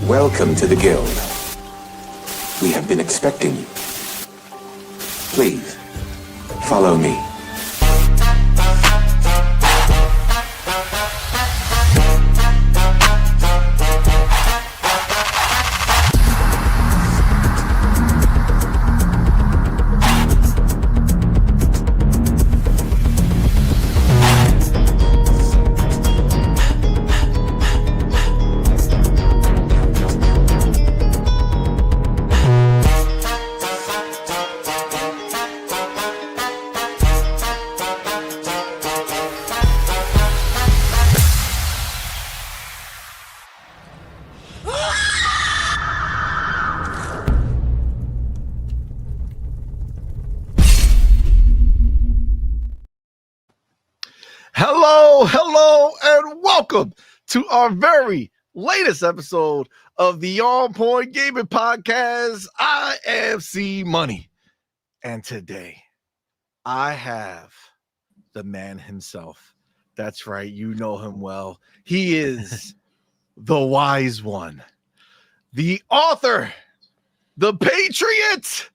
Welcome to the Guild. We have been expecting you. Please, follow me. Hello, and welcome to our very latest episode of the On Point Gaming Podcast. I am CMoney, and today I have the man himself. That's right, you know him well. He is the wise one, the author, the patriot,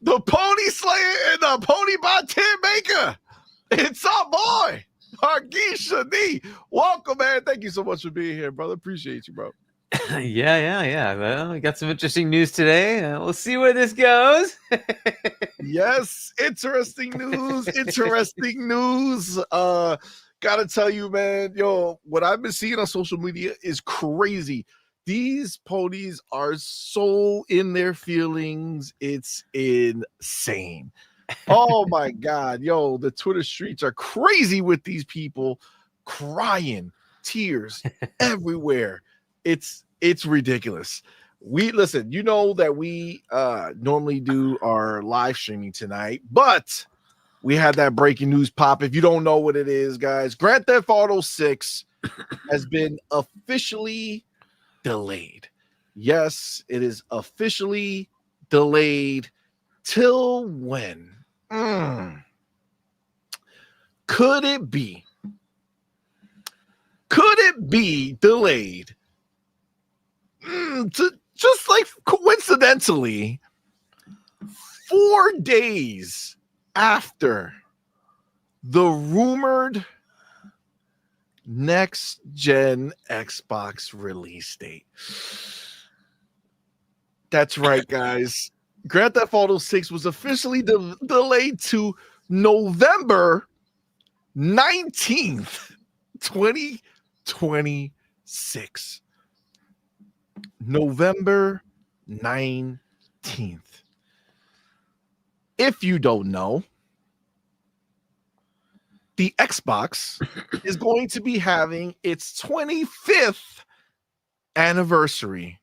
the pony slayer, and the pony bot maker. It's our boy, Hargeisha D. Welcome, man. Thank you so much for being here, brother. Appreciate you, bro. Yeah. Well, we got some interesting news today. We'll see where this goes. Yes, interesting news. Gotta tell you, man, what I've been seeing on social media is crazy. These ponies are so in their feelings. It's insane. Oh my God, the Twitter streets are crazy with these people crying, tears everywhere. It's ridiculous. Listen, you know that we normally do our live streaming tonight, but we had that breaking news pop. If you don't know what it is, guys, Grand Theft Auto 6 has been officially delayed. Yes, it is officially delayed. Till when? Could it be delayed to just like coincidentally 4 days after the rumored next gen Xbox release date? That's right, guys. Grand Theft Auto 6 was officially delayed to November 19th, 2026. November 19th. If you don't know, the Xbox is going to be having its 25th anniversary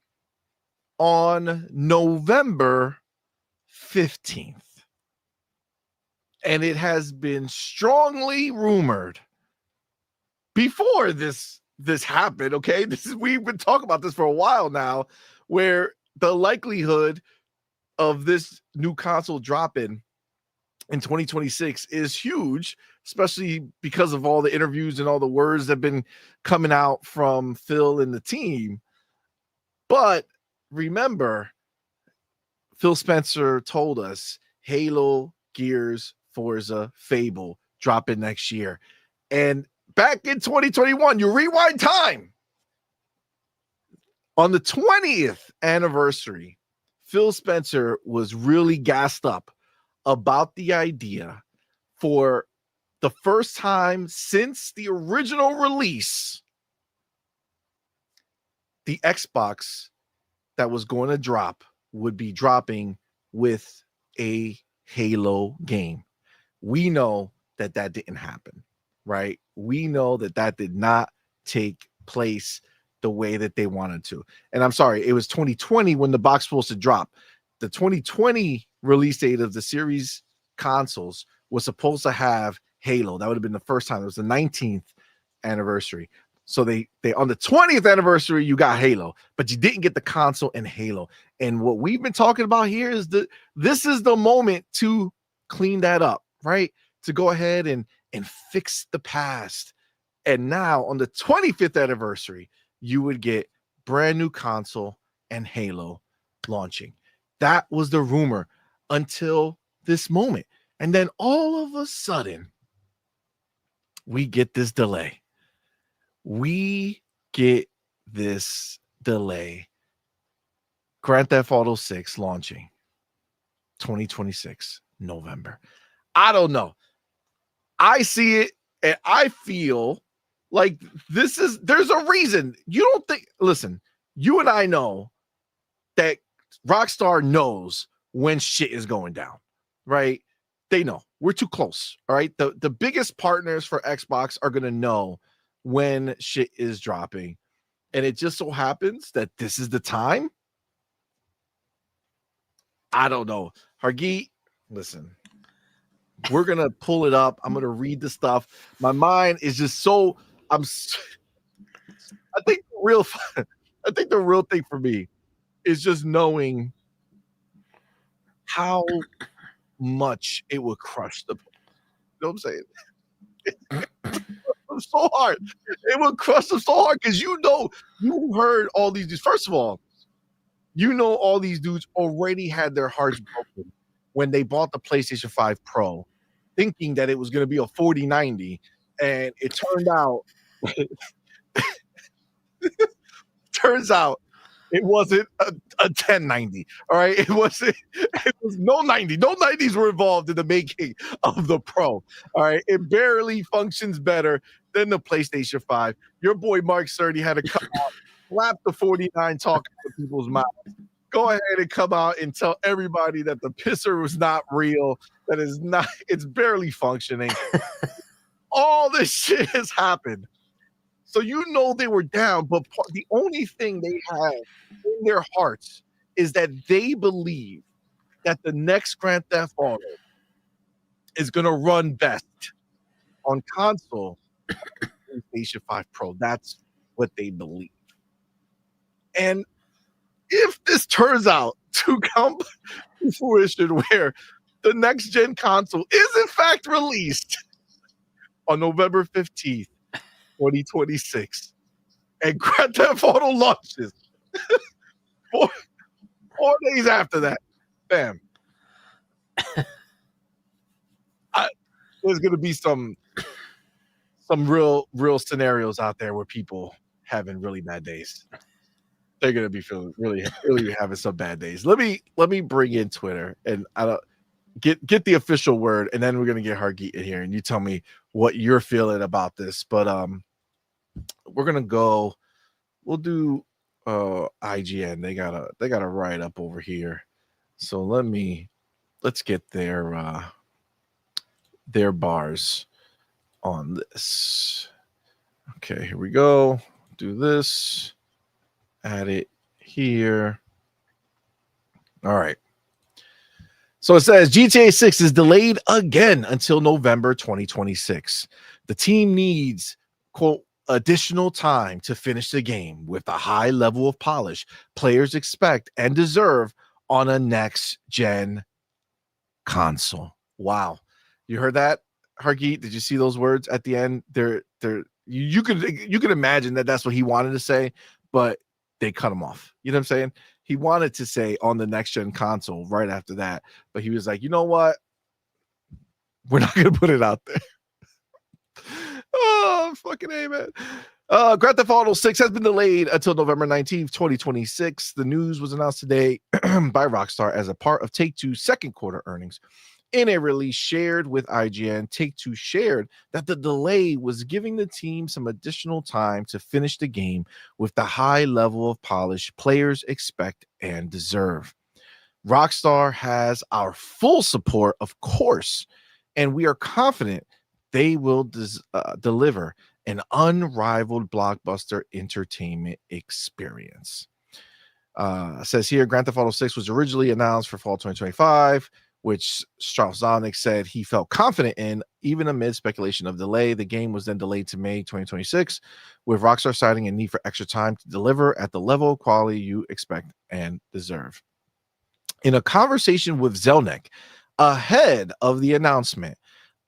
on November 15th. And it has been strongly rumored before this happened, okay? We've been talking about this for a while now, where the likelihood of this new console dropping in 2026 is huge, especially because of all the interviews and all the words that have been coming out from Phil and the team. But remember, Phil Spencer told us Halo, Gears, Forza, Fable dropping next year. And back in 2021, you rewind time. On the 20th anniversary, Phil Spencer was really gassed up about the idea for the first time since the original release, the Xbox that was going to drop would be dropping with a Halo game. We know that didn't happen, right? We know that did not take place the way that they wanted to. And I'm sorry, it was 2020 when the box was supposed to drop. The 2020 release date of the series consoles was supposed to have Halo. That would have been the first time. It was the 19th anniversary. So they on the 20th anniversary, you got Halo, but you didn't get the console and Halo. And what we've been talking about here is that this is the moment to clean that up, right? To go ahead and fix the past. And now on the 25th anniversary, you would get brand new console and Halo launching. That was the rumor until this moment. And then all of a sudden, we get this delay. Grand Theft Auto 6 launching 2026 November. I don't know. I see it and I feel like there's a reason. You don't think, listen, you and I know that Rockstar knows when shit is going down, right? They know. We're too close, all right? The biggest partners for Xbox are going to know when shit is dropping. And it just so happens that this is the time. I don't know. Hargeet, listen, we're going to pull it up. I'm going to read the stuff. My mind is just so, I think the real thing for me is just knowing how much it would crush the, you know what I'm saying? So hard. It would crush them so hard because you heard all these dudes. First of all, all these dudes already had their hearts broken when they bought the PlayStation 5 Pro, thinking that it was going to be a 4090, and it turned out it wasn't a 1090. All right. It was no 90. No 90s were involved in the making of the Pro. All right. It barely functions better than the PlayStation 5. Your boy Mark Cerny had to come out, slap the 49 talk out of people's mouths. Go ahead and come out and tell everybody that the pisser was not real, that is not, it's barely functioning. All this shit has happened. So they were down, but the only thing they have in their hearts is that they believe that the next Grand Theft Auto is going to run best on console, PlayStation 5 Pro. That's what they believe. And if this turns out to come to fruition where the next gen console is in fact released on November 15th, 2026, and Grand Theft Auto launches 4 days after that, bam. There's gonna be some real scenarios out there where people having really bad days. They're gonna be feeling really having some bad days. Let me bring in Twitter and I don't get the official word, and then we're gonna get Hargeet in here and you tell me what you're feeling about this. But we're gonna go. We'll do IGN. They got a write up over here. So let's get their bars on this. Okay, here we go. Do this. Add it here. All right. So it says GTA 6 is delayed again until November 2026. The team needs, quote, additional time to finish the game with a high level of polish players expect and deserve on a next-gen console. Wow. You heard that, Hargeet? Did you see those words at the end? You could imagine that that's what he wanted to say, but they cut him off. You know what I'm saying? He wanted to say on the next gen console right after that, but he was like, you know what? We're not going to put it out there. Oh, fucking A, man. Grand Theft Auto 6 has been delayed until November 19th, 2026. The news was announced today by Rockstar as a part of Take-Two's second quarter earnings. In a release shared with IGN, Take-Two shared that the delay was giving the team some additional time to finish the game with the high level of polish players expect and deserve. Rockstar has our full support, of course, and we are confident they will deliver an unrivaled blockbuster entertainment experience. Says here, Grand Theft Auto 6 was originally announced for fall 2025, which Strauss-Zelnick said he felt confident in, even amid speculation of delay. The game was then delayed to May 2026, with Rockstar citing a need for extra time to deliver at the level of quality you expect and deserve. In a conversation with Zelnick ahead of the announcement,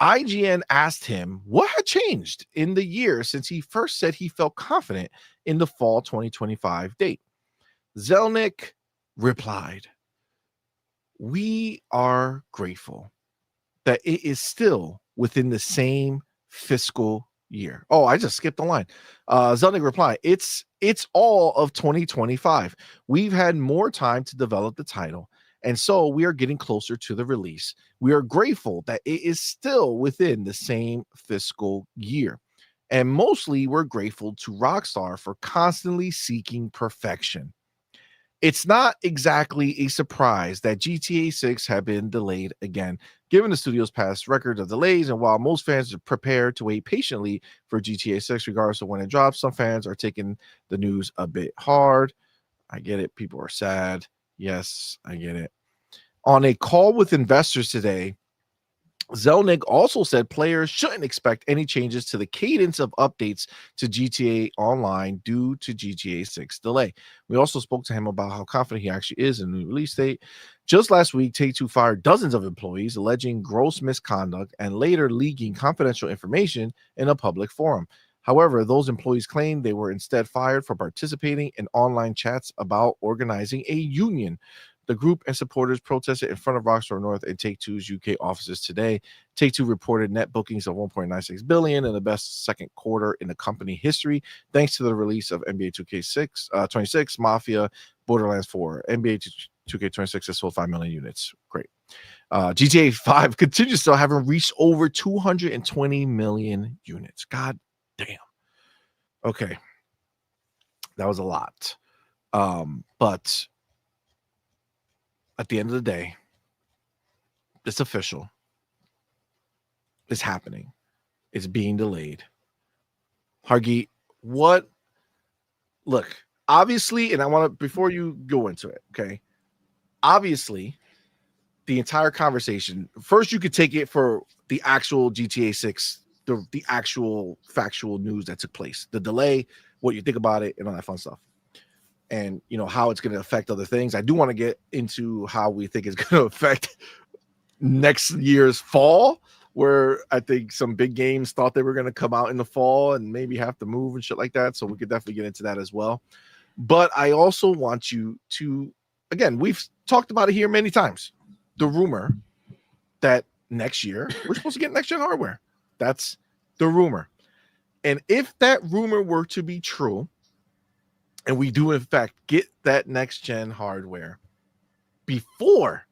IGN asked him what had changed in the year since he first said he felt confident in the fall 2025 date. Zelnick replied, "We are grateful that it is still within the same fiscal year." Oh, I just skipped the line. Zelnick replied, It's all of 2025. We've had more time to develop the title, and so we are getting closer to the release. We are grateful that it is still within the same fiscal year. And mostly we're grateful to Rockstar for constantly seeking perfection. It's not exactly a surprise that GTA 6 have been delayed again, given the studio's past record of delays. And while most fans are prepared to wait patiently for GTA 6, regardless of when it drops, some fans are taking the news a bit hard. I get it. People are sad. Yes, I get it. On a call with investors today, Zelnick also said players shouldn't expect any changes to the cadence of updates to GTA Online due to GTA 6 delay. We also spoke to him about how confident he actually is in the release date. Just last week, Take-Two fired dozens of employees alleging gross misconduct and later leaking confidential information in a public forum. However, those employees claimed they were instead fired for participating in online chats about organizing a union. The group and supporters protested in front of Rockstar North and Take-Two's UK offices today. Take-Two reported net bookings of $1.96 billion in the best second quarter in the company history, thanks to the release of NBA 2K26, Mafia, Borderlands 4. NBA 2K26 has sold 5 million units. Great. GTA 5 continues still having reached over 220 million units. God damn. Okay. That was a lot. But at the end of the day, it's official. It's happening. It's being delayed. Hargeet, what? Look, obviously, and I want to, before you go into it, okay? Obviously, the entire conversation, first you could take it for the actual GTA 6, the actual factual news that took place, the delay, what you think about it, and all that fun stuff. And how it's going to affect other things. I do want to get into how we think it's going to affect next year's fall, where I think some big games thought they were going to come out in the fall and maybe have to move and shit like that. So we could definitely get into that as well. But I also want you to, again, we've talked about it here many times. The rumor that next year we're supposed to get next gen hardware. That's the rumor. And if that rumor were to be true, and we do, in fact, get that next-gen hardware before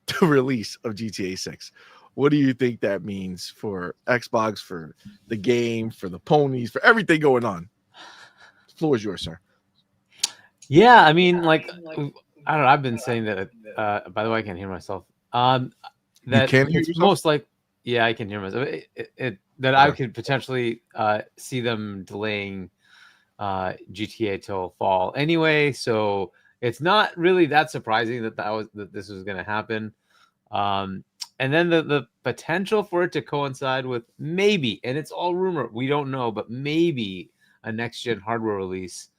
the release of GTA 6, what do you think that means for Xbox, for the game, for the ponies, for everything going on? The floor is yours, sir. Yeah, I mean, like, I don't know. I've been saying that. By the way, I can't hear myself. That you can hear it's yourself? most like, yeah, I can hear myself. That I could potentially see them delaying GTA till fall anyway, so it's not really that surprising that this was going to happen. And then the potential for it to coincide with maybe, and it's all rumor, we don't know, but maybe a next gen hardware release,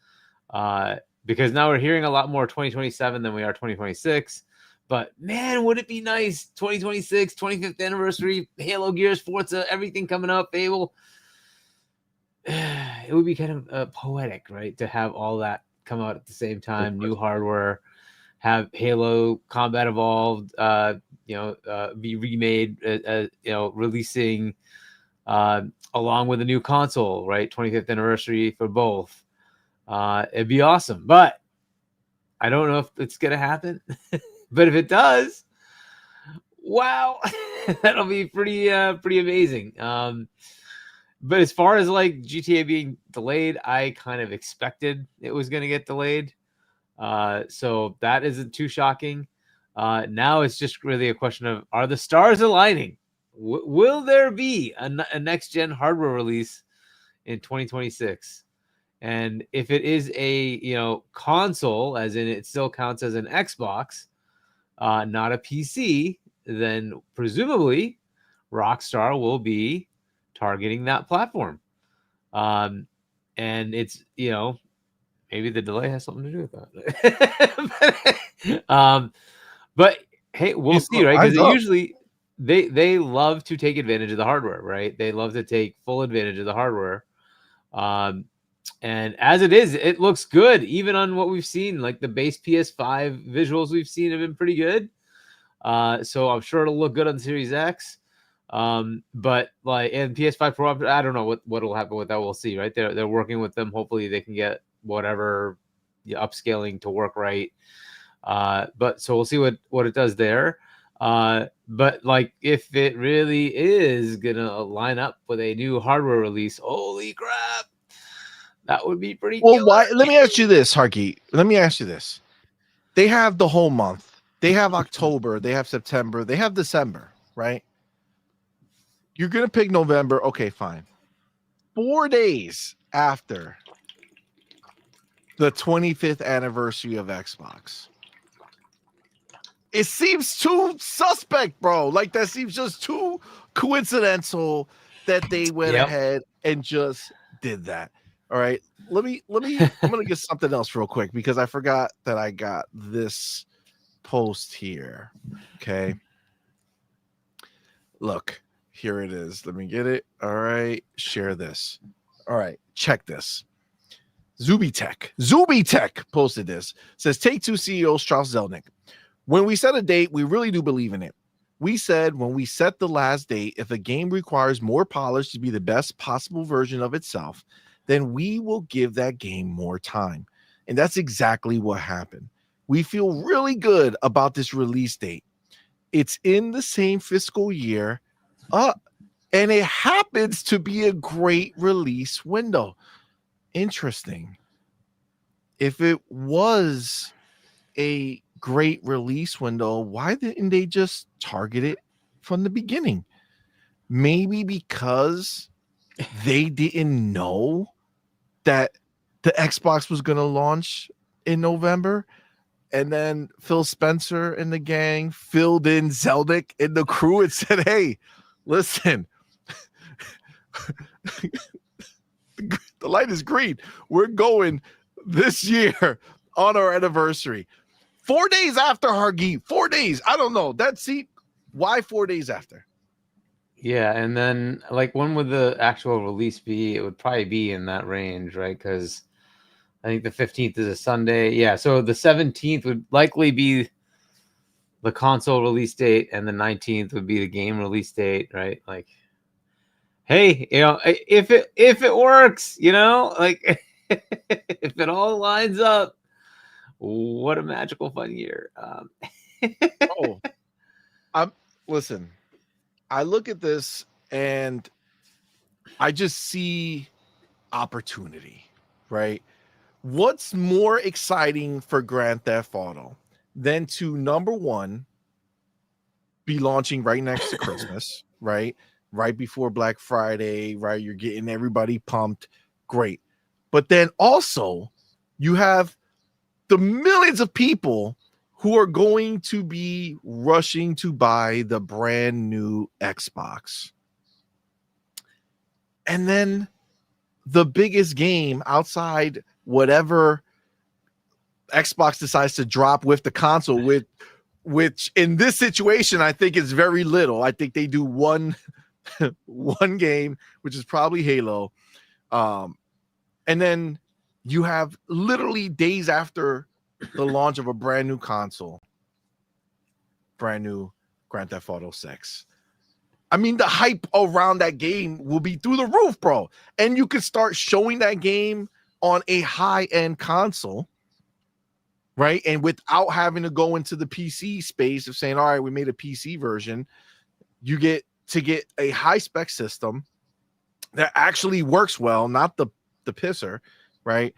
because now we're hearing a lot more 2027 than we are 2026. But man, would it be nice, 2026, 25th anniversary, Halo, Gears, Forza, everything coming up, Fable. It would be kind of poetic, right, to have all that come out at the same time. New hardware, have Halo Combat Evolved, be remade, releasing along with a new console, right? 25th anniversary for both. It'd be awesome, but I don't know if it's gonna happen. But if it does, wow, that'll be pretty amazing. But as far as like GTA being delayed, I kind of expected it was going to get delayed. So that isn't too shocking. Now it's just really a question of, are the stars aligning? Will there be a next-gen hardware release in 2026? And if it is a console, as in it still counts as an Xbox, not a PC, then presumably Rockstar will be targeting that platform. And it's, maybe the delay has something to do with that. But hey, we'll see, right? Because usually they love to take advantage of the hardware, right? They love to take full advantage of the hardware. And as it is, it looks good, even on what we've seen. Like the base PS5 visuals we've seen have been pretty good. So I'm sure it'll look good on the Series X. But like, and PS5 Pro, I don't know what will happen with that. We'll see, right? They're working with them. Hopefully they can get whatever upscaling to work right. But so we'll see what it does there. But like, if it really is gonna line up with a new hardware release, holy crap, that would be pretty Well, killer. why? Let me ask you this, Harky. Let me ask you this. They have the whole month. They have October. They have September. They have December, right? You're going to pick November. Okay, fine. 4 days after the 25th anniversary of Xbox. It seems too suspect, bro. Like, that seems just too coincidental that they went ahead and just did that. All right. Let me I'm gonna get something else real quick because I forgot that I got this post here. Okay. Look, here it is. Let me get it. All right. Share this. All right. Check this. Zubitech posted this. Says Take-Two CEO Strauss Zelnick. When we set a date, we really do believe in it. We said when we set the last date, if a game requires more polish to be the best possible version of itself, then we will give that game more time. And that's exactly what happened. We feel really good about this release date. It's in the same fiscal year, and it happens to be a great release window. Interesting. If it was a great release window, why didn't they just target it from the beginning? Maybe because they didn't know that the Xbox was going to launch in November, and then Phil Spencer and the gang filled in Zelnick and the crew and said, hey, listen, the light is green. We're going this year on our anniversary. 4 days after, Hargi. 4 days. I don't know. Why 4 days after? Yeah, and then like when would the actual release be? It would probably be in that range, right? Because I think the 15th is a Sunday. Yeah, so the 17th would likely be the console release date, and the 19th would be the game release date, right? Like, hey, if it works, like if it all lines up, what a magical fun year. Listen. I look at this and I just see opportunity, right? What's more exciting for Grand Theft Auto than to, number one, be launching right next to Christmas, right? Right before Black Friday, right? You're getting everybody pumped. Great. But then also, you have the millions of people who are going to be rushing to buy the brand new Xbox. And then the biggest game outside whatever Xbox decides to drop with the console, which in this situation, I think is very little. I think they do one game, which is probably Halo. And then you have literally days after the launch of a brand new console, brand new Grand Theft Auto 6. I mean, the hype around that game will be through the roof, bro. And you could start showing that game on a high-end console, right? And without having to go into the PC space of saying, all right, we made a PC version, you get a high-spec system that actually works well, not the pisser, right?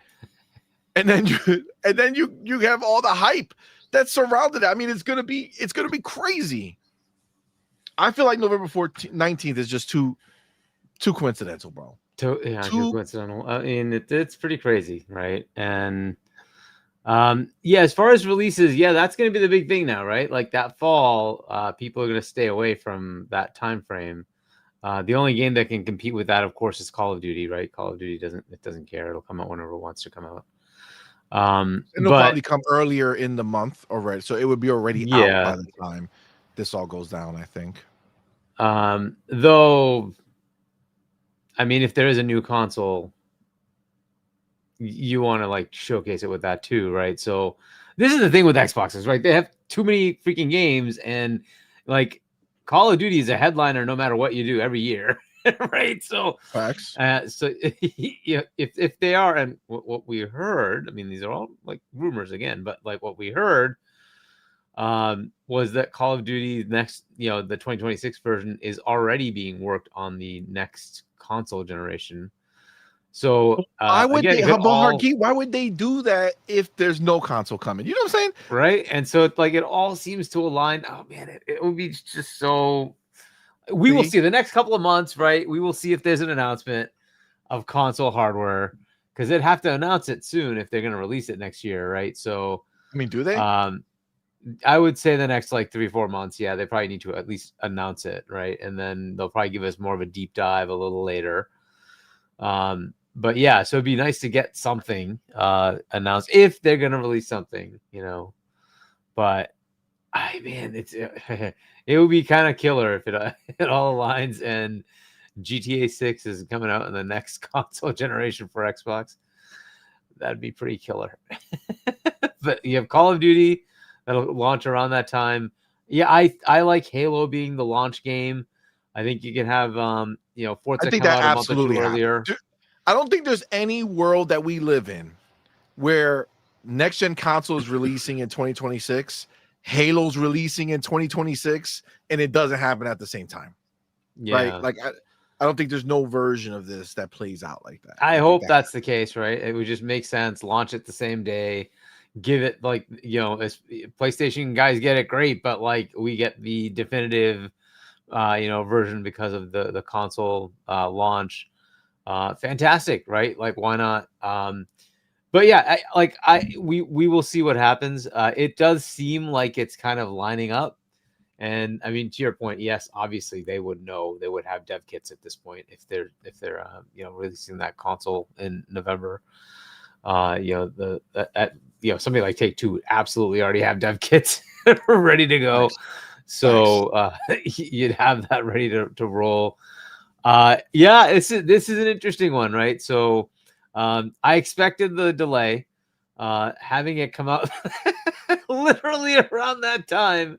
And then you have all the hype that's surrounded it. I mean, it's gonna be crazy. I feel like November 19th is just too coincidental, bro. Too coincidental. I mean, it's pretty crazy, right? And as far as releases, that's going to be the big thing now, right? Like that fall, people are going to stay away from that time frame. The only game that can compete with that, of course, is Call of Duty, right? Call of Duty doesn't care; it'll come out whenever it wants to come out. And it'll probably come earlier in the month already, so it would be already out by the time this all goes down, I think. Though, I mean, if there is a new console, you want to like showcase it with that too, right? So this is the thing with Xboxes, right? They have too many freaking games, and like Call of Duty is a headliner no matter what you do every year, right? So Facts. so yeah, if they are, and what we heard, I mean, these are all like rumors again, but like what we heard was that Call of Duty next, the 2026 version is already being worked on the next console generation. So Why would again, they? if How it about all Hargeet? Why would they do that if there's no console coming? You know what I'm saying? right, and so it's like it all seems to align. Oh man, it would be just so. We will see the next couple of months, right? We will see if there's an announcement of console hardware because they'd have to announce it soon if they're going to release it next year, right? So, I mean, do they? I would say the next like 3-4 months, yeah, they probably need to at least announce it, right? And then they'll probably give us more of a deep dive a little later. But yeah, so it'd be nice to get something announced if they're going to release something, But it's it would be kind of killer if it all aligns and GTA 6 is coming out in the next console generation for Xbox. That'd be pretty killer. But you have Call of Duty that'll launch around that time. Yeah, I like Halo being the launch game. I think you can have Forza I think come that out a month or absolutely two earlier. I don't think there's any world that we live in where next gen console is releasing in 2026, Halo's releasing in 2026, and it doesn't happen at the same time. Yeah. Right? Like I don't think there's no version of this that plays out like that. I hope that's the case, right? It would just make sense. Launch it the same day. Give it like, as PlayStation guys get it great, but like we get the definitive version because of the console launch. Fantastic, right? Like why not? But yeah, we will see what happens. It does seem like it's kind of lining up. And I mean, to your point, yes, obviously they would know, they would have dev kits at this point if they're releasing that console in November. Somebody like Take-Two would absolutely already have dev kits ready to go. Nice. So you'd have that ready to roll. This is an interesting one, right? So I expected the delay, having it come out literally around that time.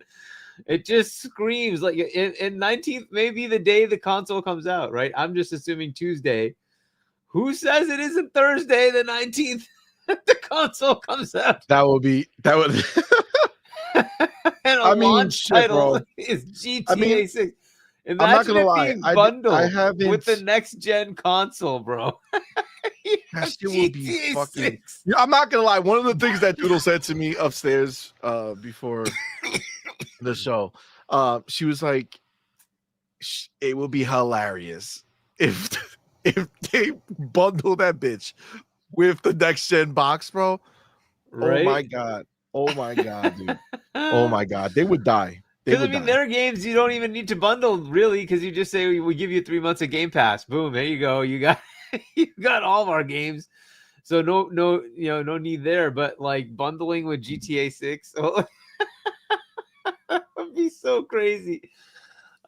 It just screams like in 19th, maybe the day the console comes out, right? I'm just assuming Tuesday. Who says it isn't Thursday, the 19th, the console comes out? That would. And launch title is GTA 6. Imagine I'm not gonna lie, being bundled with the next gen console, bro. That shit would be fucking. I'm not gonna lie. One of the things that Doodle said to me upstairs before the show, she was like, "It would be hilarious if they bundle that bitch with the next gen box, bro." Right? Oh my god, dude. Oh my god, they would die. Because there are games you don't even need to bundle really, because you just say we give you 3 months of Game Pass. Boom, there you go. You got all of our games. So no need there. But like bundling with GTA 6, that would be so crazy.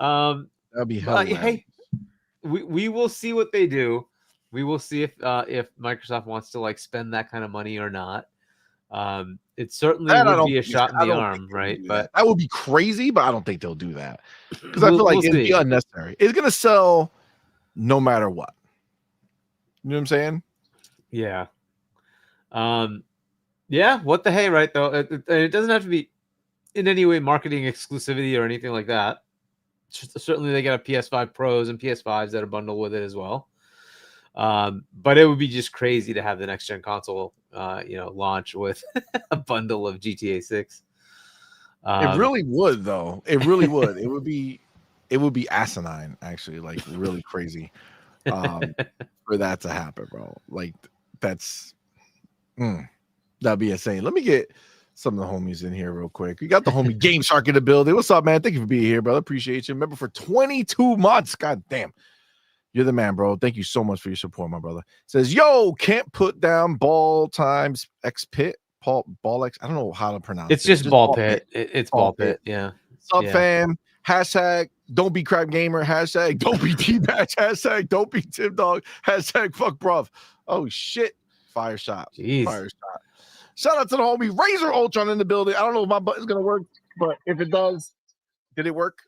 That'd be hilarious. Hey, we will see what they do. We will see if Microsoft wants to like spend that kind of money or not. It certainly would be a shot in the arm, right? But that would be crazy, but I don't think they'll do that because I feel like it'd be unnecessary. It's gonna sell no matter what. You know what I'm saying? Yeah. What the hey, right? Though it doesn't have to be in any way marketing exclusivity or anything like that. Certainly, they got a PS5 Pros and PS5s that are bundled with it as well. But it would be just crazy to have the next gen console, launch with a bundle of GTA 6. It really would, though. It really would. It would be asinine, actually, like really crazy, for that to happen, bro. Like that'd be insane. Let me get some of the homies in here real quick. We got the homie Game Shark in the building. What's up, man? Thank you for being here, brother. Appreciate you. Remember, for 22 months. God damn. You're the man, bro. Thank you so much for your support, my brother. Says, yo, can't put down ball times X pit. Ball X. I don't know how to pronounce it. It's just ball pit. It's ball pit. Yeah. Sub fam. Hashtag don't be crap gamer. Hashtag don't be D-Batch. Hashtag don't be Tim Dog. Hashtag fuck bruv. Oh, shit. Fire shot. Jeez. Fire shot. Shout out to the homie Razor Ultron in the building. I don't know if my button's gonna work, but if it does, did it work?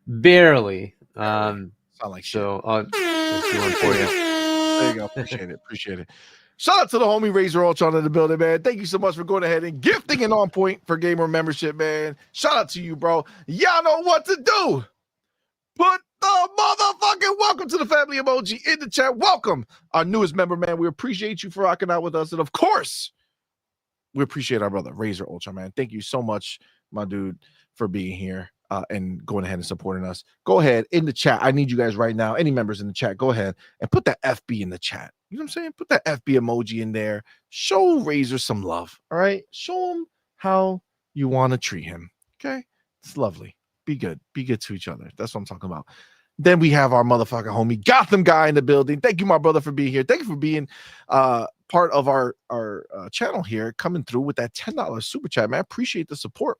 Barely. Sound like shit. So I'll just do one for you. There you go. Appreciate it. Appreciate it. Shout out to the homie Razor Ultron in the building, man. Thank you so much for going ahead and gifting an On Point for Gamer membership, man. Shout out to you, bro. Y'all know what to do. Put the motherfucking welcome to the family emoji in the chat. Welcome our newest member, man. We appreciate you for rocking out with us. And of course, we appreciate our brother, Razor Ultron, man. Thank you so much, my dude, for being here and going ahead and supporting us. Go ahead in the chat. I need you guys right now. Any members in the chat, go ahead and put that FB in the chat. You know what I'm saying? Put that FB emoji in there. Show Razor some love. All right. Show him how you want to treat him. Okay. It's lovely. Be good. Be good to each other. That's what I'm talking about. Then we have our motherfucking homie Gotham guy in the building. Thank you, my brother, for being here. Thank you for being part of our channel here, coming through with that $10 super chat, man. Appreciate the support.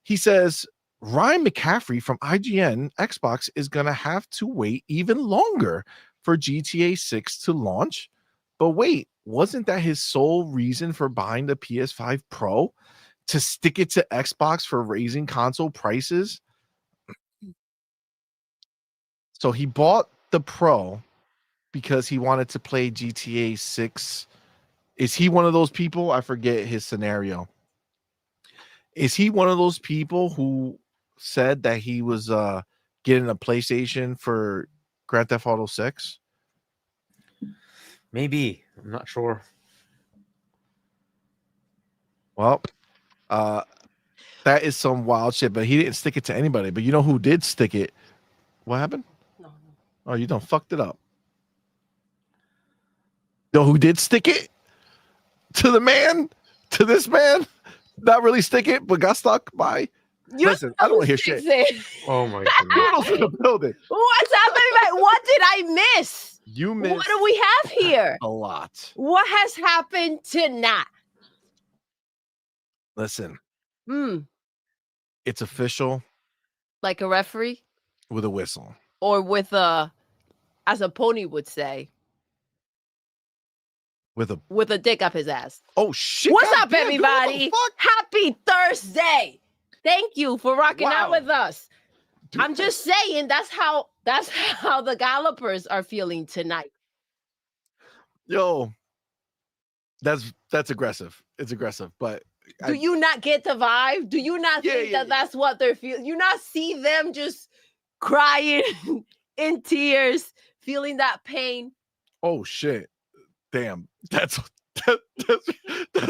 He says, Ryan McCaffrey from IGN Xbox is going to have to wait even longer for GTA 6 to launch. But wait, wasn't that his sole reason for buying the PS5 Pro? To stick it to Xbox for raising console prices? So he bought the Pro because he wanted to play GTA 6. Is he one of those people? I forget his scenario. Is he one of those people who said that he was getting a PlayStation for Grand Theft Auto 6? Maybe. I'm not sure. Well, that is some wild shit, but he didn't stick it to anybody. But you know who did stick it? What happened? No. Oh, you done fucked it up. You know who did stick it? To the man? To this man? Not really stick it, but got stuck by. Listen, I don't want to hear shit. Oh my goodness. Doodle's in the building. What's happening? What did I miss? You missed What do we have here? a lot. What has happened tonight? Listen, Hmm. it's official Like a referee? with a whistle. Or with a, as a pony would say, With a with a dick up his ass. oh shit. What's God up, damn, dude, what the everybody? fuck? Happy Thursday. Thank you for rocking out Wow. with us. Dude, I'm just saying that's how the gallopers are feeling tonight. yo, that's aggressive. It's aggressive, but Do you not get the vibe? Do you not think that that's what they're feeling? You not see them just crying in tears, feeling that pain? oh shit. Damn. That's a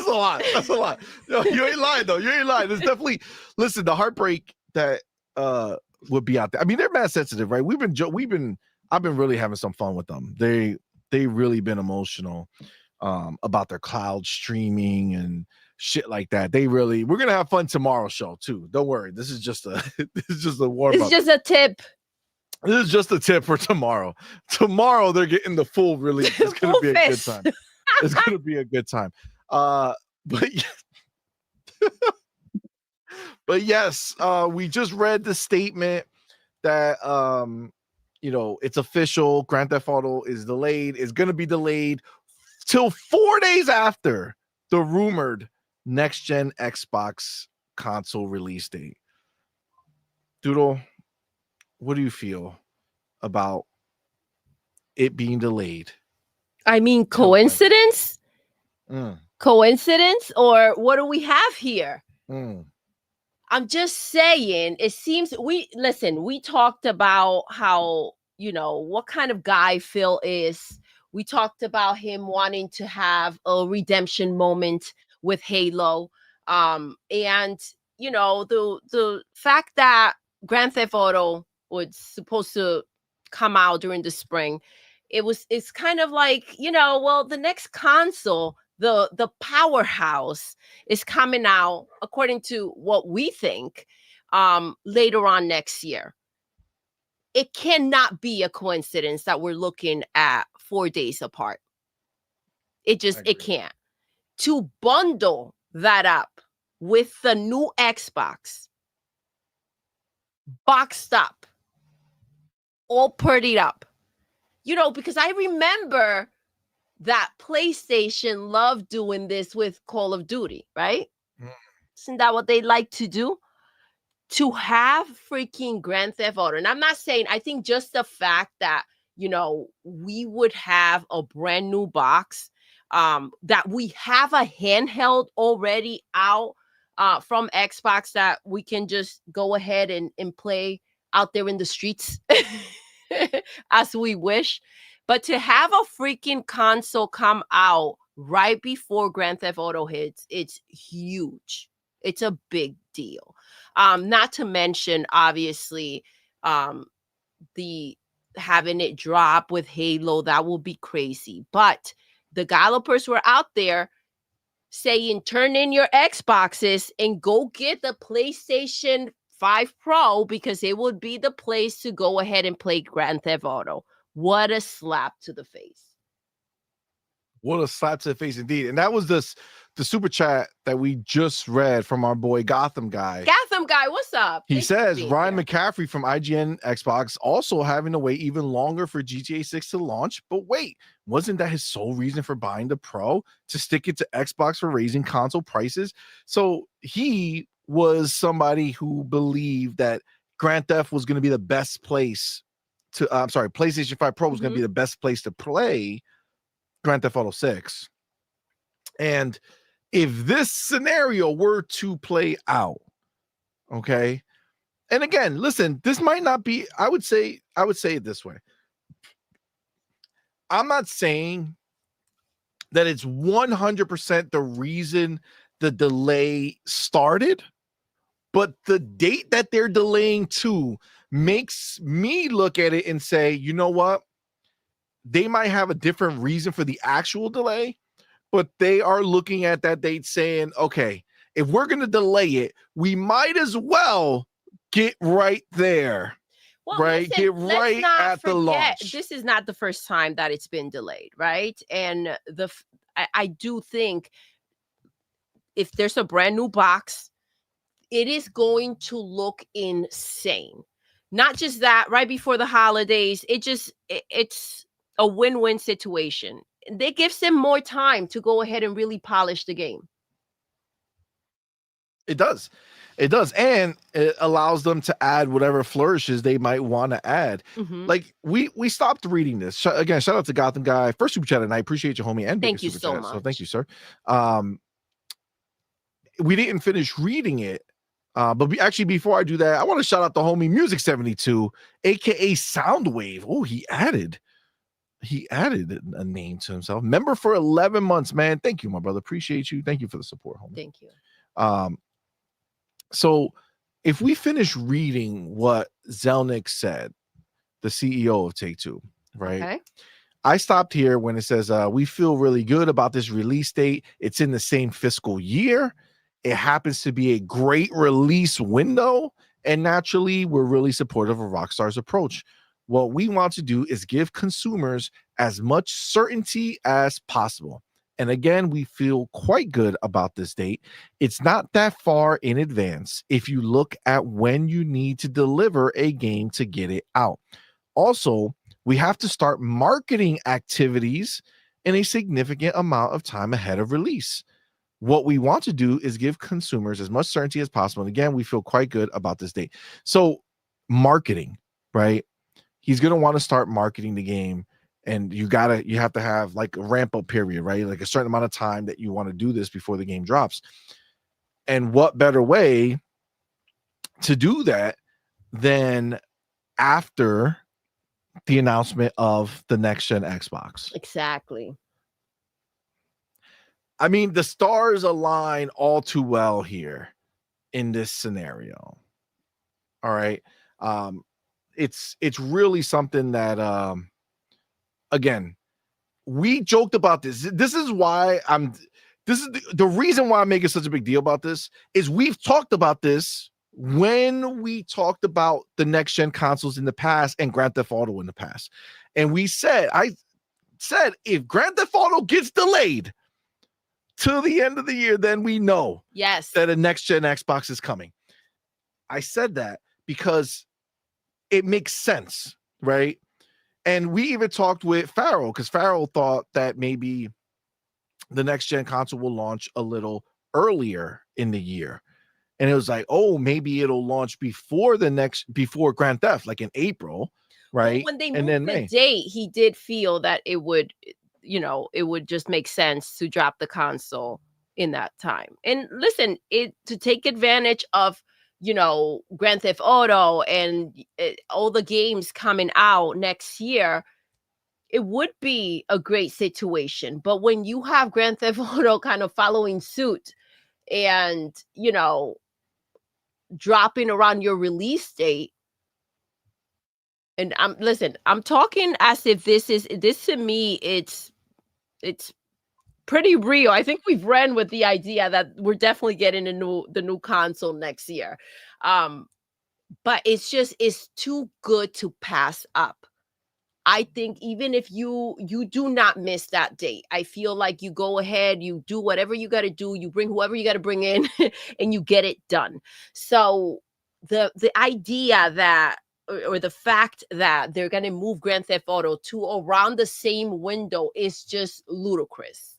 lot. That's a lot. Yo, you ain't lying though. You ain't lying. There's definitely listen, the heartbreak that would be out there. I mean, they're mad sensitive, right? I've been really having some fun with them. They really been emotional about their cloud streaming and shit like that. We're gonna have fun tomorrow's show too. Don't worry. This is just a warm up. It's just a tip. This is just a tip for tomorrow. Tomorrow they're getting the full release. It's gonna be a good time. It's gonna be a good time. But but yes, we just read the statement that it's official. Grand Theft Auto is delayed. It's gonna be delayed till 4 days after the rumored next gen Xbox console release date. Doodle, what do you feel about it being delayed? I mean, coincidence? Coincidence? Or what do we have here? I'm just saying, it seems we talked about how, what kind of guy Phil is. We talked about him wanting to have a redemption moment with Halo. And, the fact that Grand Theft Auto was supposed to come out during the spring, it's kind of like, the next console, the powerhouse is coming out, according to what we think, later on next year. It cannot be a coincidence that we're looking at 4 days apart. It can't. To bundle that up with the new Xbox, boxed up, all prettied up, because I remember that PlayStation loved doing this with Call of Duty, right? Mm. Isn't that what they like to do? To have freaking Grand Theft Auto. And I'm not saying, I think just the fact that, we would have a brand new box, that we have a handheld already out from Xbox that we can just go ahead and play out there in the streets as we wish. But to have a freaking console come out right before Grand Theft Auto hits, it's huge. It's a big deal. Not to mention, obviously, the having it drop with Halo, that will be crazy. But the developers were out there saying, turn in your Xboxes and go get the PlayStation 5 Pro, because it would be the place to go ahead and play Grand Theft Auto. What a slap to the face. What a slap to the face indeed. And that was the super chat that we just read from our boy Gotham Guy. Gotham Guy, what's up? He Thanks for says being Ryan here. McCaffrey from IGN Xbox also having to wait even longer for GTA 6 to launch. But wait, wasn't that his sole reason for buying the Pro? To stick it to Xbox for raising console prices? So he was somebody who believed that Grand Theft was going to be the best place to, PlayStation 5 Pro was going to be the best place to play Grand Theft Auto 6. And if this scenario were to play out, okay, and again, listen, this might not be, I would say it this way. I'm not saying that it's 100% the reason the delay started, but the date that they're delaying to makes me look at it and say, you know what? They might have a different reason for the actual delay, but they are looking at that date saying, okay, if we're going to delay it, we might as well get right there. Well, right? Listen, Get let's right not at the forget, launch. this is not the first time that it's been delayed, right? And I do think if there's a brand new box, it is going to look insane. Not just that, right before the holidays, it's a win-win situation. That gives them more time to go ahead and really polish the game. It does. It does. And it allows them to add whatever flourishes they might want to add. Mhm. Like we stopped reading this. Again, shout out to Gotham Guy. First super chat, and I appreciate you, homie. And Thank bigger you super so chat. So much. thank you, sir. We didn't finish reading it. But actually, before I do that, I want to shout out the homie Music 72, aka Soundwave. Oh, he added a name to himself. Member for 11 months, man. Thank you, my brother. Appreciate you. Thank you for the support, homie. Thank you. So if we finish reading what Zelnick said, the CEO of Take-Two, right? Okay. I stopped here when it says, we feel really good about this release date. It's in the same fiscal year. It happens to be a great release window. And naturally, we're really supportive of Rockstar's approach. What we want to do is give consumers as much certainty as possible. And again, we feel quite good about this date. It's not that far in advance if you look at when you need to deliver a game to get it out. Also, we have to start marketing activities in a significant amount of time ahead of release. What we want to do is give consumers as much certainty as possible. And again, we feel quite good about this date. So marketing, right? He's going to want to start marketing the game. And you have to have like a ramp up period, right? Like a certain amount of time that you want to do this before the game drops. And what better way to do that than after the announcement of the next gen Xbox? Exactly. I mean, the stars align all too well here in this scenario. All right. It's really something that again, we joked about this. This is why the reason why I'm making such a big deal about this is we've talked about this when we talked about the next gen consoles in the past and Grand Theft Auto in the past. And I said, if Grand Theft Auto gets delayed till the end of the year, then we know that a next gen Xbox is coming. I said that because it makes sense, right? And we even talked with Farrell because Farrell thought that maybe the next gen console will launch a little earlier in the year. And it was like, oh, maybe it'll launch before Grand Theft, like in April, right? When they and moved then the May. date, he did feel that it would, it would just make sense to drop the console in that time. And listen, to take advantage of, Grand Theft Auto and all the games coming out next year, it would be a great situation. But when you have Grand Theft Auto kind of following suit and, dropping around your release date, and I'm talking as if this to me, it's pretty real. I think we've ran with the idea that we're definitely getting the new console next year. But it's too good to pass up. I think even if you do not miss that date, I feel like you go ahead, you do whatever you got to do, you bring whoever you got to bring in and you get it done. So the idea that or the fact that they're going to move Grand Theft Auto to around the same window is just ludicrous.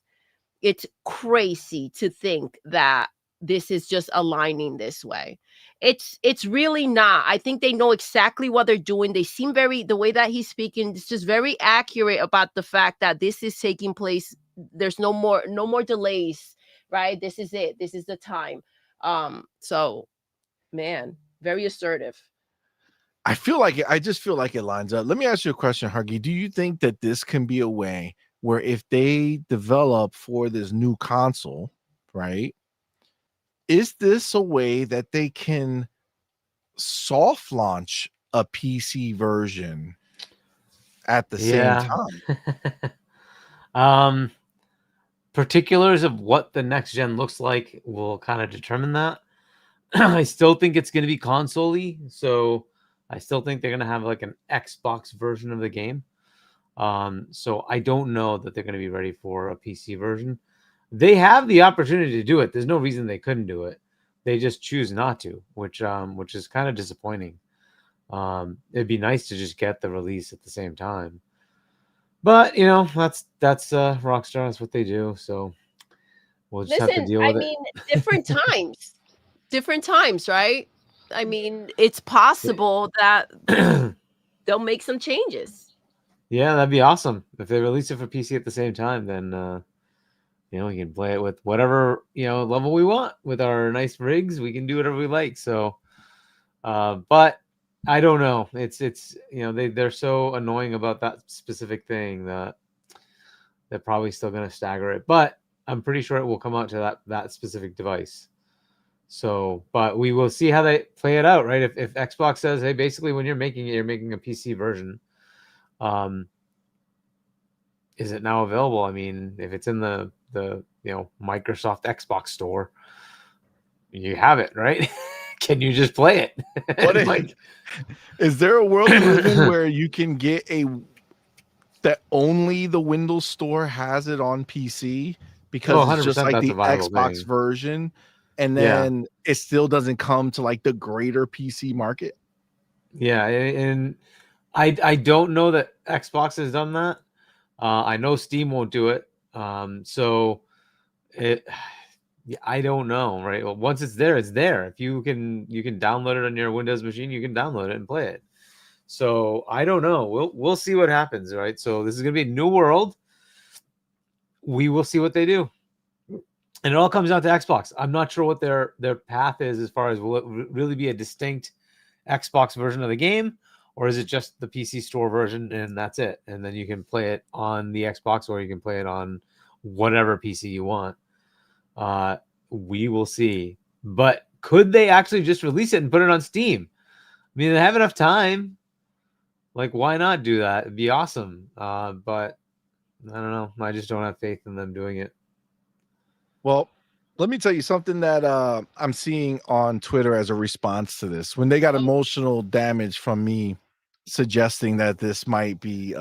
It's crazy to think that this is just aligning this way. It's really not. I think they know exactly what they're doing. They seem the way that he's speaking, it's just very accurate about the fact that this is taking place. There's no more delays, right? This is it. This is the time. So man, very assertive. I just feel like it lines up. Let me ask you a question, Huggy. Do you think that this can be a way where if they develop for this new console, right? Is this a way that they can soft launch a PC version at the same time? Particulars of what the next gen looks like will kind of determine that. I still think it's going to be console-y, so I still think they're going to have like an Xbox version of the game. So I don't know that they're going to be ready for a PC version. They have the opportunity to do it. There's no reason they couldn't do it. They just choose not to, which is kind of disappointing. It'd be nice to just get the release at the same time. But that's Rockstar. That's what they do. So we'll just have to deal with it. I mean, different times, right? I mean, it's possible that they'll make some changes. Yeah, that'd be awesome. If they release it for PC at the same time, then you can play it with whatever level we want with our nice rigs. We can do whatever we like. So, but I don't know. It's they're so annoying about that specific thing that they're probably still going to stagger it. But I'm pretty sure it will come out to that specific device. So, but we will see how they play it out, right? If Xbox says, hey, basically when you're making it, you're making a PC version. Is it now available? I mean, if it's in the Microsoft Xbox store, you have it, right? Can you just play it? Is there a world you live in where you can get that only the Windows Store has it on PC because it's just like the Xbox version, and then it still doesn't come to like the greater PC market? Yeah, and I don't know that Xbox has done that. I know Steam won't do it. So I don't know, right? Well, once it's there, it's there. If you can download it on your Windows machine, you can download it and play it. So I don't know. We'll see what happens, right? So this is gonna be a new world. We will see what they do. And it all comes down to Xbox. I'm not sure what their path is as far as will it really be a distinct Xbox version of the game, or is it just the PC store version and that's it? And then you can play it on the Xbox or you can play it on whatever PC you want. We will see. But could they actually just release it and put it on Steam? I mean, they have enough time. Like, why not do that? It'd be awesome. But I don't know. I just don't have faith in them doing it. Well, let me tell you something that I'm seeing on Twitter as a response to this. When they got emotional damage from me suggesting that this might be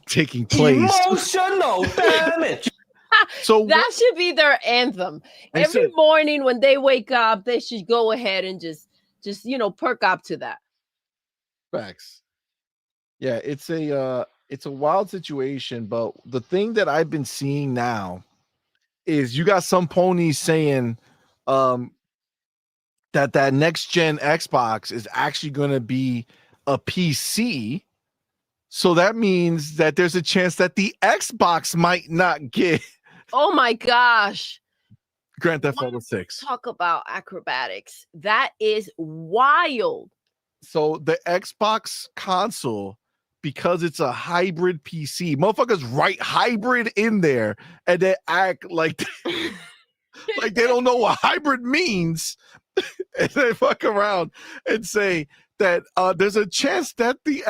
taking place. Emotional damage. So that should be their anthem. Every morning when they wake up, they should go ahead and just perk up to that. Facts. Yeah, it's It's a wild situation, but the thing that I've been seeing now is you got some ponies saying that next gen Xbox is actually going to be a PC. So that means that there's a chance that the Xbox might not get Oh my gosh. Grand Theft Auto 6. Talk about acrobatics. That is wild. So the Xbox console, because it's a hybrid PC, motherfuckers write hybrid in there and they act like like they don't know what hybrid means. And they fuck around and say that there's a chance that the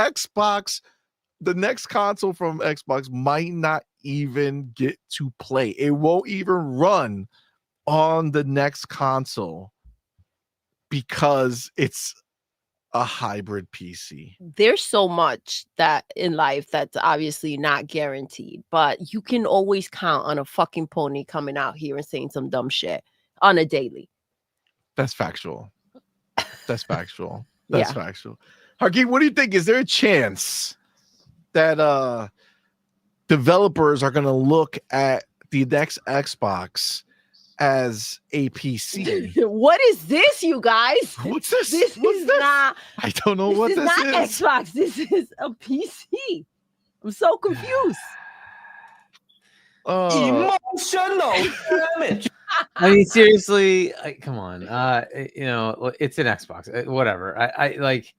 next console from Xbox might not even get to play. It won't even run on the next console because it's a hybrid PC. There's so much that in life that's obviously not guaranteed, but you can always count on a fucking pony coming out here and saying some dumb shit on a daily. That's factual. That's factual. Factual. Hargeet, what do you think? Is there a chance that developers are going to look at the next Xbox as a PC? What is this, you guys? What's this? This is not. I don't know what this is. Not Xbox. This is a PC. I'm so confused. Emotional damage. I mean, seriously, come on. It's an Xbox. Whatever. I like.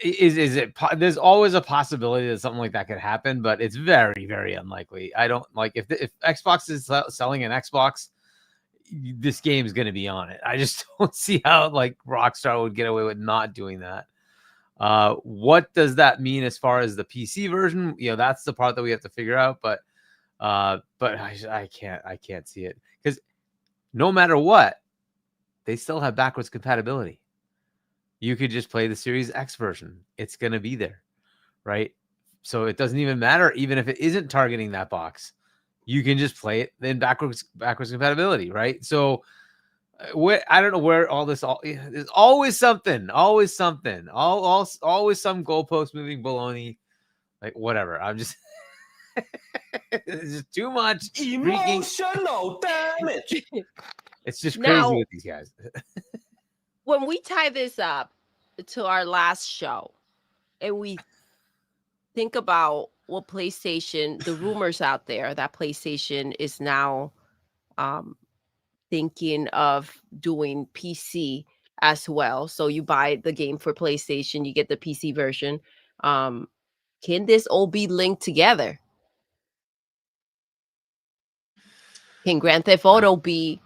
Is it? There's always a possibility that something like that could happen, but it's very, very unlikely. I don't like if Xbox is selling an Xbox, this game is going to be on it. I just don't see how like Rockstar would get away with not doing that. What does that mean as far as the PC version? That's the part that we have to figure out. But I can't see it because no matter what, they still have backwards compatibility. You could just play the Series X version. It's going to be there, right? So it doesn't even matter, even if it isn't targeting that box. You can just play it in backwards compatibility, right? So I don't know where all this there's always something, always some goalpost moving baloney, like whatever. I'm just it's just too much Emotional damage. It's just crazy with these guys. When we tie this up to our last show and we think about what PlayStation, the rumors out there that PlayStation is now thinking of doing PC as well. So you buy the game for PlayStation, you get the PC version. Can this all be linked together? Can Grand Theft Auto be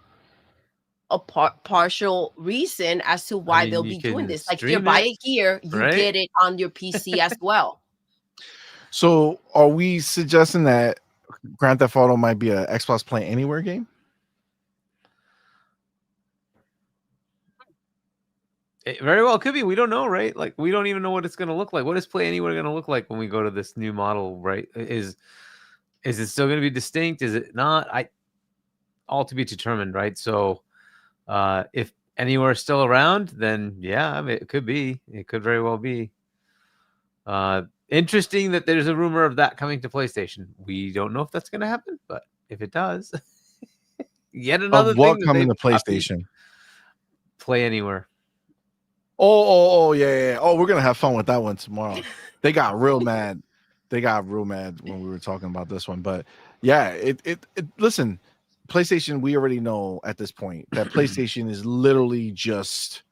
a partial reason as to why they'll be doing this? Like, you buy it here, you get it on your PC as well. So are we suggesting that Grand Theft Auto might be an Xbox Play Anywhere game? It very well could be. We don't know, right? Like, we don't even know what it's going to look like. What is Play Anywhere going to look like when we go to this new model, right? Is it still going to be distinct? Is it not? All to be determined, right? So if Anywhere is still around, then yeah, I mean, it could be. It could very well be. Interesting that there's a rumor of that coming to PlayStation. We don't know if that's going to happen, but if it does, yet another thing coming to PlayStation. Play Anywhere. Oh, yeah. Oh, we're gonna have fun with that one tomorrow. They got real mad. When we were talking about this one, but yeah, it listen, PlayStation. We already know at this point that PlayStation is literally just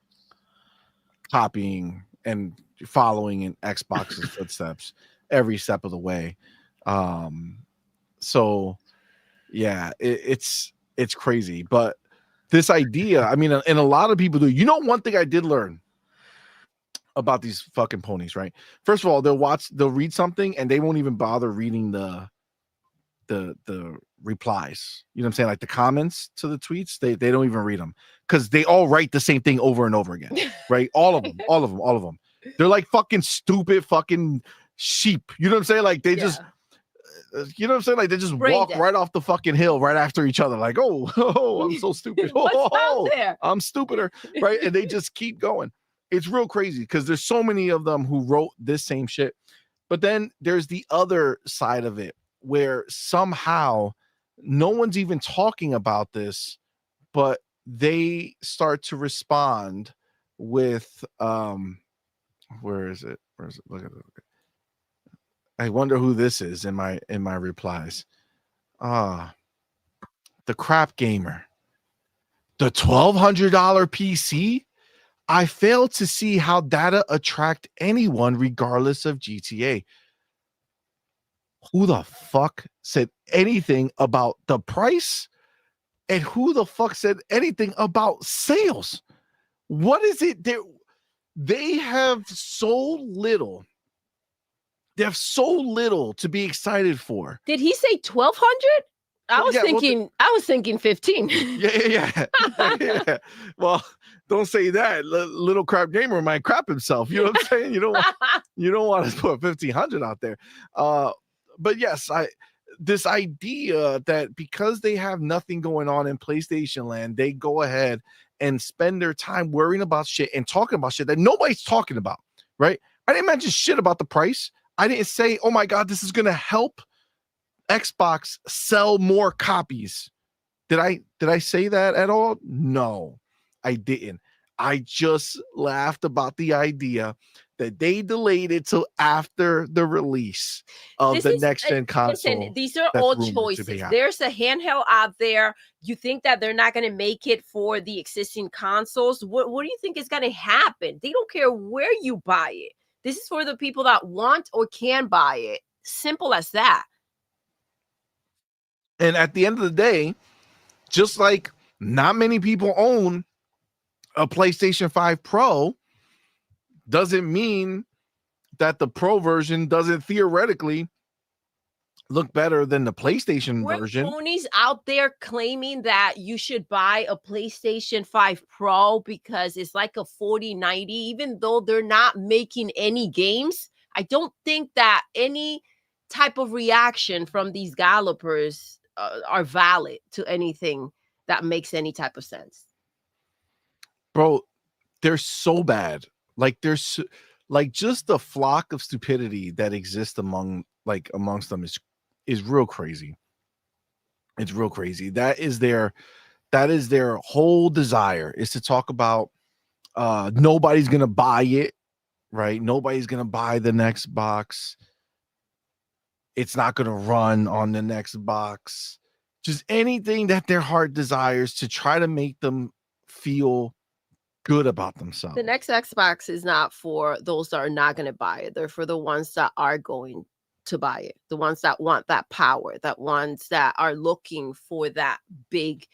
copying and following in Xbox's footsteps every step of the way. So yeah, it's crazy, but this idea, I mean, and a lot of people do. One thing I did learn about these fucking ponies, right? First of all, they'll read something and they won't even bother reading the replies. You know what I'm saying? Like the comments to the tweets, they don't even read them because they all write the same thing over and over again, right? All of them. They're like fucking stupid fucking sheep. You know what I'm saying? Like they just, you know what I'm saying? Like they just walk right off the fucking hill right after each other. Like, oh, I'm so stupid. I'm stupider, right? And they just keep going. It's real crazy because there's so many of them who wrote this same shit. But then there's the other side of it where somehow no one's even talking about this, but they start to respond with where is it? Look at it. I wonder who this is in my replies. The crap gamer. The $1,200 PC? I fail to see how data attract anyone regardless of GTA. Who the fuck said anything about the price? And who the fuck said anything about sales? What is it? They have so little. They have so little to be excited for. Did he say 1,200? I was Yeah, well, I was thinking 15. Yeah. Well, don't say that. Little crap gamer might crap himself. You know what I'm saying? You don't want to put 1,500 out there. But yes, this idea that because they have nothing going on in PlayStation Land, they go ahead and spend their time worrying about shit and talking about shit that nobody's talking about, right? I didn't mention shit about the price. I didn't say, oh my God, this is going to help Xbox sell more copies. Did I say that at all? No, I didn't. I just laughed about the idea that they delayed it till after the release of the next gen console. Listen, these are all choices. There's a handheld out there. You think that they're not going to make it for the existing consoles? What do you think is going to happen? They don't care where you buy it. This is for the people that want or can buy it. Simple as that. And at the end of the day, just like not many people own a PlayStation 5 Pro, doesn't mean that the Pro version doesn't theoretically look better than the PlayStation version. Tony's out there claiming that you should buy a PlayStation 5 Pro because it's like a 4090, even though they're not making any games. I don't think that any type of reaction from these developers are valid to anything that makes any type of sense. Bro, they're so bad. Like there's like just the flock of stupidity that exists amongst them is real crazy. It's real crazy. That is their whole desire, is to talk about nobody's gonna buy it, right? Nobody's gonna buy the next box. It's not gonna run on the next box. Just anything that their heart desires to try to make them feel good about themselves. The next Xbox is not for those that are not going to buy it. They're for the ones that are going to buy it. The ones that want that power, that ones that are looking for that big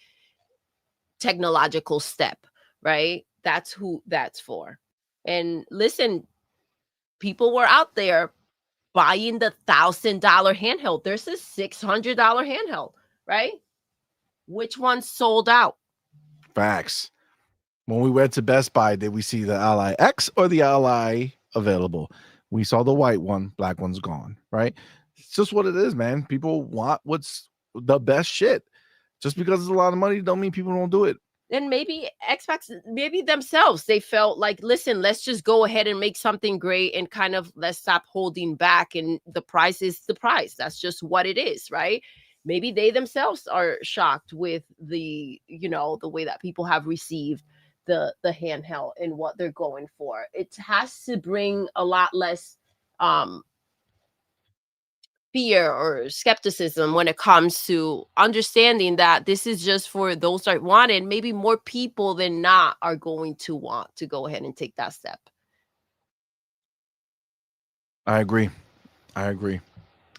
technological step, right? That's who that's for. And listen, people were out there buying the $1,000 handheld. There's a $600 handheld, right? Which one sold out? Facts. When we went to Best Buy, did we see the Ally X or the Ally available? We saw the white one, black one's gone, right? It's just what it is, man. People want what's the best shit. Just because it's a lot of money don't mean people don't do it. And maybe Xbox, maybe themselves, they felt like, listen, let's just go ahead and make something great and kind of let's stop holding back. And the price is the price. That's just what it is, right? Maybe they themselves are shocked with the way that people have received the handheld and what they're going for. It has to bring a lot less fear or skepticism when it comes to understanding that this is just for those that want it. Maybe more people than not are going to want to go ahead and take that step. I agree.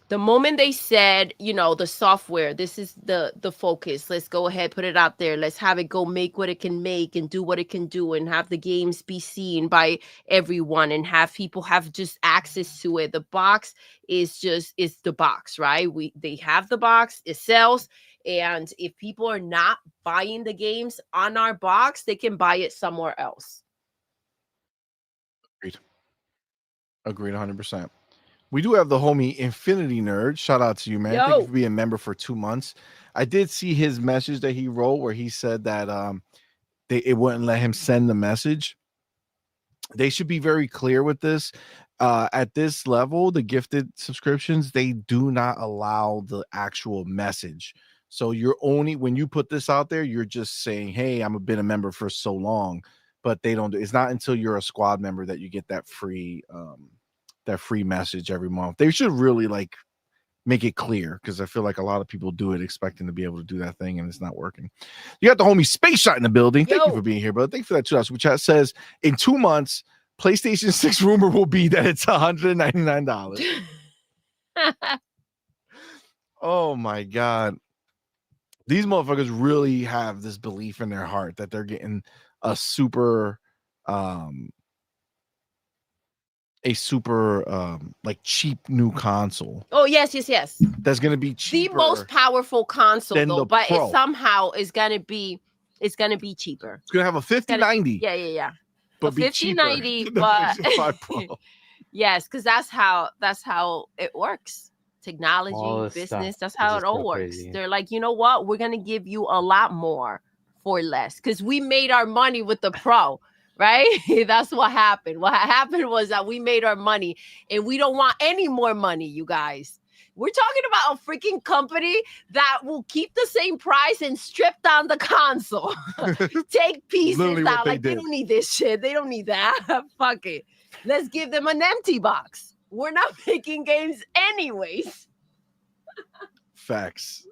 The moment they said, the software, this is the focus. Let's go ahead, put it out there. Let's have it go make what it can make and do what it can do and have the games be seen by everyone and have people have just access to it. The box is the box, right? They have the box, it sells. And if people are not buying the games on our box, they can buy it somewhere else. Agreed 100%. We do have the homie Infinity Nerd. Shout out to you, man. Thank you for being a member for 2 months. I did see his message that he wrote where he said that it wouldn't let him send the message. They should be very clear with this. at this level, the gifted subscriptions, they do not allow the actual message. So you're only when you put this out there, you're just saying, "Hey, been a member for so long," but they don't. It's not until you're a squad member that you get that free message every month. They should really like make it clear because I feel like a lot of people do it expecting to be able to do that thing and it's not working. You got the homie Space Shot in the building. Thank you for being here, brother. Thank you for that $2 super chat. Says in 2 months, PlayStation 6 rumor will be that it's $199. Oh my god. These motherfuckers really have this belief in their heart that they're getting a super like cheap new console. Oh yes. That's gonna be cheaper. The most powerful console than though, the but Pro. it somehow is gonna be cheaper. It's gonna have a 5090. Yeah. But A be 5090, cheaper than the but PlayStation 5 Pro. yes, because that's how it works. All Technology, this business, stuff that's is how just it all so works. crazy. They're like, you know what? We're gonna give you a lot more for less because we made our money with the Pro, right? That's what happened. What happened was that we made our money and we don't want any more money, you guys. We're talking about a freaking company that will keep the same price and strip down the console. Take pieces Literally what out. they Like, they did. don't need this shit. They don't need that. Fuck it. Let's give them an empty box. We're not making games anyways. Facts.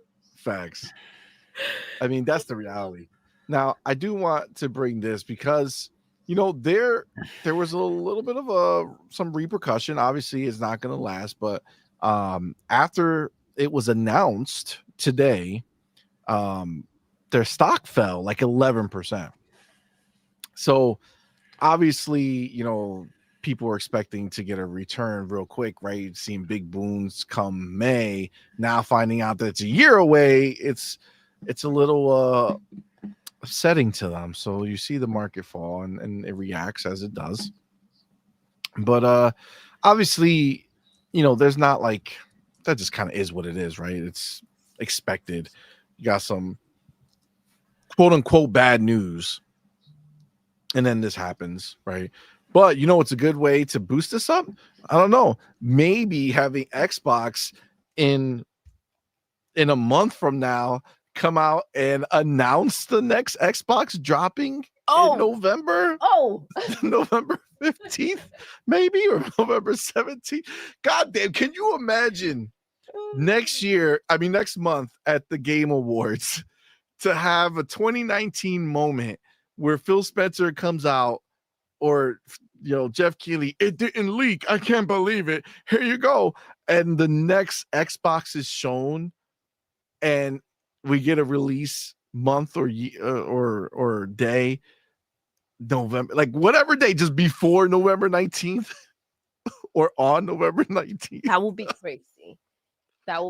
I mean, that's the reality. Now, I do want to bring this because there was a little bit of some repercussion. Obviously, it's not going to last, but after it was announced today, their stock fell like 11%. So obviously, people were expecting to get a return real quick, right? Seeing big boons come May. Now finding out that it's a year away, it's a little upsetting to them. So you see the market fall and it reacts as it does. But obviously, there's not like that, just kind of is what it is, right? It's expected. You got some quote unquote bad news, and then this happens, right? But it's a good way to boost this up. I don't know. Maybe having Xbox in a month from now come out and announce the next Xbox dropping in November. November 15th, maybe, or November 17th. God damn, can you imagine next month at the Game Awards to have a 2019 moment where Phil Spencer comes out, or Jeff Keighley, it didn't leak, I can't believe it, here you go, and the next Xbox is shown and we get a release month or day, November, like whatever day, just before November 19th or on November 19th. That will be crazy. That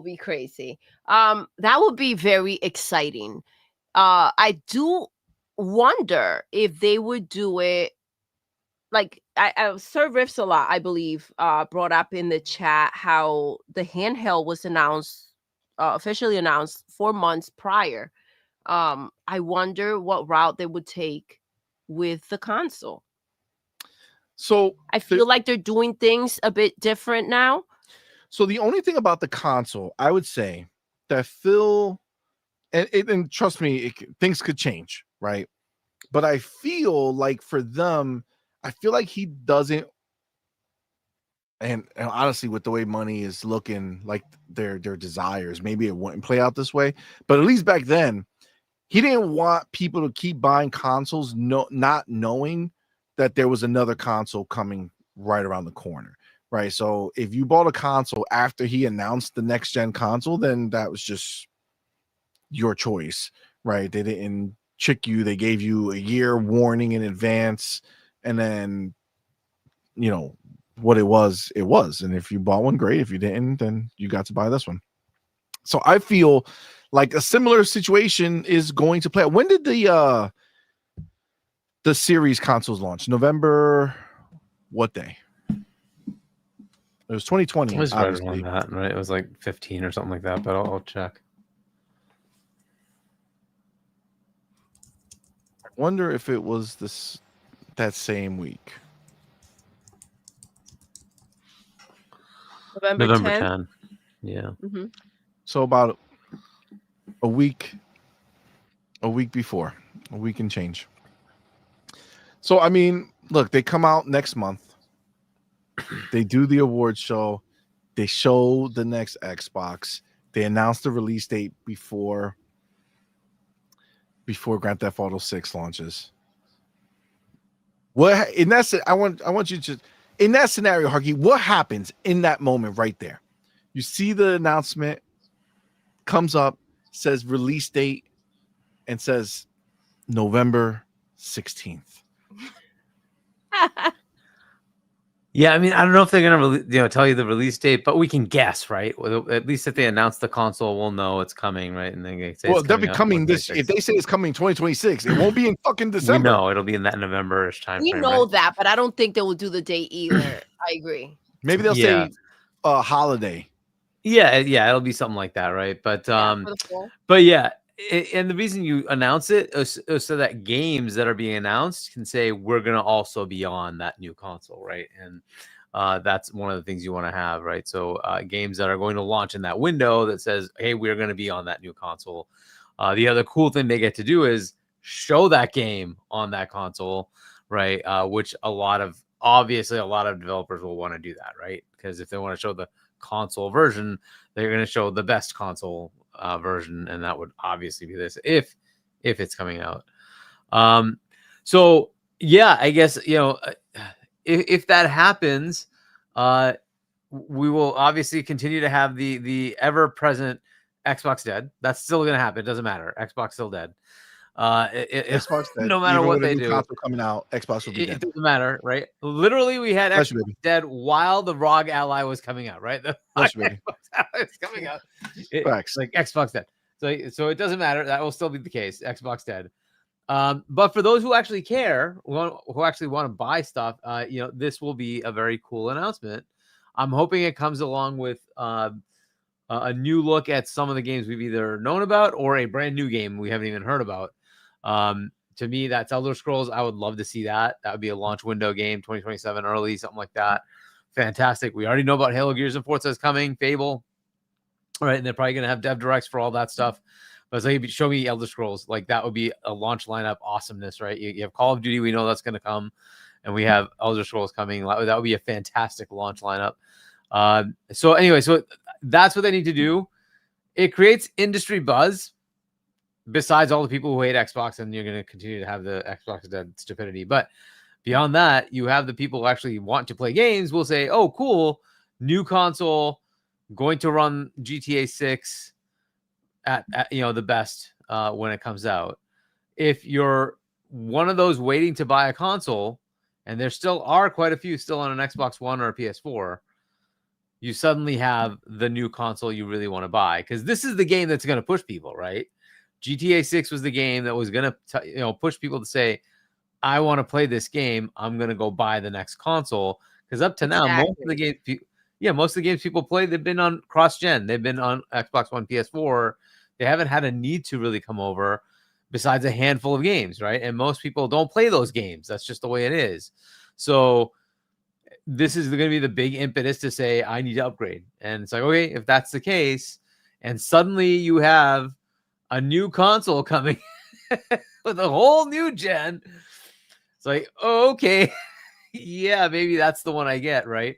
would be very exciting. I do wonder if they would do it like Sir Riffs a lot, I believe, brought up in the chat how the handheld was officially announced 4 months prior. I wonder what route they would take with the console. So I feel like they're doing things a bit different now. So the only thing about the console, I would say that Phil, and trust me, things could change, right? But I feel like for them, I feel like he doesn't, and honestly, with the way money is looking, like their desires, maybe it wouldn't play out this way. But at least back then, he didn't want people to keep buying consoles, not knowing that there was another console coming right around the corner, right? So if you bought a console after he announced the next gen console, then that was just your choice, right? They didn't trick you. They gave you a year warning in advance, and then what it was. And if you bought one, great. If you didn't, then you got to buy this one. So I feel like a similar situation is going to play out. When did the series consoles launch? November what day? It was 2020. It was right obviously. around that, right? It was like 15 or something like that, but I'll check. I wonder if it was that same week. November November 10th. 10. Yeah. Mm-hmm. So about a week before, a week and change. So I mean, look, they come out next month. They do the awards show. They show the next Xbox. They announce the release date before Grand Theft Auto 6 launches. What in that I want you to in that scenario, Harky, what happens in that moment right there? You see the announcement comes up, says release date, and says November 16th. Yeah, I mean, I don't know if they're gonna tell you the release date, but we can guess, right? Well, at least if they announce the console, we'll know it's coming, right? And then they say Well, it's they'll be coming this. 2026. If they say it's coming 2026, it won't be in fucking We December. know it'll be in that November-ish time We frame. know Right? that, but I don't think they will do the date either. I agree. Maybe they'll Yeah. say holiday. Yeah, it'll be something like that, right? But Yeah, for the fall. but yeah, and the reason you announce it is so that games that are being announced can say we're gonna also be on that new console, right? And that's one of the things you want to have, right? So games that are going to launch in that window that says, hey, we're going to be on that new console. The other cool thing they get to do is show that game on that console, right? Which obviously a lot of developers will want to do that, right? Because if they want to show the console version, they're going to show the best console version, and that would obviously be this if it's coming out. So yeah, I guess if that happens, we will obviously continue to have the ever present Xbox dead. That's still going to happen. It doesn't matter. Xbox still dead. Xbox dead. No matter Even what with a they new do, console coming out, Xbox will be it dead. doesn't matter, right? Literally, we had Bless you, Xbox baby. dead while the ROG Ally was coming out, right? The Bless you, baby. Xbox Ally was coming out. Facts. Like Xbox dead. So it doesn't matter. That will still be the case. Xbox dead. But for those who actually care, who actually want to buy stuff, this will be a very cool announcement. I'm hoping it comes along with a new look at some of the games we've either known about or a brand new game we haven't even heard about. To me, that's Elder Scrolls. I would love to see that. That would be a launch window game, 2027 early, something like that. Fantastic. We already know about Halo, Gears, and Forza is coming. Fable. All right, and they're probably going to have dev directs for all that stuff. But it's like, show me Elder Scrolls. Like, that would be a launch lineup awesomeness, right? You have Call of Duty. We know that's going to come. And we have Elder Scrolls coming. That would be a fantastic launch lineup. So anyway, so that's what they need to do. It creates industry buzz. Besides all the people who hate Xbox, and you're going to continue to have the Xbox dead stupidity. But beyond that, you have the people who actually want to play games will say, oh, cool, new console, going to run GTA 6 at the best when it comes out. If you're one of those waiting to buy a console, and there still are quite a few still on an Xbox One or a PS4, you suddenly have the new console you really want to buy, because this is the game that's going to push people, right? GTA 6 was the game that was going to push people to say, I want to play this game. I'm going to go buy the next console. Because up to now, most of the games people play, they've been on cross-gen. They've been on Xbox One, PS4. They haven't had a need to really come over besides a handful of games, right? And most people don't play those games. That's just the way it is. So this is going to be the big impetus to say, I need to upgrade. And it's like, okay, if that's the case, and suddenly you have a new console coming with a whole new gen. It's like, oh, okay, yeah, maybe that's the one I get, right?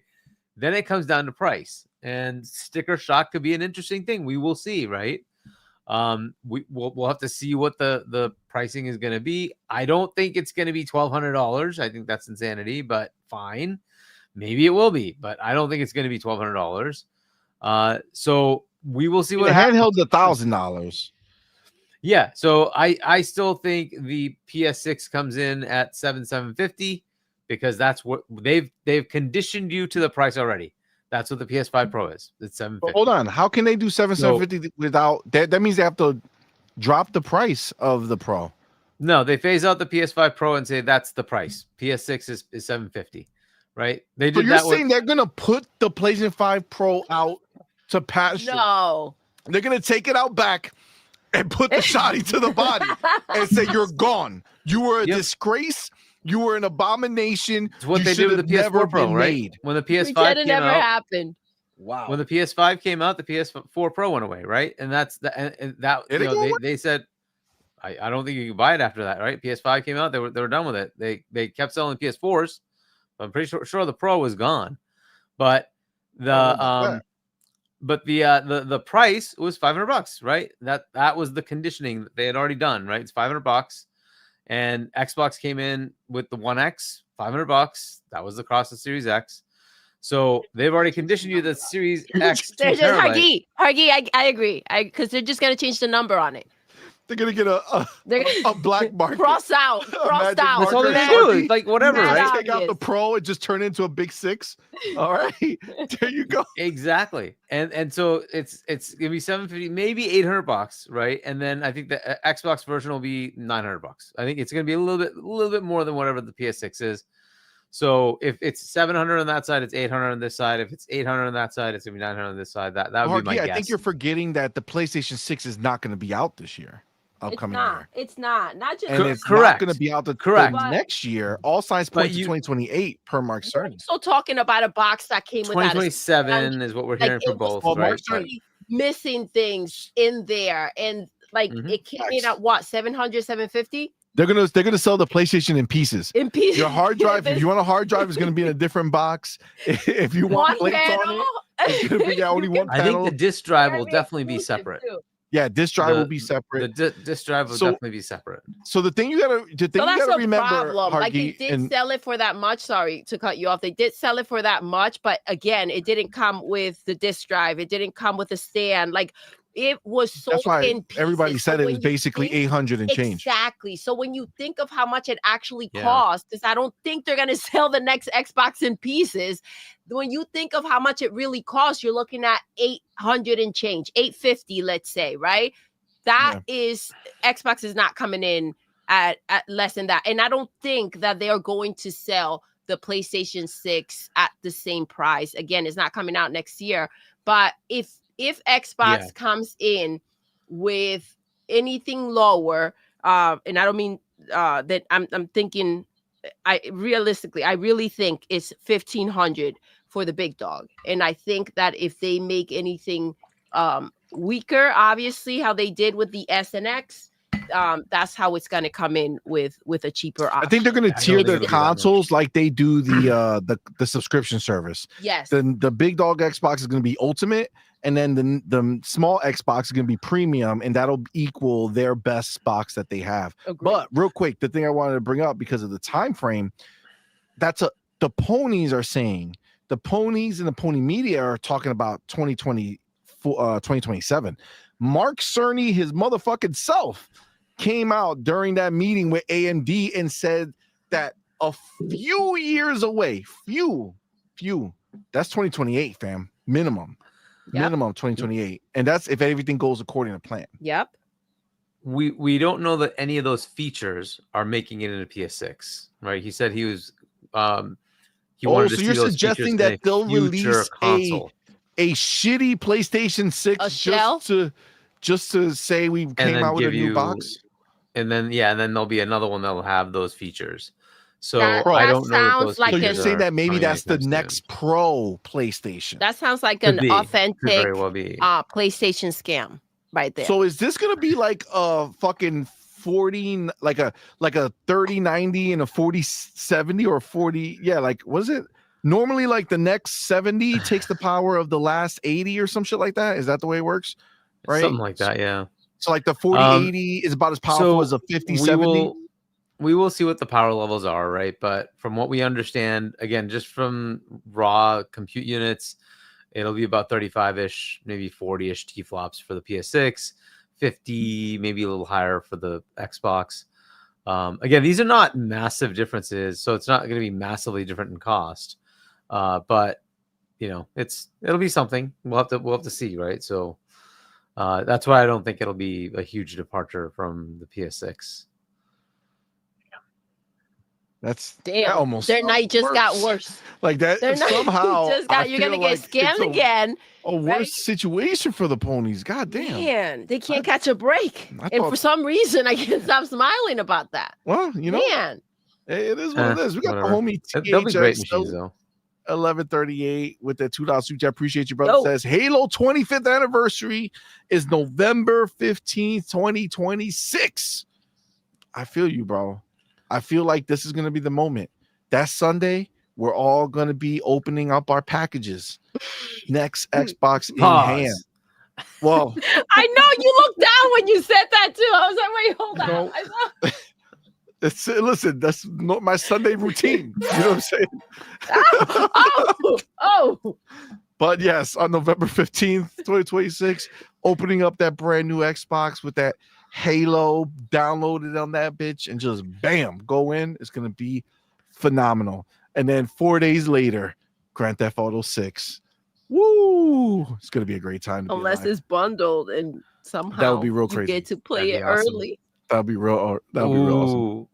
Then it comes down to price, and sticker shock could be an interesting thing. We will see, right? We'll have to see what the pricing is going to be. I don't think it's going to be $1,200. I think that's insanity, but fine. Maybe it will be, but I don't think it's going to be $1,200. So we will see what handheld $1,000. Yeah, so I still think the PS6 comes in at $750 because that's what they've conditioned you to the price already. That's what the PS5 Pro is. It's $750. But hold on, how can they do $750 without that? That means they have to drop the price of the Pro. No, they phase out the PS5 Pro and say that's the price. PS6 is $750, right? They did. So you're saying they're gonna put the PlayStation 5 Pro out to pasture? No, they're gonna take it out back and put the shotty to the body and say you're gone. You were a disgrace. You were an abomination. It's what they did with the PS4 Pro, right? When the PS5 came out, happened. Wow. When the PS5 came out, the PS4 Pro went away, right? And that's and that Did you it know go away? they said I don't think you can buy it after that, right? PS5 came out, they were done with it. They kept selling PS4s. I'm pretty sure the Pro was gone, but I don't know about the that. but the price was $500, right? That was the conditioning that they had already done, right? It's $500, and Xbox came in with the One X, $500. That was the cost of Series X. So they've already conditioned you that Series X 2 They're just terabyte. Hargy. I agree. Because they're just gonna change the number on it. They're gonna get They're a black market. crossed out. Magic That's all they're marker. gonna do. Sharpie. It's like whatever, Mad right? Take out the obvious. Pro and just turn it into a big 6. All right, there you go. Exactly. And so it's gonna be $750, maybe $800, right? And then I think the Xbox version will be $900. I think it's gonna be a little bit more than whatever the PS6 is. So if it's 700 on that side, it's 800 on this side. If it's 800 on that side, it's gonna be 900 on this side. That would be my I guess. think you're forgetting that the PlayStation 6 is not going to be out this year. Upcoming year. It's not. Not just. And it's Correct. not going to be out the Correct. next year. All signs point to you- 2028 per Mark We're Cerny. also talking about a box that came with that. 2027 is what we're hearing for it was both, Well, right? Mark But- Cerny- missing things in there, and like Mhm. it came in at what 700, 750 They're gonna sell the PlayStation in pieces. in pieces. Your hard drive, if you want a hard drive, is going to be in a different box. If you want one plates on panel. it, it's going to be only one I think panel. the disk drive will Very definitely be exclusive, separate. too. Yeah, disk drive The- will be separate. The disk drive will So- definitely be separate. So the thing you gotta So that's a remember, problem. Like they Hargeet, did and sell it for that much. Sorry to cut you off. They did sell it for that much, but again, it didn't come with the disk drive. It didn't come with a stand. Like it was sold that's why in pieces. everybody So said it when was you basically think- 800 and change. Exactly. So when you think of how much it actually Yeah. costs, because I don't think they're gonna sell the next Xbox in pieces. When you think of how much it really costs, you're looking at 800 and change, 850, let's say, right? That is Xbox is not coming in at less than that. And I don't think that they are going to sell the PlayStation 6 at the same price. Again, it's not coming out next year. But if Xbox comes in with anything lower, and I don't mean that I'm thinking I really think it's 1,500 for the big dog. And I think that if they make anything weaker, obviously how they did with the S and X, that's how it's going to come in with a cheaper option. I think they're going to I tier don't think their it'll be that much. consoles like they do the subscription service. Yes. Then the big dog Xbox is going to be ultimate, and then the small Xbox is going to be premium, and that'll equal their best box that they have. Agreed. But real quick, the thing I wanted to bring up because of the time frame, the ponies are saying, the ponies and the pony media are talking about 2027. Mark Cerny, his motherfucking self, came out during that meeting with AMD and said that a few years away, few, that's 2028, fam, minimum. Yep. Minimum 2028, and that's if everything goes according to plan. Yep. We don't know that any of those features are making it into PS6, right? He said he was he wanted to so see you're those suggesting features in that a they'll future release console. a shitty PlayStation 6 A shell? just to say we came then out with a give new you- box? And then there'll be another one that'll have those features. So That- I that don't know. sounds What those like So you're features saying are that maybe coming that's the anytime soon. next Pro PlayStation. That sounds like Could an be. Could authentic very well be. PlayStation scam right there. So is this gonna be like a fucking 40, like a 3090 and a 4070 or 40? Yeah, like was it normally like the next 70 takes the power of the last 80 or some shit like that? Is that the way it works? Right, Something like that, yeah. So like the 4080 is about as powerful as a 5070. We will see what the power levels are, right? But from what we understand, again, just from raw compute units, it'll be about 35-ish, maybe 40-ish T-flops for the PS6, 50, maybe a little higher for the Xbox. Again, these are not massive differences, so it's not going to be massively different in cost. But you know, it'll be something. We'll have to see, right? So that's why I don't think it'll be a huge departure from the PS6. That's Damn, almost their night just got worse. worse. Like that Their night somehow just got. I You're gonna feel get like scammed it's again. a worse right? situation for the ponies. God damn. Man, they can't catch a break, I and thought- for some reason, I can't stop smiling about that. Well, you know, Man, it is what it is. We got whatever. the homie They'll be great THX. machines, though. 1138 with the $2 super chat. Appreciate you, brother. Yo. Says Halo 25th anniversary is November 15th, 2026. I feel you, bro. I feel like this is going to be the moment. That Sunday, we're all going to be opening up our packages. Next Xbox in hand. Pause. Well, I know you looked down when you said that too. I was like, wait, hold on. No. I thought, listen, that's not my Sunday routine. You know what I'm saying? oh. But yes, on November 15th, 2026, opening up that brand new Xbox with that Halo downloaded on that bitch and just bam, go in. It's going to be phenomenal. And then 4 days later, Grand Theft Auto 6. Woo! It's going to be a great time. Unless it's bundled and somehow that would be real you crazy. get to play That'd it be awesome. early. That would be real. That would be real awesome. Ooh.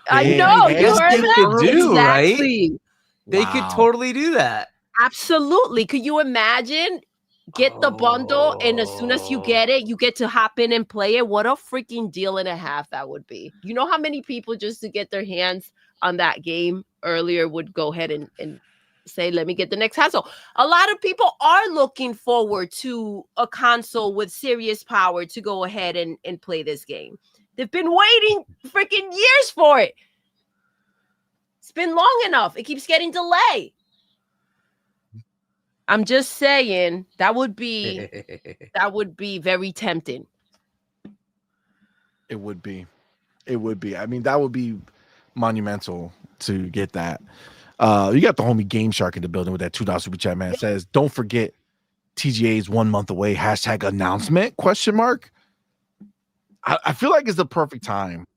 I Yeah, know. I You guess heard they that? could do, right? Exactly. They could Wow. totally do that. Absolutely. Could you imagine? Get the bundle, and as soon as you get it, you get to hop in and play it. What a freaking deal and a half that would be. You know how many people just to get their hands on that game earlier would go ahead and say, let me get the next console. A lot of people are looking forward to a console with serious power to go ahead and play this game. They've been waiting freaking years for it. It's been long enough. It keeps getting delayed. I'm just saying that would be very tempting. It would be. I mean, that would be monumental to get that. You got the homie Game Shark in the building with that $2 super chat, man. Says, don't forget TGA's 1 month away. #announcement ? I feel like it's the perfect time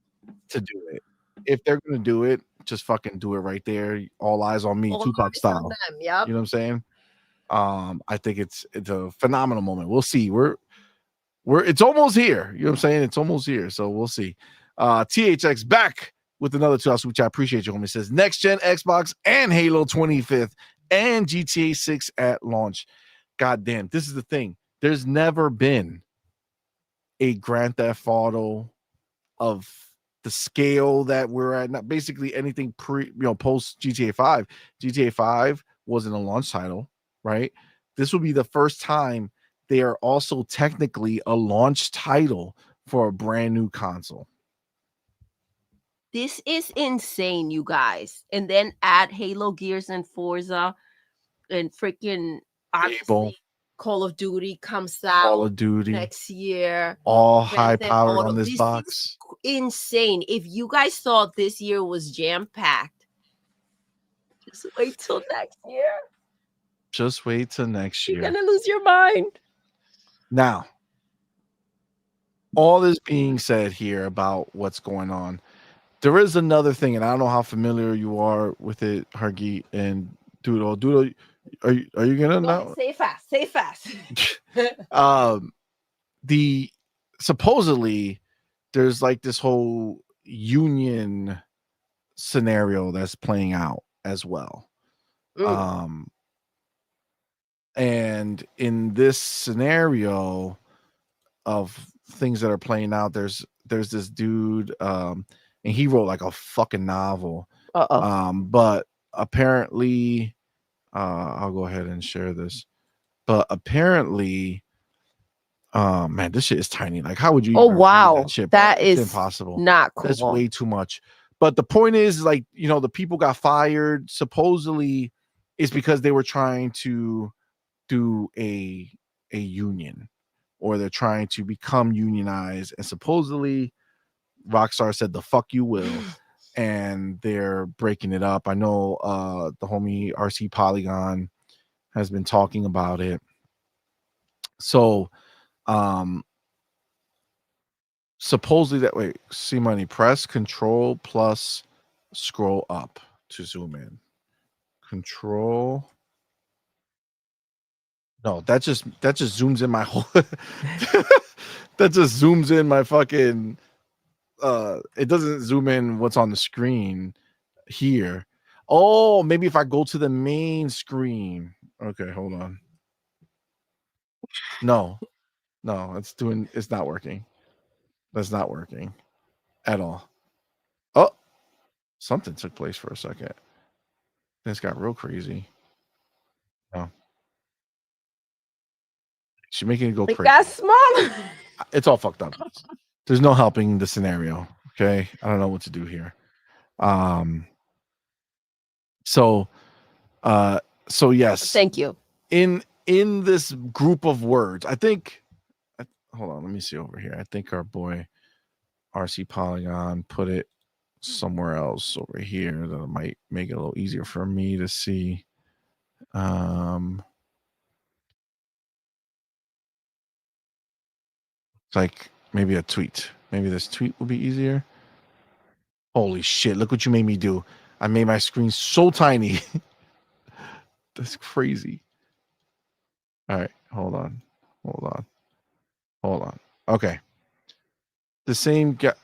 to do it. If they're gonna do it, just fucking do it right there. All eyes on me, All Tupac eyes style. on them, yep. You know what I'm saying? I think it's a phenomenal moment. We'll see. It's almost here. You know what I'm saying? It's almost here. So we'll see. THX back with another $2 which I appreciate you, homie. It says next gen Xbox and Halo 25th and GTA 6 at launch. God damn, this is the thing. There's never been a Grand Theft Auto of the scale that we're at. Not basically anything post GTA 5. GTA 5 wasn't a launch title, right? This will be the first time they are also technically a launch title for a brand new console. This is insane, you guys. And then add Halo, Gears, and Forza, and freaking obviously Call of Duty comes out Call of Duty next year. all high powered on this box. Is insane. If you guys thought this year was jam packed, just wait till next year. Just wait till next year. You're gonna lose your mind. Now, all this being said here about what's going on, there is another thing, and I don't know how familiar you are with it, Hargeet and Doodle. Doodle, are you gonna know? Say fast. The supposedly there's like this whole union scenario that's playing out as well. And in this scenario of things that are playing out, there's this dude, and he wrote like a fucking novel. But apparently, I'll go ahead and share this. But apparently, man, this shit is tiny. Like, how would you? Oh wow, that shit, that is impossible. Not cool. That's way too much. But the point is, like, the people got fired. Supposedly, is because they were trying to do a union, or they're trying to become unionized, and supposedly Rockstar said the fuck you will, and they're breaking it up. I know the homie RC Polygon has been talking about it. So supposedly that CMoney, press Control plus scroll up to zoom in. Control. No, that just zooms in my whole that just zooms in my fucking it doesn't zoom in what's on the screen here. Oh, maybe if I go to the main screen. Okay, hold on. No, it's not working. That's not working at all. Oh, something took place for a second. This got real crazy. No. She's making it go It crazy. got smaller. It's all fucked up. There's no helping the scenario. Okay, I don't know what to do here. So yes, Thank you. in this group of words, I think. Hold on, let me see over here. I think our boy RC Polygon put it somewhere else over here that might make it a little easier for me to see. It's like maybe a tweet. Maybe this tweet will be easier. Holy shit, look what you made me do. I made my screen so tiny. That's crazy. All right, hold on. Okay. The same guy.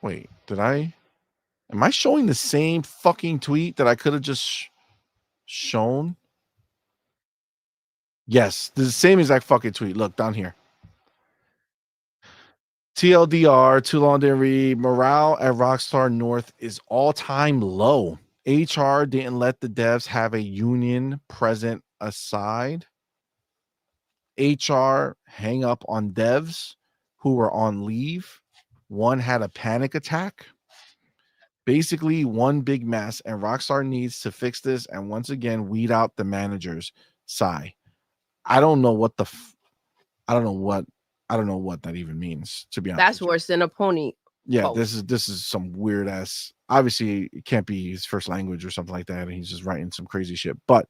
Wait, am I showing the same fucking tweet that I could have just shown? Yes, the same exact fucking tweet. Look down here. TLDR, too long didn't read. Morale at Rockstar North is all-time low. HR didn't let the devs have a union present aside. HR hang up on devs who were on leave. One had a panic attack. Basically, one big mess, and Rockstar needs to fix this and once again weed out the managers. Sigh. I don't know what I don't know what that even means, to be honest. That's worse than a pony. Yeah, post. this is some weird ass. Obviously, it can't be his first language or something like that, and he's just writing some crazy shit. But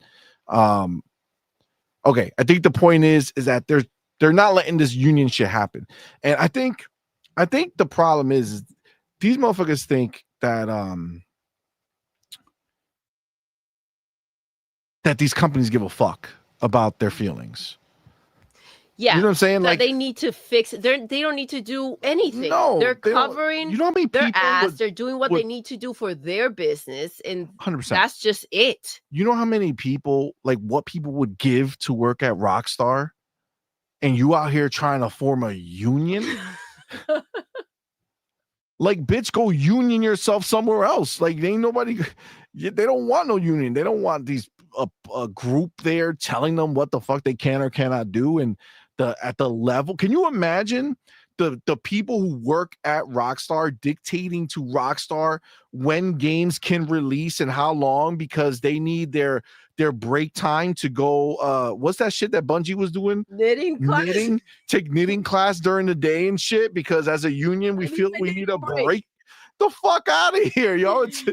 okay, I think the point is that they're not letting this union shit happen. And I think the problem is these motherfuckers think that that these companies give a fuck about their feelings. Yeah, you know what I'm saying? Like they need to fix it. They don't need to do anything. No, they're they don't. covering You know how many their people ass. They're doing what they need to do for their business, and 100%. that's just it. You know how many people, like what people would give to work at Rockstar, and you out here trying to form a union? Like, bitch, go union yourself somewhere else. Like, ain't nobody. They don't want no union. They don't want these a group there telling them what the fuck they can or cannot do. And at the level, can you imagine the people who work at Rockstar dictating to Rockstar when games can release and how long, because they need their break time to go what's that shit that Bungie was doing? Take knitting class during the day and shit, because as a union we feel we need a break. The fuck out of here, yo. It's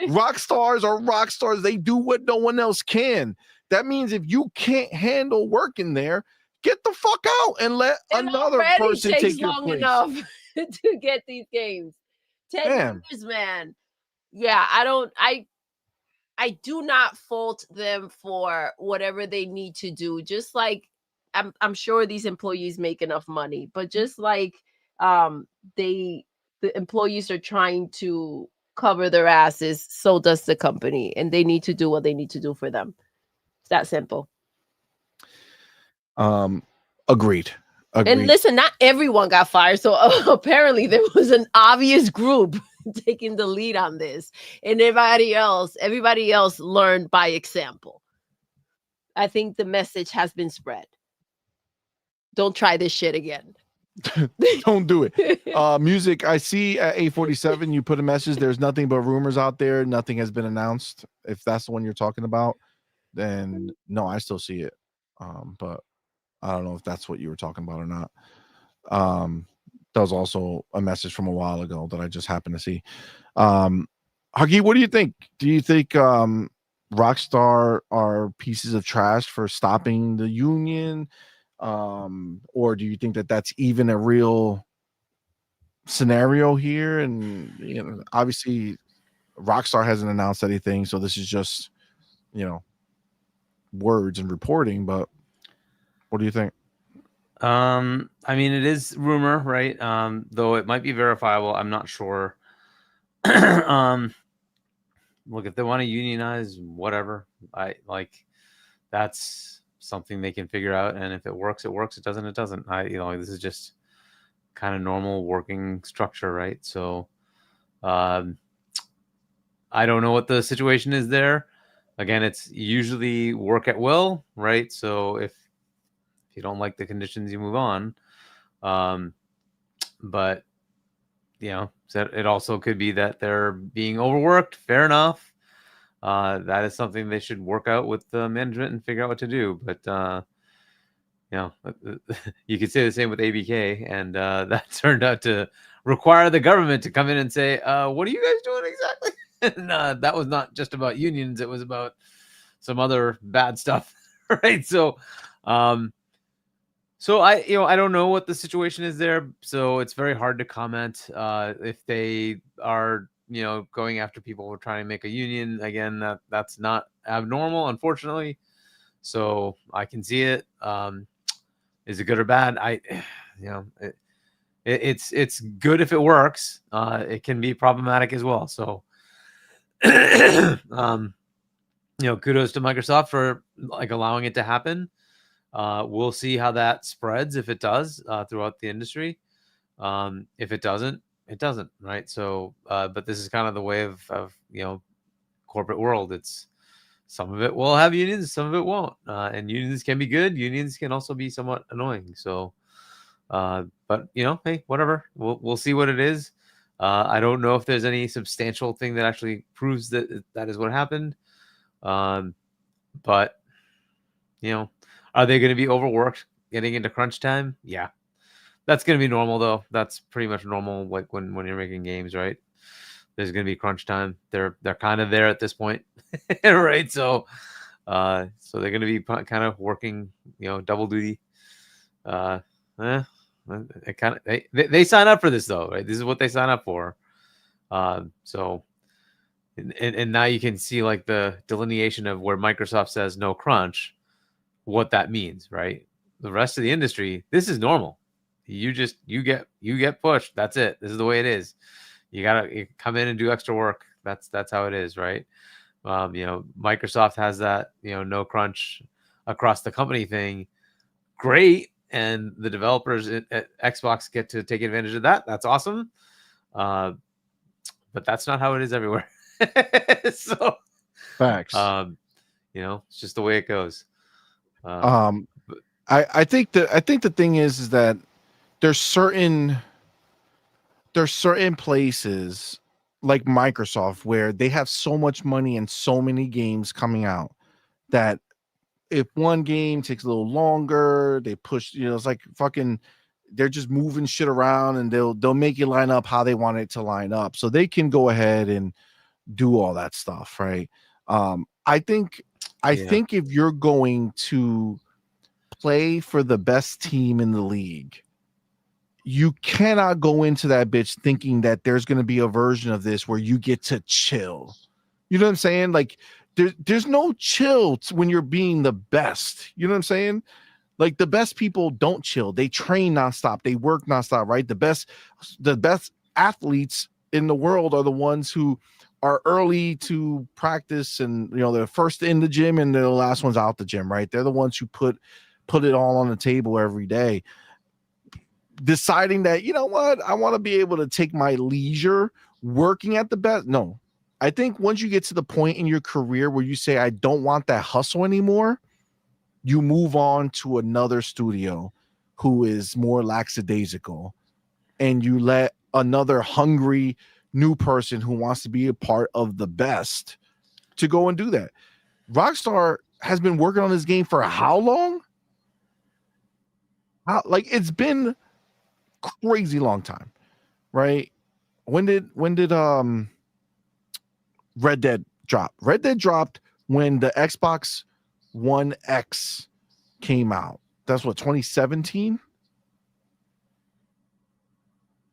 Rockstars are rockstars. They do what no one else can. That means if you can't handle working there, get the fuck out and let another person take your place. Enough to get these games. 10 years, man. Yeah, I do not fault them for whatever they need to do. Just like I'm sure these employees make enough money, but just like the employees are trying to cover their asses, so does the company, and they need to do what they need to do for them. It's that simple. Agreed. And listen, not everyone got fired, so apparently there was an obvious group taking the lead on this, and everybody else learned by example. I think the message has been spread. Don't try this shit again. Don't do it. Music, I see at 8:47 you put a message. There's nothing but rumors out there. Nothing has been announced. If that's the one you're talking about, then no, I still see it. But I don't know if that's what you were talking about or not. That was also a message from a while ago that I just happened to see. Huggy, what do you think? Do you think Rockstar are pieces of trash for stopping the union? Or do you think that that's even a real scenario here? And you know, obviously Rockstar hasn't announced anything, so this is just, you know, words and reporting. But what do you think? I mean, it is rumor, right? Though it might be verifiable, I'm not sure. Look, if they want to unionize, whatever. That's something they can figure out, and if it works, it works. It doesn't, it doesn't. This is just kind of normal working structure, right? So, I don't know what the situation is there. again, it's usually work at will, right? So if you don't like the conditions, you move on. But so it also could be that they're being overworked. Fair enough. That is something they should work out with the management and figure out what to do. But you could say the same with ABK, and that turned out to require the government to come in and say, "What are you guys doing exactly?" And that was not just about unions; it was about some other bad stuff, right? So, I don't know what the situation is there, so it's very hard to comment. If they are, going after people who are trying to make a union, again, that's not abnormal, unfortunately. So I can see it. Is it good or bad? It's good if it works. It can be problematic as well. So, kudos to Microsoft for allowing it to happen. We'll see how that spreads if it does throughout the industry. If it doesn't, it doesn't, right? So, but this is kind of the way of corporate world. It's some of it will have unions, some of it won't, and unions can be good. Unions can also be somewhat annoying. So, but hey, whatever. We'll see what it is. I don't know if there's any substantial thing that actually proves that is what happened. But are they going to be overworked getting into crunch time? Yeah. That's going to be normal, though. That's pretty much normal, like when you're making games, right? There's going to be crunch time. They're kind of there at this point, right? So they're going to be kind of working, double duty. It kind of they sign up for this, though, right? This is what they sign up for. So and now you can see the delineation of where Microsoft says no crunch, what that means, right? The rest of the industry, this is normal. You get pushed. That's it. This is the way it is. You gotta come in and do extra work. That's how it is, right? Microsoft has that no crunch across the company thing. Great, and the developers at Xbox get to take advantage of that. That's awesome. But that's not how it is everywhere. So Facts. It's just the way it goes. I think the thing is that there's certain places like Microsoft where they have so much money and so many games coming out that if one game takes a little longer, they push, it's like fucking, they're just moving shit around and they'll make you line up how they want it to line up. So they can go ahead and do all that stuff. Right. I think if you're going to play for the best team in the league, you cannot go into that bitch thinking that there's going to be a version of this where you get to chill. You know what I'm saying? Like there's no chill when you're being the best. You know what I'm saying? Like the best people don't chill. They train nonstop. They work nonstop, right? The best athletes in the world are the ones who are early to practice and, they're first in the gym and they're the last ones out the gym, right? They're the ones who put it all on the table every day. Deciding that, I want to be able to take my leisure working at the best. No, I think once you get to the point in your career where you say, I don't want that hustle anymore, you move on to another studio who is more lackadaisical and you let another hungry new person who wants to be a part of the best to go and do that. Rockstar has been working on this game for how long? It's been crazy long time, right? When did Red Dead drop? Red Dead dropped when the Xbox One X came out. That's what, 2017?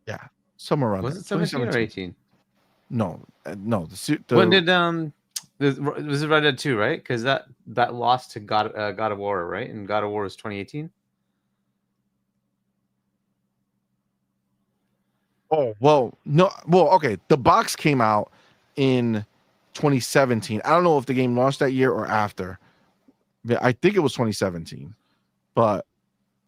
Yeah, somewhere around. Was it 17 or 18? No. When did was it Red Dead 2, right? Because that lost to God of War, right? And God of War is 2018. Oh, well, no. Well, okay. The box came out in 2017. I don't know if the game launched that year or after. I think it was 2017, but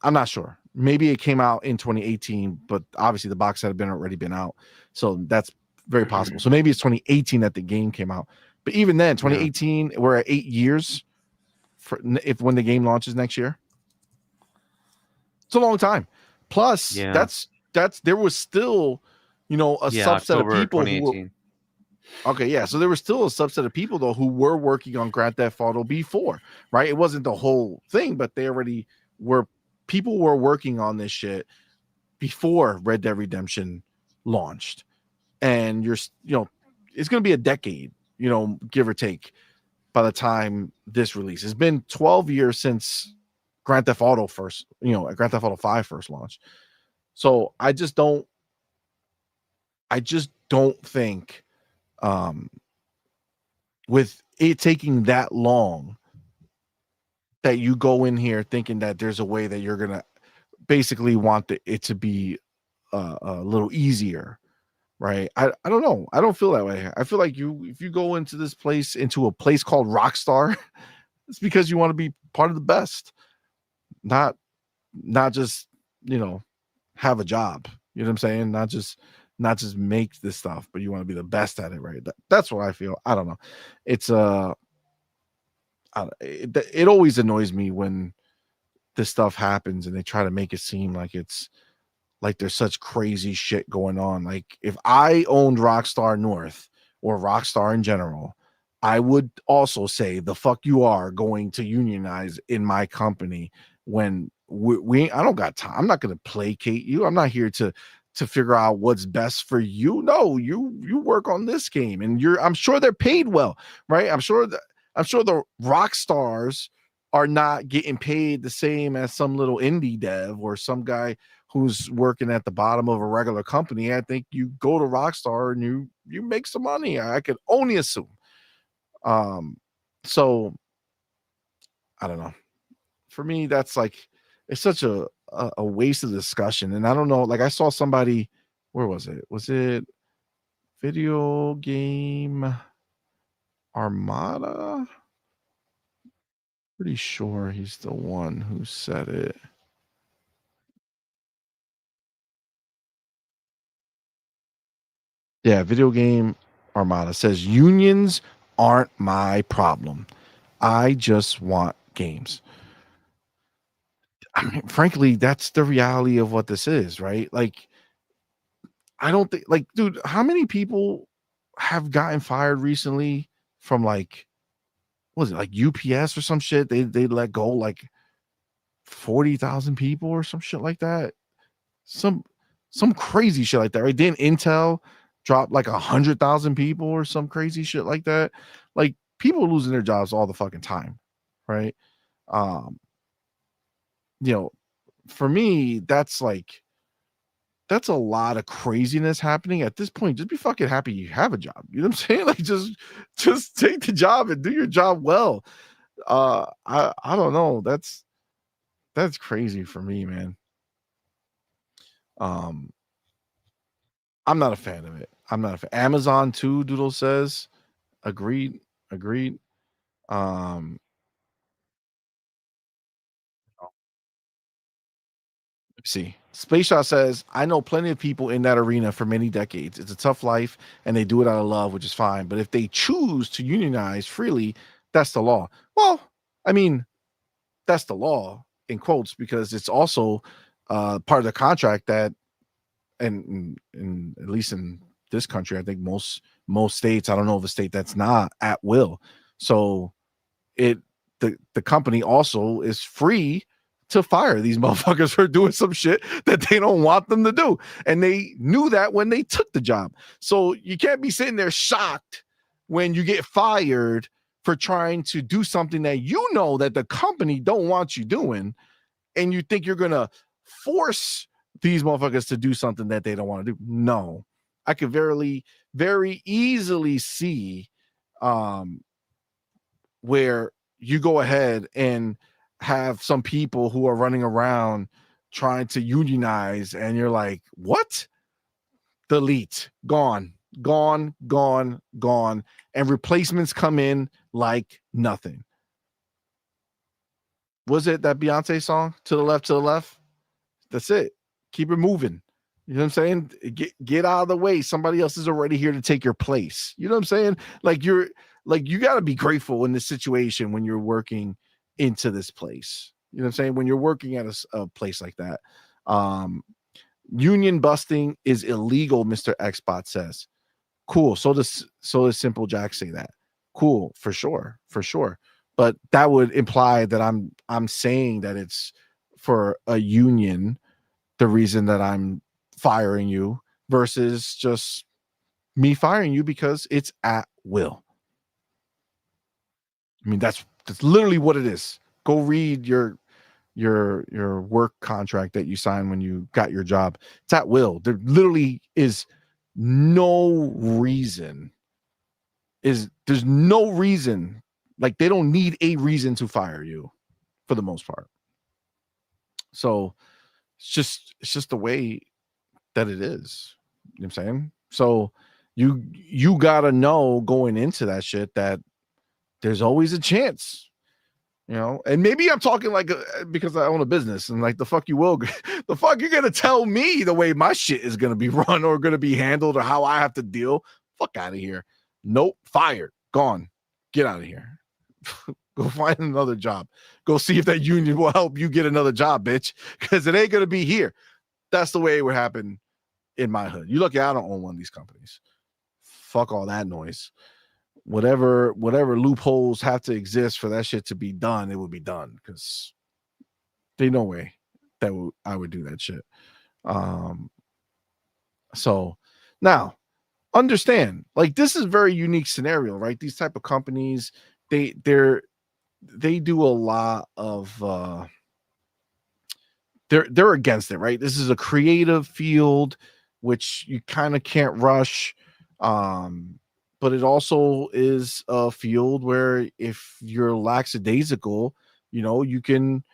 I'm not sure. Maybe it came out in 2018, but obviously the box had already been out. So that's very possible. So maybe it's 2018 that the game came out. But even then, 2018, we're at 8 years for when the game launches next year. It's a long time. Plus, that's there was still, a subset of October people who were 2018. okay, yeah. So there was still a subset of people though who were working on Grand Theft Auto before, right? It wasn't the whole thing, but they already were. People were working on this shit before Red Dead Redemption launched, and it's going to be a decade, give or take, by the time this release. It's been 12 years since Grand Theft Auto Grand Theft Auto 5 first launched. So I just don't think with it taking that long that you go in here thinking that there's a way that you're gonna basically want it to be a little easier, right? I don't know. I don't feel that way. I feel like if you go into a place called Rockstar, it's because you want to be part of the best, not just have a job. You know what I'm saying? Not just make this stuff, but you want to be the best at it, right? That's what I feel. I don't know. It's it always annoys me when this stuff happens and they try to make it seem like it's like there's such crazy shit going on. Like if I owned Rockstar North or Rockstar in general, I would also say the fuck you are going to unionize in my company when I don't got time. I'm not going to placate you. I'm not here to figure out what's best for you. No, you work on this game and I'm sure they're paid well, right? I'm sure the rock stars are not getting paid the same as some little indie dev or some guy who's working at the bottom of a regular company. I think you go to Rockstar and you make some money. I could only assume. So I don't know. For me, that's like it's such a waste of discussion. And I don't know, like I saw somebody, where was it? Was it Video Game Armada? Pretty sure he's the one who said it. Yeah, Video Game Armada says unions aren't my problem. I just want games. I mean, frankly, that's the reality of what this is, right? Like, I don't think, like, dude, how many people have gotten fired recently from like, what was it, like UPS or some shit? They let go like 40,000 people or some shit like that. Some crazy shit like that, right? Didn't Intel drop like 100,000 people or some crazy shit like that? Like people losing their jobs all the fucking time, right? For me, that's a lot of craziness happening at this point. Just be fucking happy you have a job. You know what I'm saying? Like just take the job and do your job well. I don't know. That's crazy for me, man. I'm not a fan of it. I'm not a fan. Amazon too, Doodle says. Agreed. See, Space Shot says, I know plenty of people in that arena for many decades. It's a tough life and they do it out of love, which is fine. But if they choose to unionize freely, that's the law. Well, I mean, that's the law in quotes, because it's also part of the contract that, and at least in this country, I think most states, I don't know of a state that's not at will. So the company also is free to fire these motherfuckers for doing some shit that they don't want them to do. And they knew that when they took the job. So you can't be sitting there shocked when you get fired for trying to do something that you know that the company don't want you doing, and you think you're going to force these motherfuckers to do something that they don't want to do. No, I could very easily see where you go ahead and have some people who are running around trying to unionize, and you're like, what? Delete, gone, and replacements come in like nothing. Was it that Beyonce song, To the Left? That's it. Keep it moving. You know what I'm saying? Get out of the way. Somebody else is already here to take your place. You know what I'm saying? Like like you got to be grateful in this situation when you're working into this place. You know what I'm saying? When you're working at a place like that, union busting is illegal. Mr. Xbot says, cool. So does Simple Jack say that? Cool, for sure. But that would imply that I'm saying that it's for a union, the reason that I'm firing you versus just me firing you because it's at will. I mean, that's literally what it is. Go read your work contract that you signed when you got your job. It's at will. There literally is no reason. There's no reason. Like, they don't need a reason to fire you for the most part. So it's just the way that it is. You know what I'm saying? So you gotta know going into that shit that there's always a chance, you know. And maybe I'm talking like because I own a business, and like the fuck you will, the fuck you're gonna tell me the way my shit is gonna be run or gonna be handled or how I have to deal. Fuck out of here. Nope, fired, gone, get out of here. Go find another job. Go see if that union will help you get another job, bitch, because it ain't gonna be here. That's the way it would happen in my hood. You lucky I don't own one of these companies. Fuck all that noise. Whatever loopholes have to exist for that shit to be done, it will be done, because there's no way that I would do that shit. So now understand, like, this is a very unique scenario, right? These type of companies, they do a lot of they're against it, right? This is a creative field which you kind of can't rush, but it also is a field where if you're lackadaisical, you know, you can,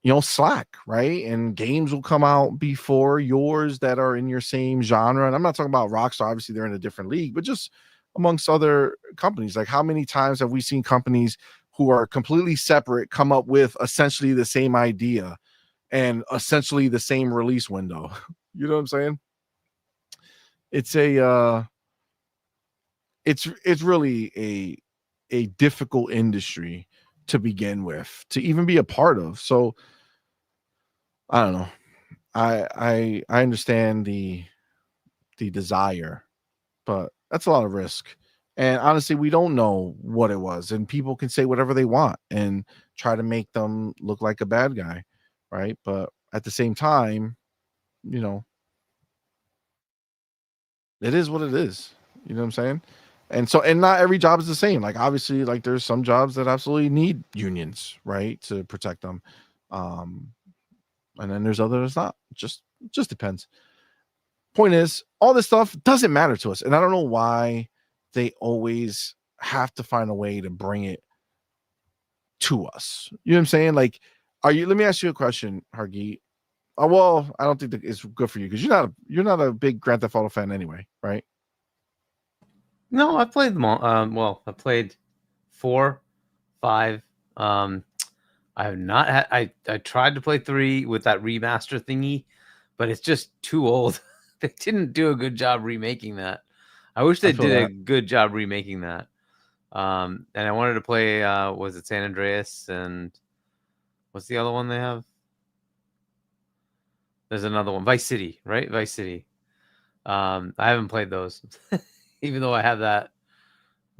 you know, slack, right? And games will come out before yours that are in your same genre. And I'm not talking about Rockstar, obviously they're in a different league, but just amongst other companies. Like, how many times have we seen companies who are completely separate come up with essentially the same idea and essentially the same release window? You know what I'm saying? It's it's really a difficult industry to begin with, to even be a part of. So I don't know. I understand the desire, but that's a lot of risk. And honestly, we don't know what it was, and people can say whatever they want and try to make them look like a bad guy, right? But at the same time, you know, it is what it is. You know what I'm saying? And so, and not every job is the same. Like, obviously, like, there's some jobs that absolutely need unions, right, to protect them. And then there's others not. Just depends. Point is, all this stuff doesn't matter to us. And I don't know why they always have to find a way to bring it to us. You know what I'm saying? Like, let me ask you a question, Hargeet. Well, I don't think that it's good for you because you're not a big Grand Theft Auto fan anyway, right? No, I played them all. Well, I played 4, 5. I have not had. I tried to play 3 with that remaster thingy, but it's just too old. They didn't do a good job remaking that. I wish they did a good job remaking that. And I wanted to play. Was it San Andreas, and what's the other one they have? There's another one, Vice City, right? Vice City. I haven't played those, even though I have that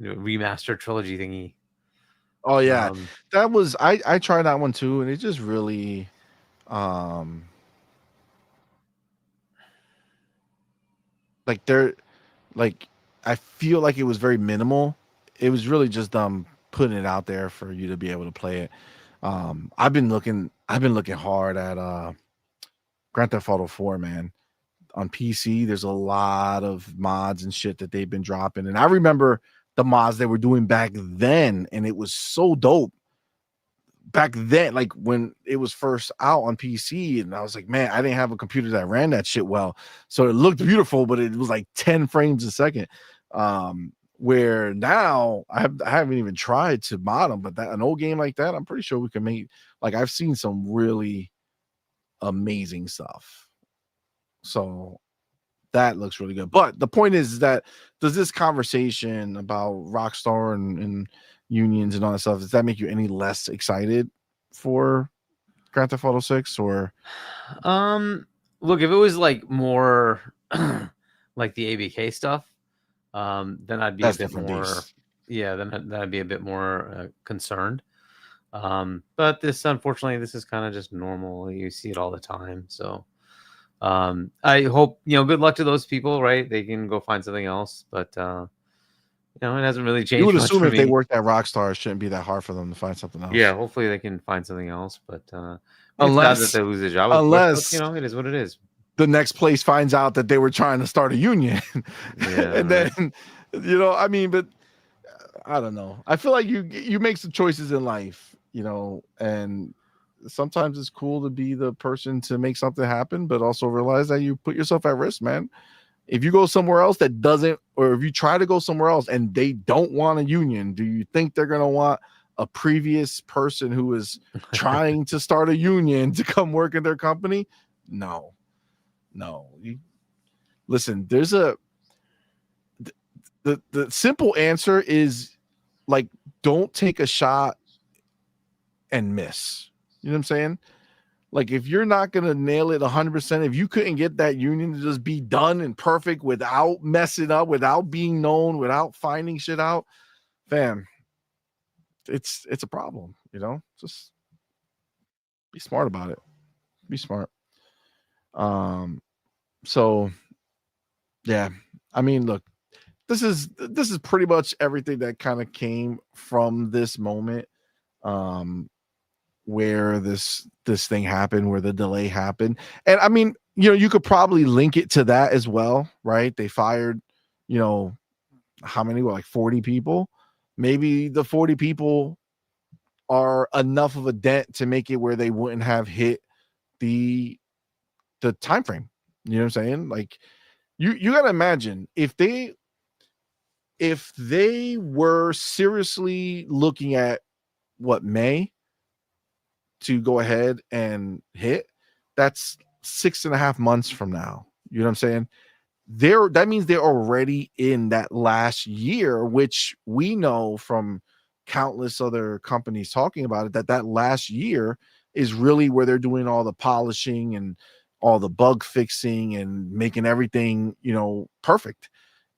remaster trilogy thingy. Oh yeah, that was I tried that one too, and it just really, like, I feel like it was very minimal. It was really just putting it out there for you to be able to play it. I've been looking hard at Grand Theft Auto 4, man. On PC, there's a lot of mods and shit that they've been dropping. And I remember the mods they were doing back then, and it was so dope. Back then, like when it was first out on PC, and I was like, man, I didn't have a computer that ran that shit well. So it looked beautiful, but it was like 10 frames a second. Where now I haven't even tried to mod them, but an old game like that, I'm pretty sure we can make. Like, I've seen some really amazing stuff. So That looks really good. But the point is that does this conversation about Rockstar and unions and all that stuff, does that make you any less excited for Grand Theft Auto 6 or Look, if it was like more like the ABK stuff, then I'd be that's a bit different more beast. yeah, then I'd be a bit more concerned. But this, unfortunately, this is kind of just normal. You see it all the time. So I hope, good luck to those people, right? They can go find something else. But it hasn't really You changed would much assume for if they me. worked at Rockstar, it shouldn't be that hard for them to find something else. Yeah, hopefully they can find something else. But it's sad that they lose their job. Of course, but, it is what it is. The next place finds out that they were trying to start a union. Yeah, and right. then, but I don't know. I feel like you make some choices in life, and sometimes it's cool to be the person to make something happen, but also realize that you put yourself at risk, man. If you go somewhere else that doesn't, or if you try to go somewhere else and they don't want a union, do you think they're going to want a previous person who is trying to start a union to come work in their company? No. Listen, there's the simple answer is like, don't take a shot and miss. You know what I'm saying? Like, if you're not going to nail it 100%, if you couldn't get that union to just be done and perfect without messing up, without being known, without finding shit out, fam, it's a problem, just be smart about it. Be smart. So yeah, I mean, look, this is pretty much everything that kind of came from this moment, where this thing happened, where the delay happened. And I mean, you could probably link it to that as well, right? They fired, how many were like 40 people. Maybe the 40 people are enough of a dent to make it where they wouldn't have hit the time frame. You know what I'm saying? Like, you got to imagine if they were seriously looking at May to go ahead and hit, that's 6.5 months from now. You know what I'm saying? That means they're already in that last year, which we know from countless other companies talking about it, that last year is really where they're doing all the polishing and all the bug fixing and making everything, perfect.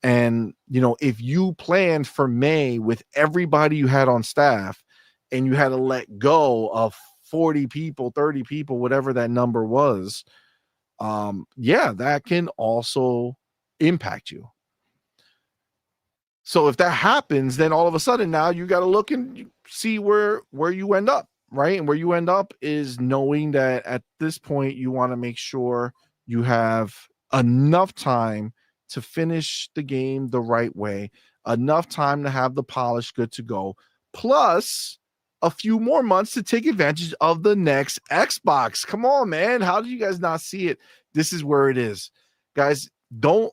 And, if you planned for May with everybody you had on staff and you had to let go of 40 people, 30 people, whatever that number was, that can also impact you. So if that happens, then all of a sudden now you got to look and see where you end up, right? And where you end up is knowing that at this point you want to make sure you have enough time to finish the game the right way, enough time to have the polish good to go, plus a few more months to take advantage of the next Xbox. Come on, man. How do you guys not see it? This is where it is. Guys, don't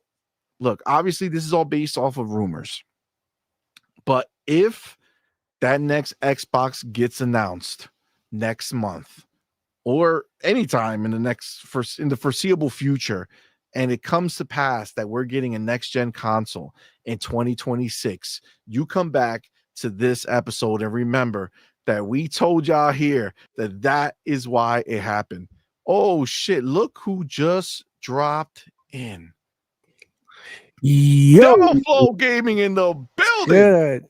look. Obviously, this is all based off of rumors. But if that next Xbox gets announced next month or anytime in the foreseeable future, and it comes to pass that we're getting a next-gen console in 2026, you come back to this episode and remember that we told y'all here that is why it happened. Oh shit, look who just dropped in. Double Flow Gaming in the building. Good.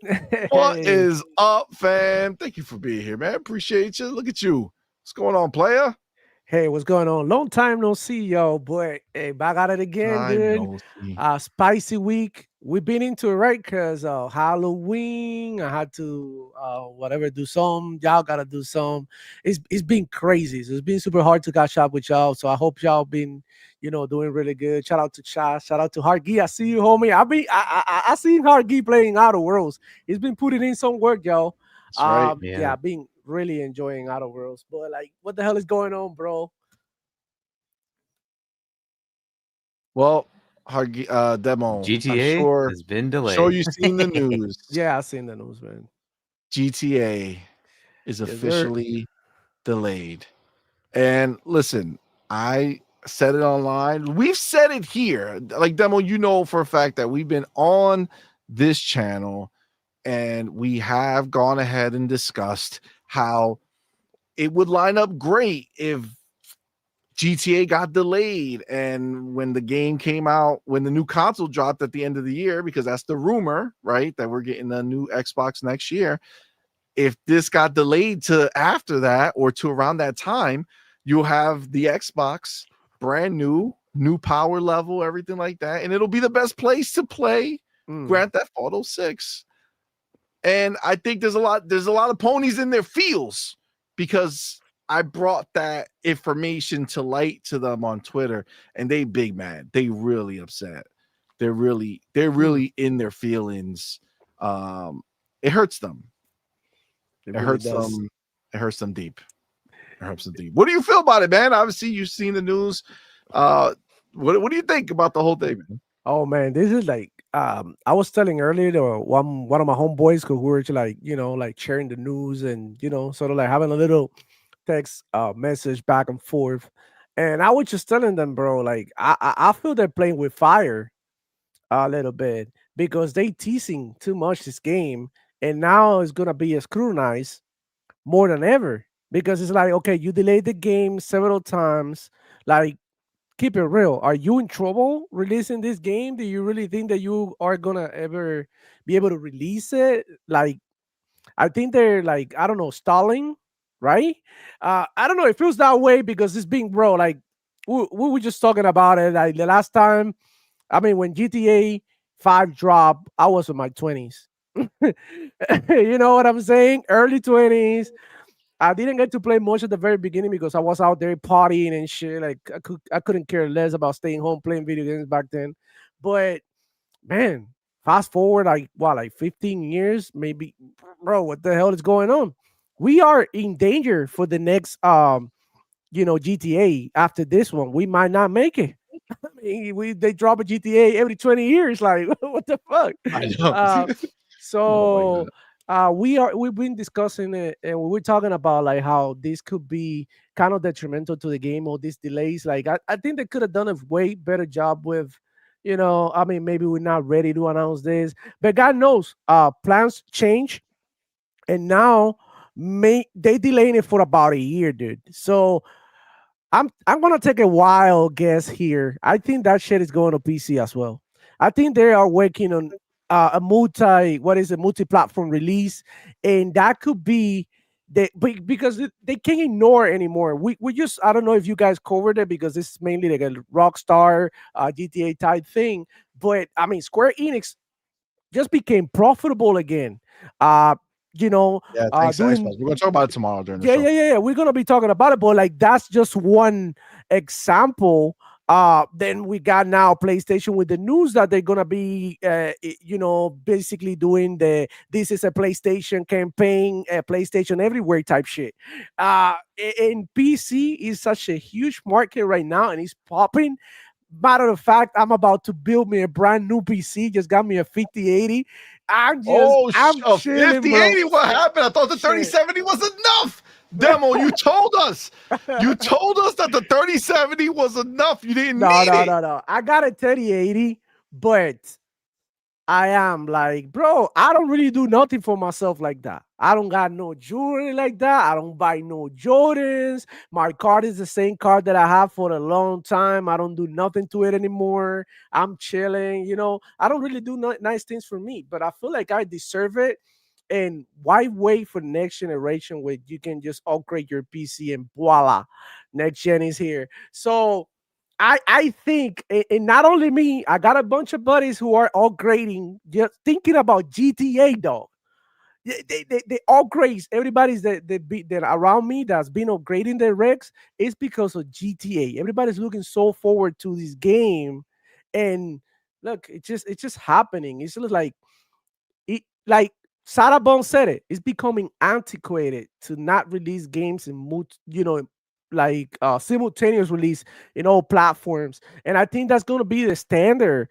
What is up, fam? Thank you for being here, man. Appreciate you. Look at you. What's going on, player? Hey, what's going on? Long time no see, y'all. Boy, hey, back at it again, dude. Spicy week. We've been into it, right? Because Halloween, I had to do some. Y'all gotta do some. It's been crazy. So it's been super hard to catch up with y'all. So I hope y'all been, doing really good. Shout out to Cha. Shout out to Hargi. I see you, homie. I seen Hargi playing Outer Worlds. He's been putting in some work, y'all. That's right. Yeah, been really enjoying Outer Worlds, but like, what the hell is going on, bro? Well, Demo, GTA has been delayed. Sure, you've seen the news. Yeah, I've seen the news, man. GTA is officially delayed. And listen, I said it online. We've said it here. Like Demo, you know for a fact that we've been on this channel and we have gone ahead and discussed how it would line up great if GTA got delayed and when the game came out, when the new console dropped at the end of the year, because that's the rumor, right? That we're getting a new Xbox next year. If this got delayed to after that or to around that time, you'll have the Xbox brand new power level, everything like that, and it'll be the best place to play Grand Theft Auto 6. And I think there's a lot of ponies in their feels because I brought that information to light to them on Twitter, and they big mad. They really upset. They're really in their feelings. It hurts them. It really hurts does. them. It hurts them deep. It hurts them deep. What do you feel about it, man? Obviously, you've seen the news. What do you think about the whole thing, man? Oh man, this is like I was telling earlier to one of my homeboys who were like, like sharing the news and sort of like having a little text message back and forth. And I was just telling them, bro, like I feel they're playing with fire a little bit because they teasing too much this game, and now it's gonna be scrutinized more than ever because it's like, okay, you delayed the game several times, like keep it real. Are you in trouble releasing this game? Do you really think that you are gonna ever be able to release it? Like, I think they're like, I don't know, stalling, right? I don't know. It feels that way because it's being bro. Like, we were just talking about it. Like the last time, I mean, when GTA 5 dropped, I was in my 20s. You know what I'm saying? Early 20s. I didn't get to play much at the very beginning because I was out there partying and shit. Like I couldn't care less about staying home playing video games back then. But man, fast forward like 15 years, maybe, bro, what the hell is going on? We are in danger for the next GTA after this one. We might not make it. I mean, they drop a GTA every 20 years. Like, what the fuck? I know. So we've been discussing it and we were talking about like how this could be kind of detrimental to the game or these delays. Like I think they could have done a way better job with, I mean, maybe we're not ready to announce this, but God knows, plans change, and now they delaying it for about a year, dude. So I'm gonna take a wild guess here. I think that shit is going to PC as well. I think they are working on a multi-platform release, and that could be because they can't ignore anymore. We just, I don't know if you guys covered it because this is mainly like a Rockstar GTA type thing, but I mean Square Enix just became profitable again. Uh, Yeah, thanks, doing Xbox. We're gonna talk about it tomorrow during the yeah, show. yeah, yeah, yeah. We're gonna be talking about it, but like that's just one example. Then we got now PlayStation with the news that they're gonna be, basically doing this is a PlayStation campaign, PlayStation everywhere type shit. And PC is such a huge market right now, and it's popping. Matter of fact, I'm about to build me a brand new PC. Just got me a 5080. I'm A chilling, bro. 5080. What happened? I thought the Shit. 3070 was enough. Demo, you told us. You told us that the 3070 was enough. You didn't No, need no, it. no, no. I got a 3080, but I am like, bro, I don't really do nothing for myself like that. I don't got no jewelry like that. I don't buy no Jordans. My card is the same card that I have for a long time. I don't do nothing to it anymore. I'm chilling, I don't really do nice things for me, but I feel like I deserve it. And why wait for next generation where you can just upgrade your PC and voila, next gen is here. So I think, and not only me, I got a bunch of buddies who are upgrading, just thinking about GTA, dog. They upgrades. Everybody's that around me that's been upgrading their regs is because of GTA. Everybody's looking so forward to this game, and look, it's just happening. It's just like Sarah Bond said it. It's becoming antiquated to not release games in like simultaneous release in all platforms, and I think that's going to be the standard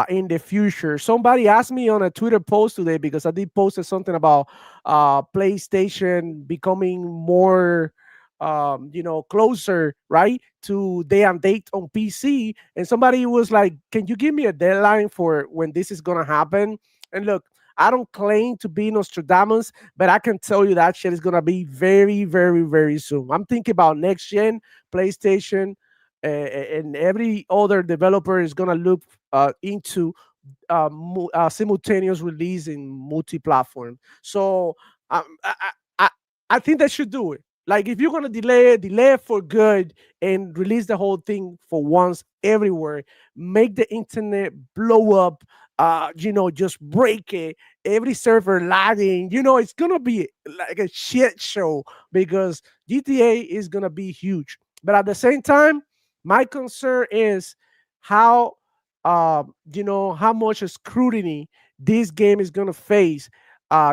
in the future. Somebody asked me on a Twitter post today because I did posted something about PlayStation becoming more closer, right, to day and date on PC. And somebody was like, "Can you give me a deadline for when this is gonna happen?" And look, I don't claim to be Nostradamus, but I can tell you that shit is gonna be very, very, very soon. I'm thinking about next gen PlayStation, and every other developer is gonna look into simultaneous release in multi-platform. So I, I think they should do it. Like if you're gonna delay it for good and release the whole thing for once everywhere. Make the internet blow up. Just break it. Every server lagging. It's gonna be like a shit show because GTA is gonna be huge. But at the same time, my concern is how how much scrutiny this game is going to face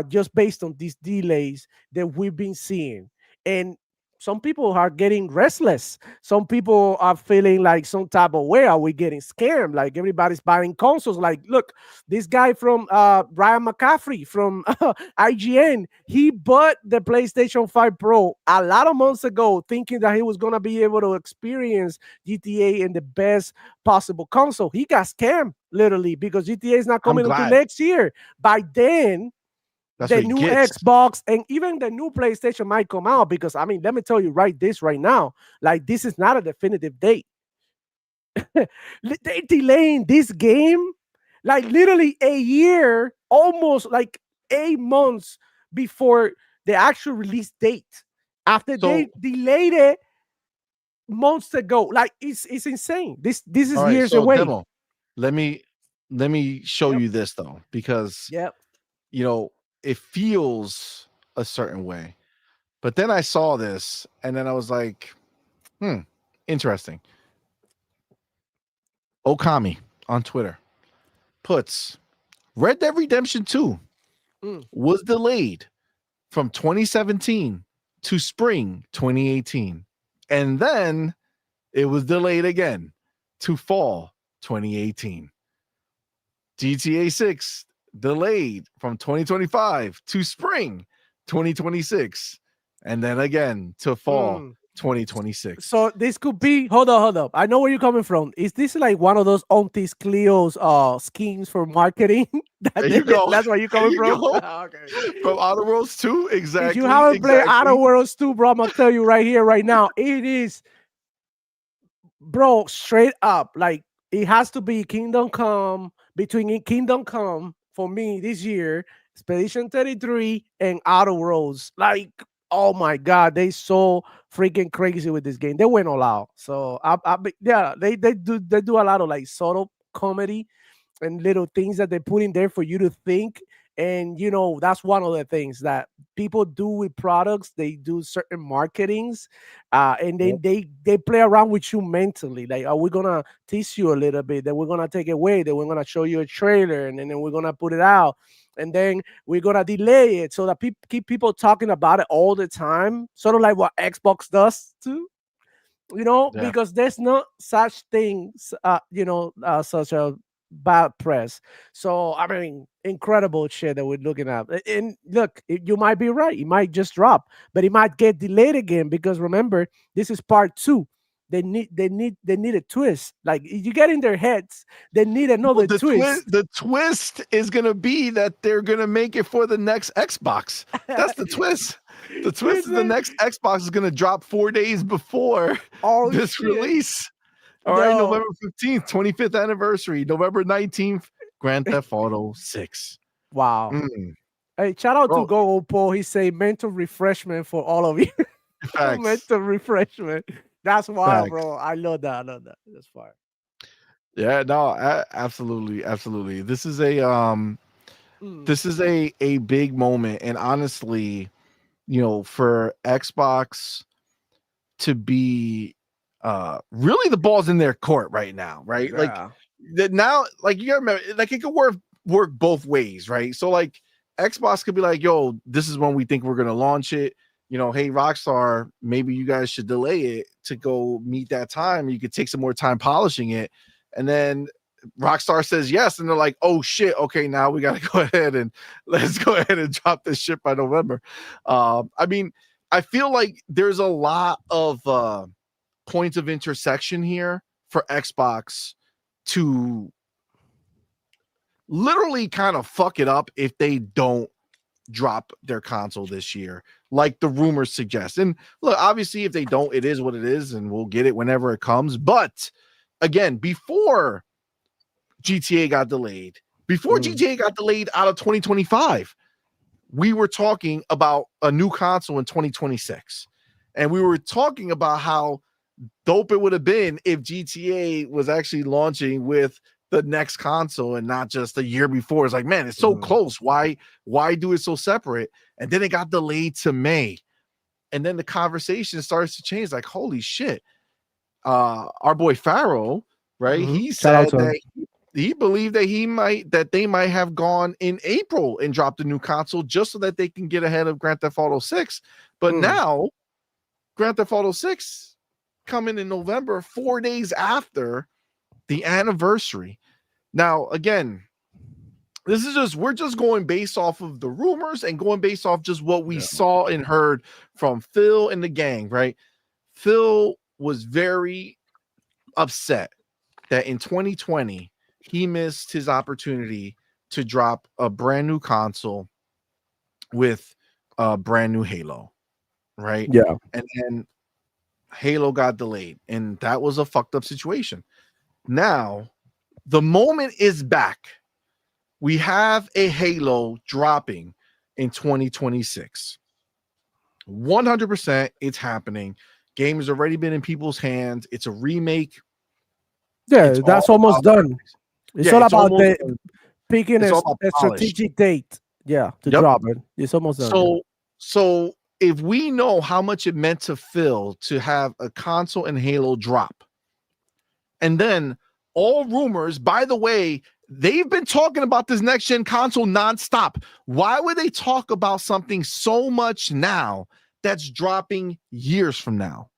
just based on these delays that we've been seeing. And some people are getting restless. Some people are feeling like some type of way. Are we getting scammed? Like everybody's buying consoles. Like, look, this guy from Ryan McCaffrey from IGN, he bought the PlayStation 5 Pro a lot of months ago, thinking that he was going to be able to experience GTA in the best possible console. He got scammed literally because GTA is not coming until next year. By then, the new Xbox and even the new PlayStation might come out because let me tell you right now, like this is not a definitive date. They're delaying this game like literally a year, almost like 8 months before the actual release date. After they delayed it months ago, like it's insane. This is years away. Demo, let me show you this though, because it feels a certain way. But then I saw this and then I was like, interesting. Okami on Twitter puts Red Dead Redemption 2 was delayed from 2017 to spring 2018. And then it was delayed again to fall 2018. GTA 6 delayed from 2025 to spring 2026, and then again to fall 2026. So this could be hold up. I know where you're coming from. Is this like one of those Auntie Cleo's schemes for marketing? There you go. That's where you're coming from. Okay. From Outer Worlds 2, exactly. If you haven't played Outer Worlds 2, bro, I'm gonna tell you right here, right now, it is, bro, straight up. Like it has to be Kingdom Come. Between Kingdom Come for me this year, Expedition 33 and Outer Worlds. Like, oh my God, they so freaking crazy with this game. They went all out. So they do a lot of like subtle comedy and little things that they put in there for you to think. And that's one of the things that people do with products. They do certain marketings, and then they play around with you mentally. Like, are we gonna tease you a little bit? Then we're gonna take it away. Then we're gonna show you a trailer, and then we're gonna put it out, and then we're gonna delay it so that keep people talking about it all the time. Sort of like what Xbox does too. Because there's no such things, such a bad press. So incredible shit that we're looking at. And look, you might be right. It might just drop, but it might get delayed again because remember, this is part 2. They need a twist. Like you get in their heads, they need another twist. The twist is gonna be that they're gonna make it for the next Xbox. That's the twist. The twist is the next Xbox is gonna drop 4 days before this release. All right, November 15th, 25th anniversary. November 19th, Grand Theft Auto 6. Wow. Hey, shout out to Gogo Paul. He say mental refreshment for all of you. Mental refreshment. That's wild, bro. I love that. That's fire. Yeah, no, absolutely. This is a big moment, and honestly, for Xbox to be really the ball's in their court right now, right? Yeah. Like that now, like you gotta remember, like it could work both ways, right? So like Xbox could be like, yo, this is when we think we're gonna launch it. Hey, Rockstar, maybe you guys should delay it to go meet that time. You could take some more time polishing it. And then Rockstar says yes. And they're like, oh shit. Okay, now we got to go ahead and let's go ahead and drop this shit by November. I feel like there's a lot of points of intersection here for Xbox to literally kind of fuck it up if they don't drop their console this year, like the rumors suggest. And look, obviously, if they don't, it is what it is, and we'll get it whenever it comes. But again, before GTA got delayed, GTA got delayed out of 2025, we were talking about a new console in 2026. And we were talking about how dope it would have been if GTA was actually launching with the next console and not just a year before. It's like, man, it's so close. Why do it so separate? And then it got delayed to May. And then the conversation starts to change. Like, holy shit. Our boy Pharaoh, right? He said that he believed that they might have gone in April and dropped a new console just so that they can get ahead of Grand Theft Auto 6. But now Grand Theft Auto 6 coming in November, 4 days after the anniversary. Now, again, we're just going based off of the rumors and going based off just what we saw and heard from Phil and the gang, right? Phil was very upset that in 2020 he missed his opportunity to drop a brand new console with a brand new Halo, right? Yeah. And then Halo got delayed, and that was a fucked up situation. Now, the moment is back. We have a Halo dropping in 2026. 100% it's happening. Game has already been in people's hands. It's a remake. Yeah, that's almost done. It's all about picking a strategic date. Yeah, to drop it. It's almost done. So if we know how much it meant to Phil to have a console and Halo drop, and then all rumors, by the way, they've been talking about this next gen console nonstop. Why would they talk about something so much now that's dropping years from now?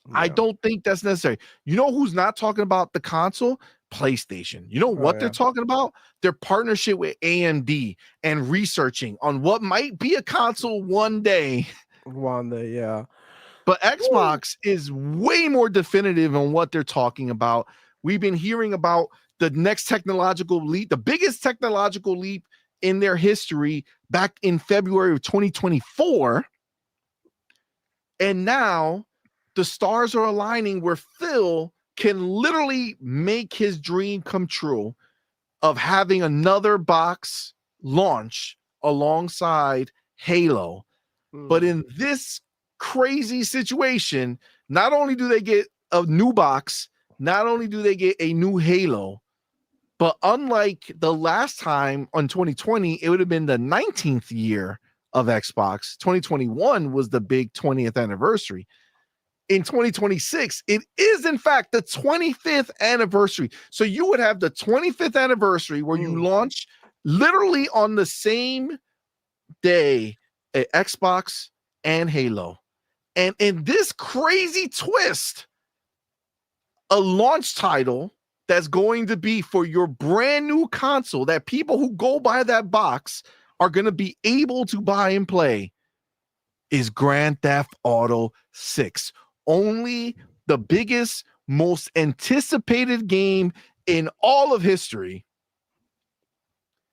Yeah. I don't think that's necessary. You know who's not talking about the console? PlayStation. You know what they're talking about? Their partnership with AMD and researching on what might be a console one day. Yeah. But Xbox is way more definitive on what they're talking about. We've been hearing about the next technological leap, the biggest technological leap in their history back in February of 2024. And now the stars are aligning where Phil can literally make his dream come true of having another box launch alongside Halo. But in this crazy situation, not only do they get a new box, not only do they get a new Halo, but unlike the last time on 2020, it would have been the 19th year of Xbox. 2021 was the big 20th anniversary. In 2026, it is in fact the 25th anniversary. So you would have the 25th anniversary where you launch literally on the same day at Xbox and Halo. And in this crazy twist, a launch title that's going to be for your brand new console that people who go buy that box are going to be able to buy and play is Grand Theft Auto 6. Only the biggest, most anticipated game in all of history.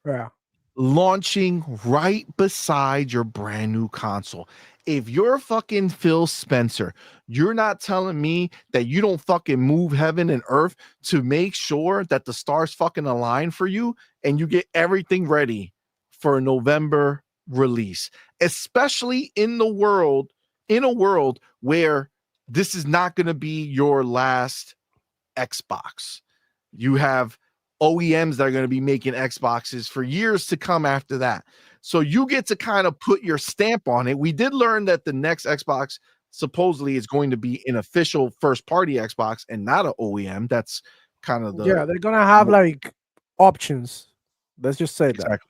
Yeah. Launching right beside your brand new console. If you're fucking Phil Spencer, you're not telling me that you don't fucking move heaven and earth to make sure that the stars fucking align for you and you get everything ready for a November release, especially in a world where this is not going to be your last Xbox. You have OEMs that are going to be making Xboxes for years to come after that. So you get to kind of put your stamp on it. We did learn that the next Xbox supposedly is going to be an official first party Xbox and not an OEM. That's kind of they're going to have like options. Let's just say that.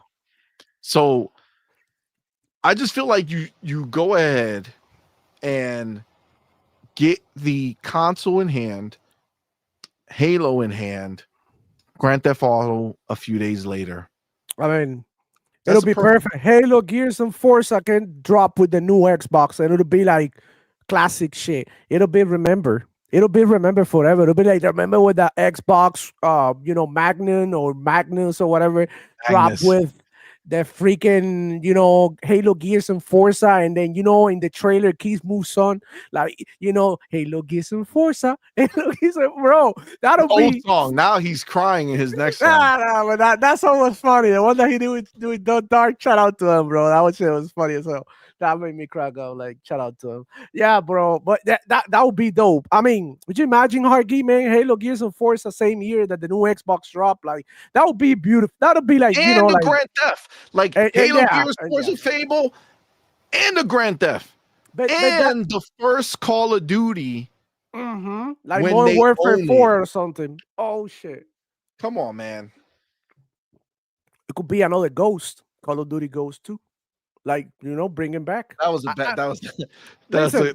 So I just feel like you go ahead and get the console in hand, Halo in hand, Grand Theft Auto a few days later. I mean, It'll be perfect. Halo, Gears, and Forza can drop with the new Xbox, and it'll be like classic shit. It'll be remember. It'll be remember forever. It'll be like remember with the Xbox, Magnum or Magnus or whatever, drop with the freaking, Halo, Gears, and Forza, and then in the trailer, Keith moves on like Halo, Gears, and Forza, Halo, Gears, and bro. That'll be song. Now he's crying in his next song. Nah, but that song was funny. The one that he did with Dark, shout out to him, bro. That shit was funny as hell. That made me crack up. Like, shout out to him. Yeah, bro. But that would be dope. I mean, would you imagine Hargy, man, Halo, Gears, and Forza same year that the new Xbox dropped? Like, that would be beautiful. That would be like, and the like Grand Theft. Like Halo, Gears, Forza, Fable, and the Grand Theft. And the first Call of Duty. Like Modern Warfare 4 or something. Oh, shit. Come on, man. It could be another Ghost. Call of Duty Ghost 2. Like, bring him back. That was a bad. That was that's a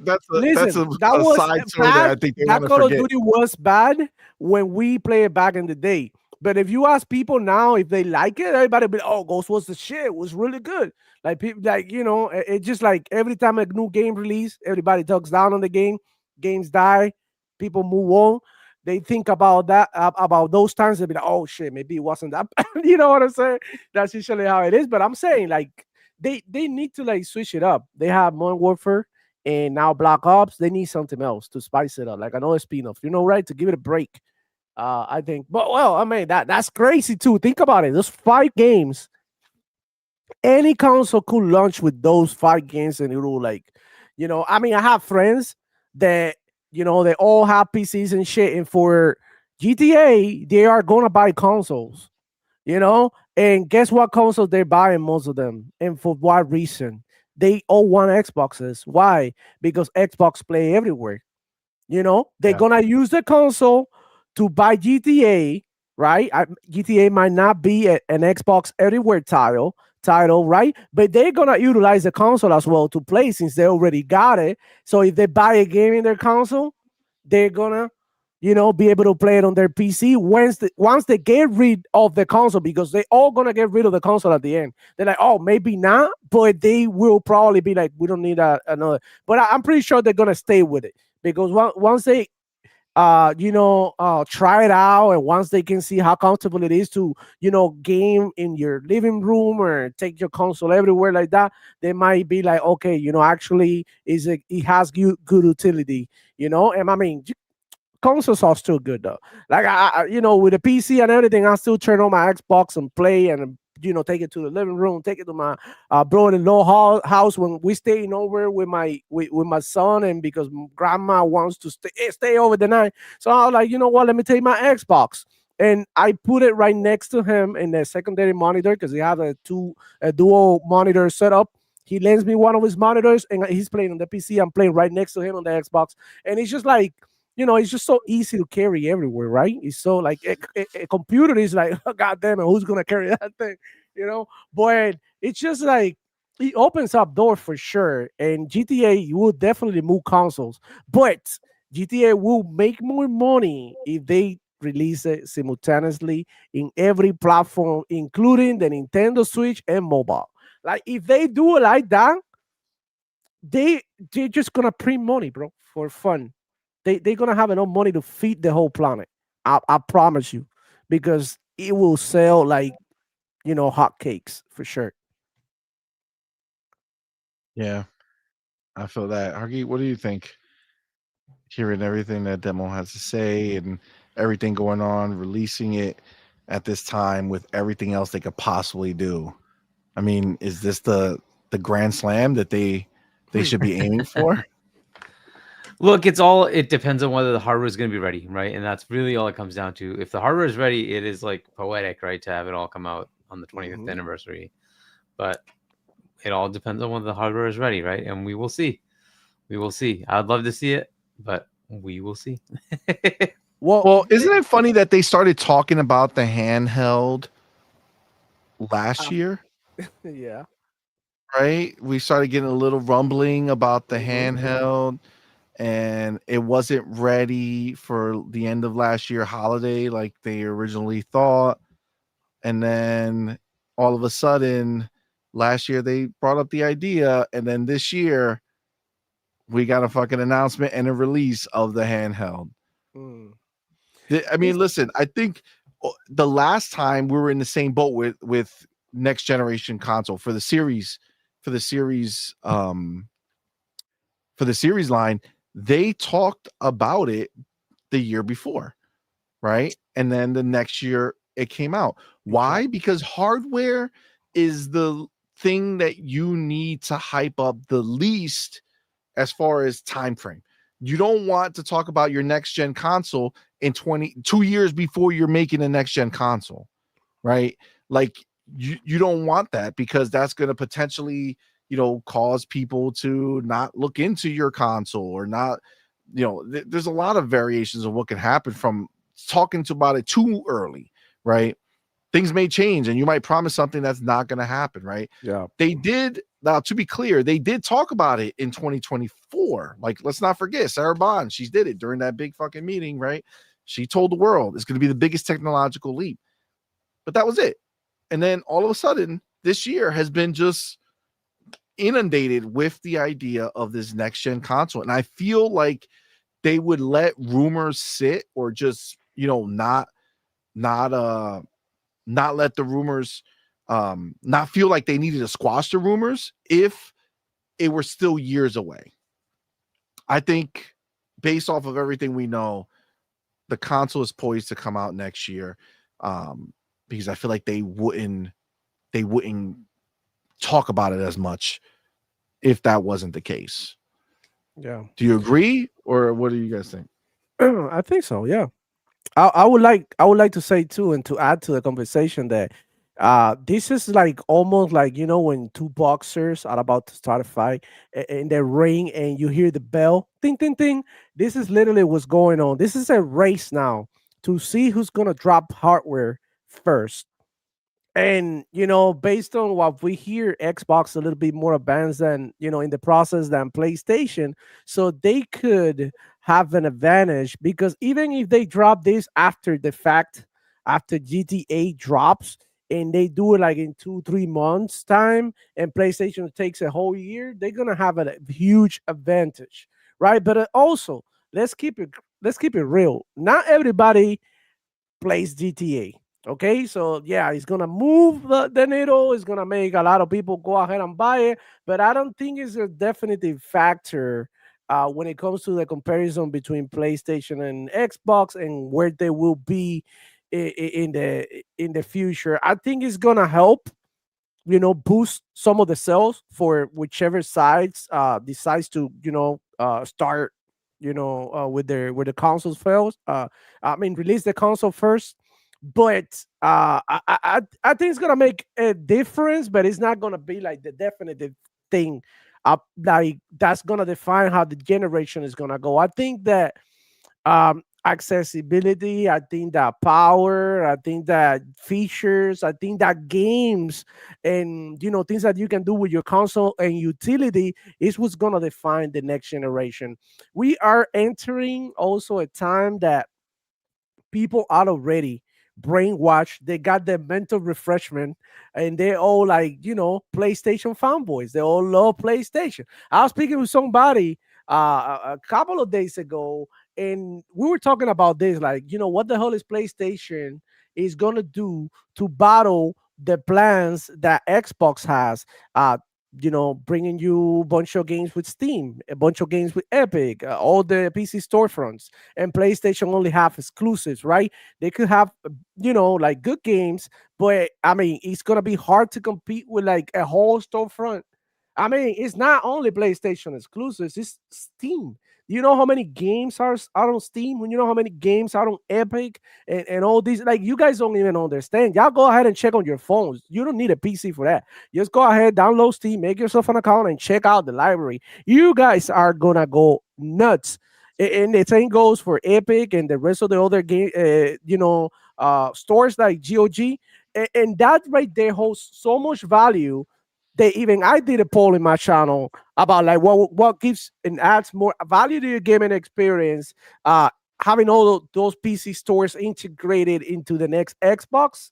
side story that I think they want to forget. Call of Duty was bad when we played it back in the day. But if you ask people now if they like it, everybody be like, "Oh, Ghost was the shit. It was really good." Like people, it's just like every time a new game release, everybody talks down on the game. Games die, people move on. They think about that, about those times. They be like, "Oh shit, maybe it wasn't that." You know what I'm saying? That's usually how it is. But I'm saying like. They need to like switch it up. They have Modern Warfare and now Black Ops. They need something else to spice it up, like another spin-off, right? To give it a break. I think. But well, I mean that's crazy too. Think about it. Those 5 games. Any console could launch with those 5 games, and it will like, I mean, I have friends that they all have PCs and shit, and for GTA, they are gonna buy consoles. And guess what console they're buying, most of them, and for what reason? They all want Xboxes. Why? Because Xbox play everywhere. They're gonna use the console to buy GTA, right? GTA might not be an Xbox everywhere title, right? But they're gonna utilize the console as well to play, since they already got it. So if they buy a game in their console, they're gonna be able to play it on their PC once they get rid of the console, because they all gonna get rid of the console at the end. They're like, oh, maybe not, but they will probably be like, we don't need another. But I'm pretty sure they're gonna stay with it, because once they try it out, and once they can see how comfortable it is to game in your living room or take your console everywhere like that, they might be like, okay, actually it has good utility, and I mean, consoles are still good though. Like I with the PC and everything, I still turn on my Xbox and play, and take it to the living room, take it to my brother-in-law house when we staying over with my son, and because grandma wants to stay over the night. So I was like, you know what? Let me take my Xbox. And I put it right next to him in the secondary monitor, because he have a dual monitor setup. He lends me one of his monitors, and he's playing on the PC. I'm playing right next to him on the Xbox, and it's just like. It's just so easy to carry everywhere, right? It's so like a computer is like, oh, God damn it, who's gonna carry that thing? But it's just like it opens up doors for sure. And GTA, you will definitely move consoles, but GTA will make more money if they release it simultaneously in every platform, including the Nintendo Switch and mobile. Like if they do it like that, they're just gonna print money, bro, for fun. They're gonna have enough money to feed the whole planet. I promise you, because it will sell like hotcakes for sure. Yeah, I feel that. Hargy, what do you think? Hearing everything that Demo has to say and everything going on, releasing it at this time with everything else they could possibly do. I mean, is this the grand slam that they should be aiming for? Look, it depends on whether the hardware is going to be ready, right? And that's really all it comes down to. If the hardware is ready, it is like poetic, right, to have it all come out on the 25th anniversary. But it all depends on whether the hardware is ready, right? And we will see. We will see. I'd love to see it, but we will see. Well, isn't it funny that they started talking about the handheld last year? Yeah. Right? We started getting a little rumbling about the handheld, and it wasn't ready for the end of last year holiday like they originally thought. And then all of a sudden last year they brought up the idea, and then this year we got a fucking announcement and a release of the handheld. Mm. I mean, listen, I think the last time we were in the same boat with next generation console for the series, for the series, for the series line, they talked about it the year before, right? And then the next year it came out. Why? Because hardware is the thing that you need to hype up the least as far as time frame. You don't want to talk about your next gen console in 22 years before you're making a next gen console, right? Like you don't want that, because that's going to potentially, cause people to not look into your console, or not, there's a lot of variations of what can happen from talking about it too early, right? Things may change and you might promise something that's not going to happen, right? Yeah. They did. Now, to be clear, they did talk about it in 2024. Like, let's not forget Sarah Bond. She did it during that big fucking meeting, right? She told the world it's going to be the biggest technological leap. But that was it. And then all of a sudden, this year has been just inundated with the idea of this next gen console. And I feel like they would let rumors sit, or just, not let the rumors, not feel like they needed to squash the rumors if it were still years away. I think, based off of everything we know, the console is poised to come out next year, because I feel like they wouldn't talk about it as much if that wasn't the case. Yeah. Do you agree, or what do you guys think? I think so. Yeah. I would like to say too, and to add to the conversation, that this is like almost like, when two boxers are about to start a fight, in the ring, and you hear the bell, ting ting ting. This is literally what's going on. This is a race now to see who's gonna drop hardware first. And based on what we hear, Xbox a little bit more advanced than, in the process, than PlayStation, so they could have an advantage, because even if they drop this after the fact, after GTA drops, and they do it like in 2 3 months time, and PlayStation takes a whole year, they're gonna have a huge advantage, right? But also, let's keep it let's keep it real. Not everybody plays GTA. Okay, so yeah, it's gonna move the needle. It's gonna make a lot of people go ahead and buy it, but I don't think it's a definitive factor when it comes to the comparison between PlayStation and Xbox, and where they will be in the future. I think it's gonna help, boost some of the sales for whichever sides decides to, start, with the consoles fails. I mean, release the console first. But I think it's gonna make a difference, but it's not gonna be like the definitive thing. Like that's gonna define how the generation is gonna go. I think that accessibility, I think that power, I think that features, I think that games, and things that you can do with your console and utility is what's going to define the next generation. We are entering also a time that people are already brainwashed. They got their mental refreshment, and they all like, PlayStation fanboys. They all love PlayStation. I was speaking with somebody a couple of days ago, and we were talking about this, like, what the hell is PlayStation is gonna do to battle the plans that Xbox has. Bringing you a bunch of games with Steam, a bunch of games with Epic, all the PC storefronts, and PlayStation only have exclusives, right? They could have, like good games, but I mean, it's gonna be hard to compete with like a whole storefront. I mean, it's not only PlayStation exclusives, it's Steam. You know how many games are on Steam? When you know how many games are on Epic, and all these, like, you guys don't even understand. Y'all go ahead and check on your phones. You don't need a PC for that. Just go ahead, download Steam, make yourself an account, and check out the library. You guys are gonna go nuts. And the same goes for Epic and the rest of the other game, stores like GOG. And that right there holds so much value. They even I did a poll in my channel about like what gives and adds more value to your gaming experience. Having all those PC stores integrated into the next Xbox,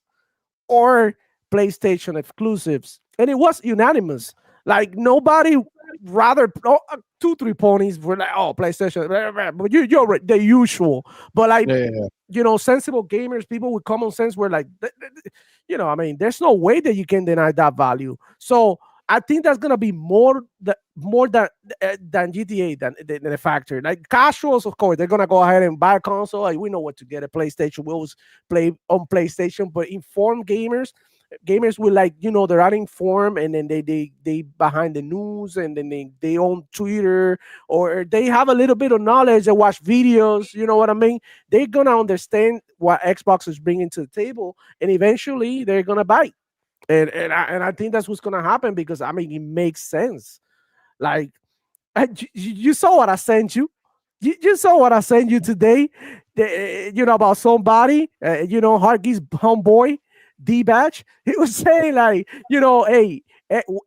or PlayStation exclusives, and it was unanimous. Like nobody rather 2-3 ponies were like, oh, PlayStation, but you're right, the usual. But like, sensible gamers, people with common sense were like, I mean, there's no way that you can deny that value. So I think that's gonna be more than GTA than a factor. Like casuals, of course, they're gonna go ahead and buy a console. Like we know what to get a PlayStation. We always play on PlayStation, but informed gamers will like, they're not informed, and then they behind the news, and then they own Twitter, or they have a little bit of knowledge and watch videos. You know what I mean? They're gonna understand what Xbox is bringing to the table, and eventually they're gonna buy. And I think that's what's gonna happen, because I mean it makes sense. Like you saw what I sent you. You saw what I sent you today. About somebody. Harky's homeboy D-Batch. He was saying like, hey,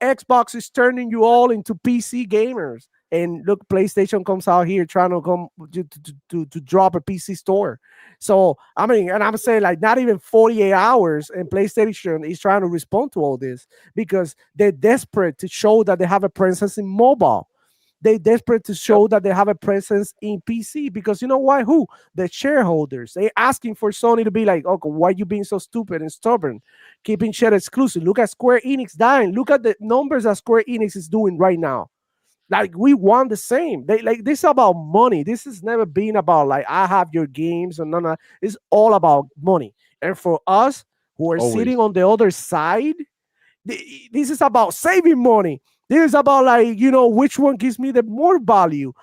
Xbox is turning you all into PC gamers. And look, PlayStation comes out here trying to come to drop a PC store. So I mean, and I'm saying like not even 48 hours, and PlayStation is trying to respond to all this because they're desperate to show that they have a presence in mobile. They're desperate to show that they have a presence in PC, because you know why? Who? The shareholders. They asking for Sony to be like, okay, why are you being so stupid and stubborn? Keeping shit exclusive. Look at Square Enix dying. Look at the numbers that Square Enix is doing right now. Like we want the same. They like this is about money. This has never been about like I have your games and none of. It's all about money. And for us who are sitting on the other side, this is about saving money. This is about like, which one gives me the more value.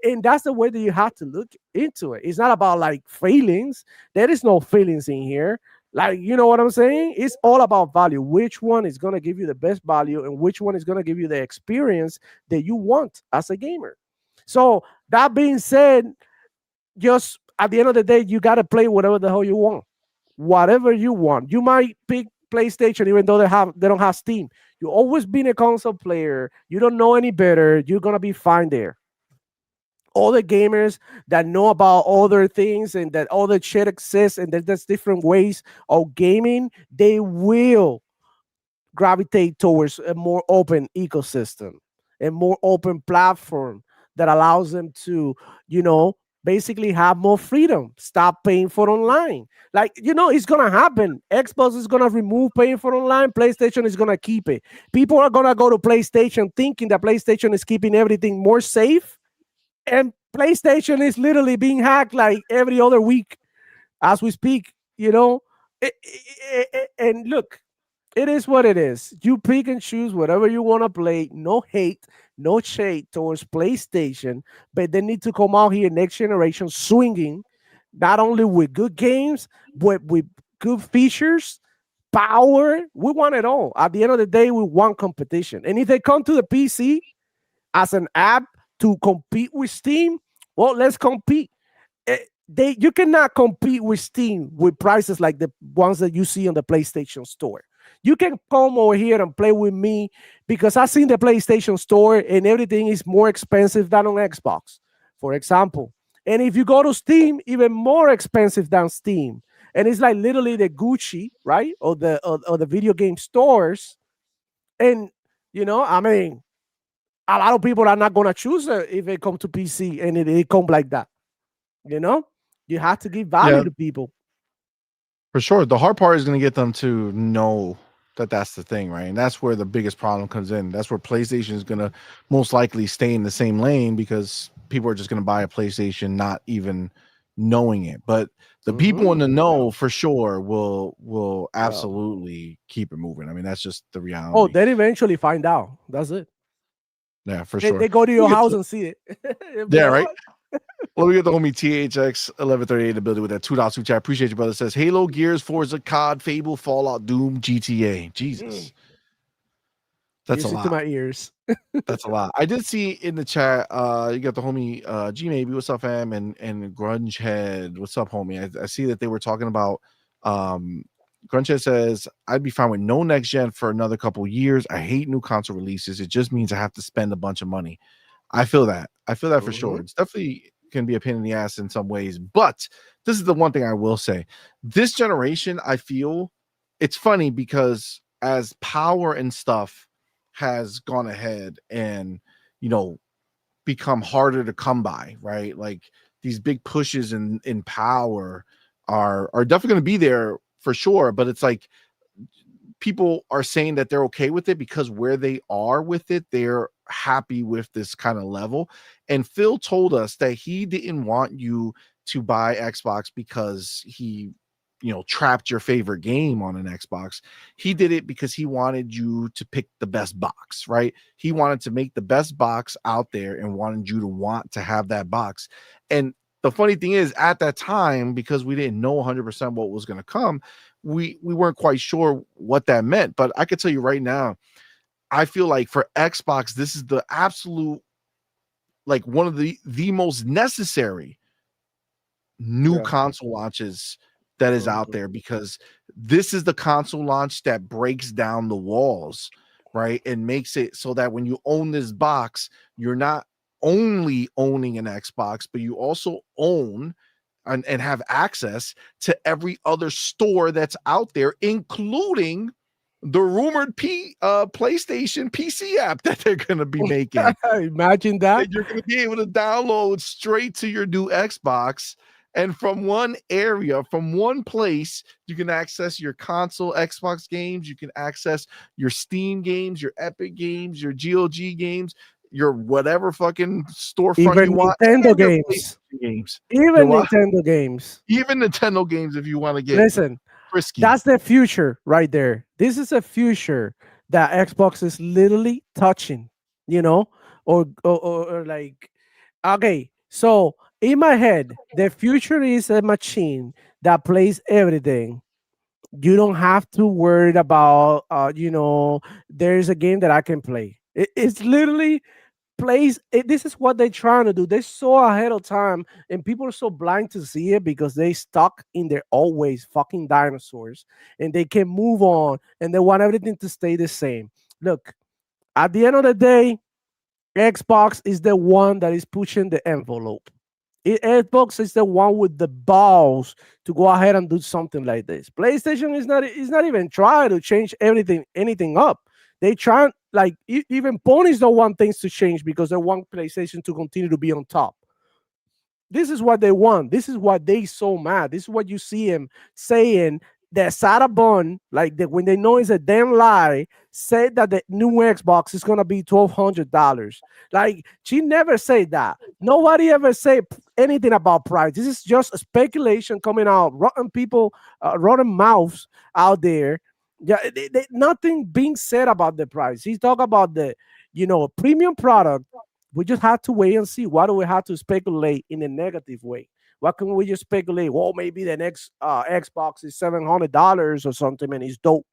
And that's the way that you have to look into it. It's not about like feelings. There is no feelings in here. Like, you know what I'm saying? It's all about value. Which one is going to give you the best value, and which one is going to give you the experience that you want as a gamer. So that being said, just at the end of the day, you got to play whatever the hell you want. Whatever you want. You might pick PlayStation even though they don't have Steam. You've always been a console player. You don't know any better. You're going to be fine there. All the gamers that know about other things and that all the shit exists and that there's different ways of gaming, they will gravitate towards a more open ecosystem, a more open platform that allows them to, basically have more freedom, stop paying for online. Like, it's going to happen. Xbox is going to remove paying for online. PlayStation is going to keep it. People are going to go to PlayStation thinking that PlayStation is keeping everything more safe. And PlayStation is literally being hacked like every other week as we speak, and look, it is what it is. You pick and choose whatever you want to play. No hate, no shade towards PlayStation, but they need to come out here next generation swinging, not only with good games, but with good features, power. We want it all. At the end of the day, we want competition. And if they come to the PC as an app to compete with Steam, well, let's compete. You cannot compete with Steam with prices like the ones that you see on the PlayStation Store. You can come over here and play with me because I've seen the PlayStation Store and everything is more expensive than on Xbox, for example. And if you go to Steam, even more expensive than Steam. And it's like literally the Gucci, right? Or the video game stores. And, I mean, a lot of people are not going to choose it if it comes to PC and it comes like that. You have to give value to people. For sure. The hard part is going to get them to know that that's the thing, right? And that's where the biggest problem comes in. That's where PlayStation is going to most likely stay in the same lane because people are just going to buy a PlayStation not even knowing it. But the people in the know for sure will absolutely keep it moving. I mean, that's just the reality. Oh, they'll eventually find out. That's it. Yeah, for sure. They go to your house and see it. Yeah, right. Well, we get the homie THX 1138 in the building with that $2 super chat. Appreciate you, brother. Says Halo, Gears, Forza, COD, Fable, Fallout, Doom, GTA. Jesus, that's Music a lot. to my ears. That's a lot. I did see in the chat. You got the homie G Maybe. What's up, fam? And Grunge Head. What's up, homie? I see that they were talking about. Grunge Head says I'd be fine with no next gen for another couple years. I hate new console releases. It just means I have to spend a bunch of money. I feel that. For sure. It's definitely can be a pain in the ass in some ways, but this is the one thing I will say. This generation, I feel it's funny because as power and stuff has gone ahead and, you know, become harder to come by, right? Like these big pushes in power are definitely going to be there for sure, but it's like people are saying that they're okay with it because where they are with it, they're happy with this kind of level. And Phil told us that he didn't want you to buy Xbox because he, you know, trapped your favorite game on an Xbox. He did it because he wanted you to pick the best box, right? He wanted to make the best box out there and wanted you to want to have that box. And the funny thing is, at that time, because we didn't know 100% what was going to come, we weren't quite sure what that meant. But I could tell you right now, I feel like for Xbox, this is the absolute, like, one of the most necessary new console launches that is out there, because this is the console launch that breaks down the walls, right? And makes it so that when you own this box, you're not only owning an Xbox, but you also own and have access to every other store that's out there, including the rumored PlayStation PC app that they're going to be making. Imagine that. And you're going to be able to download straight to your new Xbox. And from one area, from one place, you can access your console Xbox games. You can access your Steam games, your Epic games, your GOG games, your whatever fucking storefront Even you want. Nintendo games. Even Nintendo games. Even Nintendo games if you want to get Listen, frisky. That's the future right there. This is a future that Xbox is literally touching, you know, or like, okay. So in my head, the future is a machine that plays everything. You don't have to worry about, there's a game that I can play. It's literally this is what they're trying to do. They're so ahead of time, and people are so blind to see it because they stuck in their old ways, fucking dinosaurs, and they can move on and they want everything to stay the same. Look, at the end of the day, Xbox is the one that is pushing the envelope. Xbox is the one with the balls to go ahead and do something like this. PlayStation is not even trying to change anything up. They try, like, even ponies don't want things to change because they want PlayStation to continue to be on top. This is what they want. This is what they so mad. This is what you see him saying, that Sarah Bond, like when they know it's a damn lie, said that the new Xbox is gonna be $1,200. Like, she never said that. Nobody ever said anything about price. This is just a speculation coming out, rotten people, rotten mouths out there. Yeah, nothing being said about the price. He talk about the, premium product. We just have to wait and see. Why do we have to speculate in a negative way? Why can we just speculate? Well, maybe the next Xbox is $700 or something, and it's dope.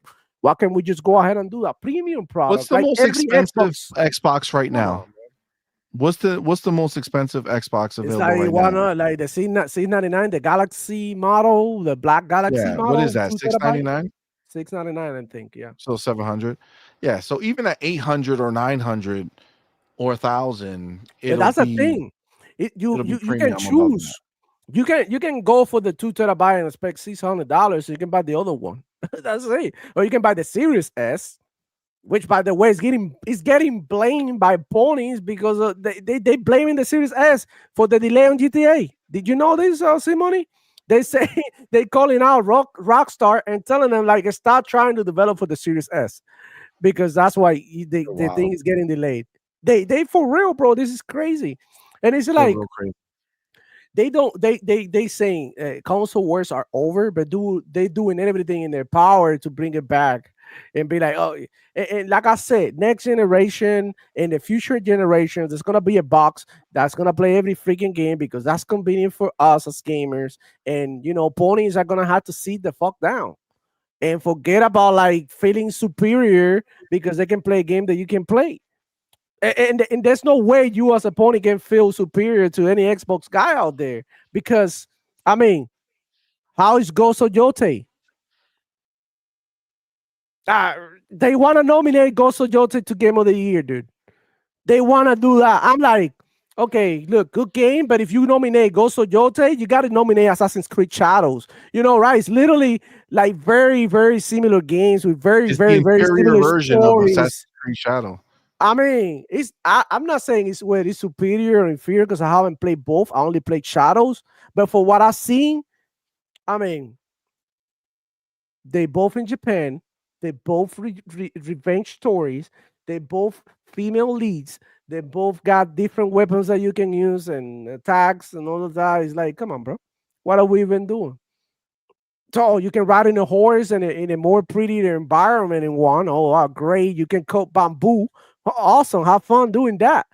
Why can't we just go ahead and do that premium product? What's the most expensive Xbox right now? What's the most expensive Xbox available right now? Like the C99, the Galaxy model, the Black Galaxy model. What is that? $699? $699, I think. Yeah. So 700. Yeah. So even at 800 or 900 or 1,000, that's a thing. You can choose. You can go for the 2 terabyte and expect $600. So you can buy the other one. That's it. Or you can buy the Series S, which, by the way, is getting blamed by ponies because they blaming the Series S for the delay on GTA. Did you know this, CMoney? They say they calling out Rockstar and telling them, like, start trying to develop for the Series S, because that's why the thing is getting delayed. They for real, bro. This is crazy, and it's like they saying console wars are over, but they doing everything in their power to bring it back and be like, oh, and like I said, next generation and the future generations, there's gonna be a box that's gonna play every freaking game because that's convenient for us as gamers. And ponies are gonna have to sit the fuck down and forget about, like, feeling superior because they can play a game that you can play. And there's no way you as a pony can feel superior to any Xbox guy out there, because, I mean, how is Gozo Yote? They want to nominate Gozo Yote to Game of the Year, dude. They want to do that. I'm like, Okay, look, good game, but if you nominate Ghost of Yote, you got to nominate Assassin's Creed Shadows. You know, right? It's literally like very, very similar games with very, It's the very, very inferior similar version of Assassin's stories. Creed Shadow. I mean, I'm not saying it's where it's superior or inferior because I haven't played both. I only played Shadows, but for what I've seen, I mean, they both in Japan. They both revenge stories. They both female leads. They both got different weapons that you can use and attacks and all of that. It's like, come on, bro. What are we even doing? So you can ride in a horse and in a more prettier environment in one. Oh, wow, great. You can cut bamboo. Awesome. Have fun doing that.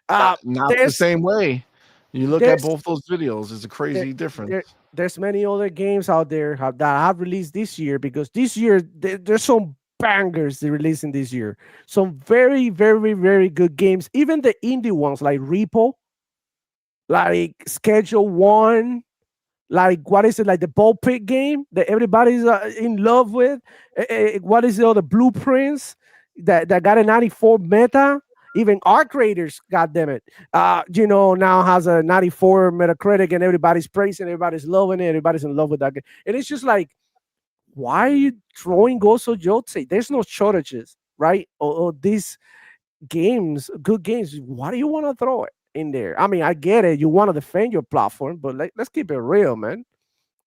Not the There's same way. You look at there's both those videos, it's a there, crazy difference. there's many other games out there that have released this year because this year there's some bangers they releasing this year. Some very, very, very good games. Even the indie ones like Repo, like Schedule One, like what is it, like the ball pit game that everybody's in love with. What is it, all the blueprints that got a 94 meta. Even Arc Raiders, goddamn it, now has a 94 Metacritic, and everybody's praising, everybody's loving it, everybody's in love with that game, and it's just like, why are you throwing Ghost of Yotze? There's no shortages, right? Or these games, good games. Why do you want to throw it in there? I mean, I get it. You want to defend your platform, but let's keep it real, man.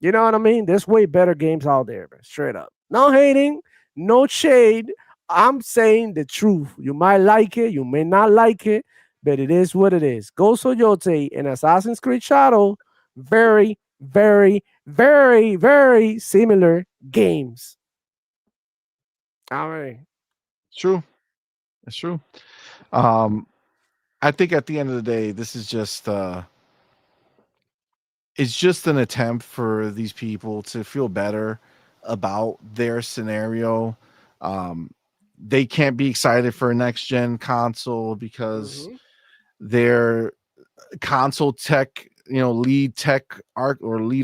You know what I mean? There's way better games out there, man. Straight up. No hating, no shade. I'm saying the truth. You might like it, you may not like it, but it is what it is. Ghost of Yotze and Assassin's Creed Shadow, very, very, very, very similar games. All right. It's true. It's true. I think at the end of the day, this is just it's just an attempt for these people to feel better about their scenario. They can't be excited for a next gen console because their console tech, lead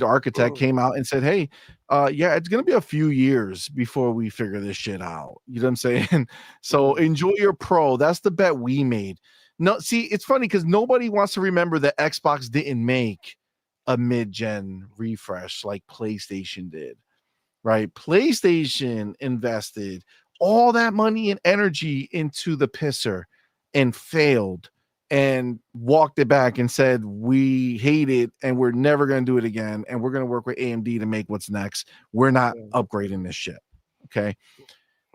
architect came out and said, hey, yeah, it's gonna be a few years before we figure this shit out. You know what I'm saying? So enjoy your pro. That's the bet we made. No, see, it's funny because nobody wants to remember that Xbox didn't make a mid-gen refresh like PlayStation did, right? PlayStation invested all that money and energy into the pisser and failed and walked it back and said, we hate it and we're never going to do it again. And we're going to work with AMD to make what's next. We're not upgrading this shit. Okay.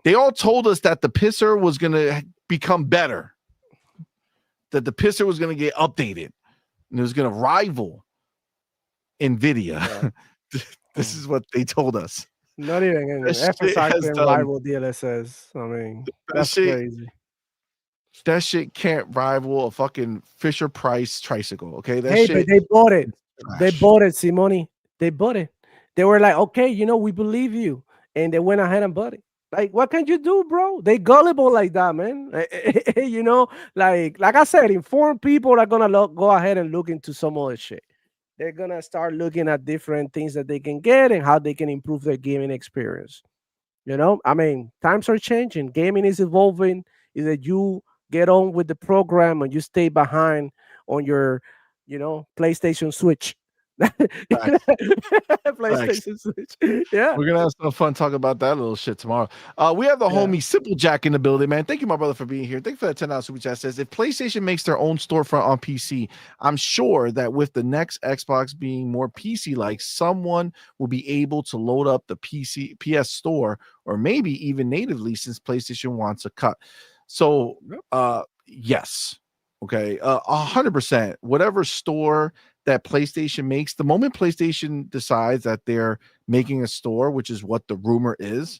They all told us that the pisser was going to become better, that the pisser was going to get updated and it was going to rival NVIDIA. This is what they told us. Not even an emphasizing rival DLSS. I mean, that's crazy. That shit can't rival a fucking Fisher Price tricycle. Okay. That hey, shit, but they bought it. Trash. They bought it, CMoney. They bought it. They were like, okay, we believe you. And they went ahead and bought it. Like, what can you do, bro? They gullible like that, man. Like I said, informed people are gonna go ahead and look into some other shit. They're gonna start looking at different things that they can get and how they can improve their gaming experience. I mean, times are changing. Gaming is evolving. Is that you get on with the program and you stay behind on your, PlayStation Switch. PlayStation Switch. Yeah. We're gonna have some fun talking about that little shit tomorrow. We have the homie Simple Jack in the building, man. Thank you, my brother, for being here. Thank you for that $10 super chat. Says if PlayStation makes their own storefront on PC, I'm sure that with the next Xbox being more PC-like, someone will be able to load up the PS Store, or maybe even natively, since PlayStation wants a cut. So, yes, okay, 100%. Whatever store that PlayStation makes, the moment PlayStation decides that they're making a store, which is what the rumor is,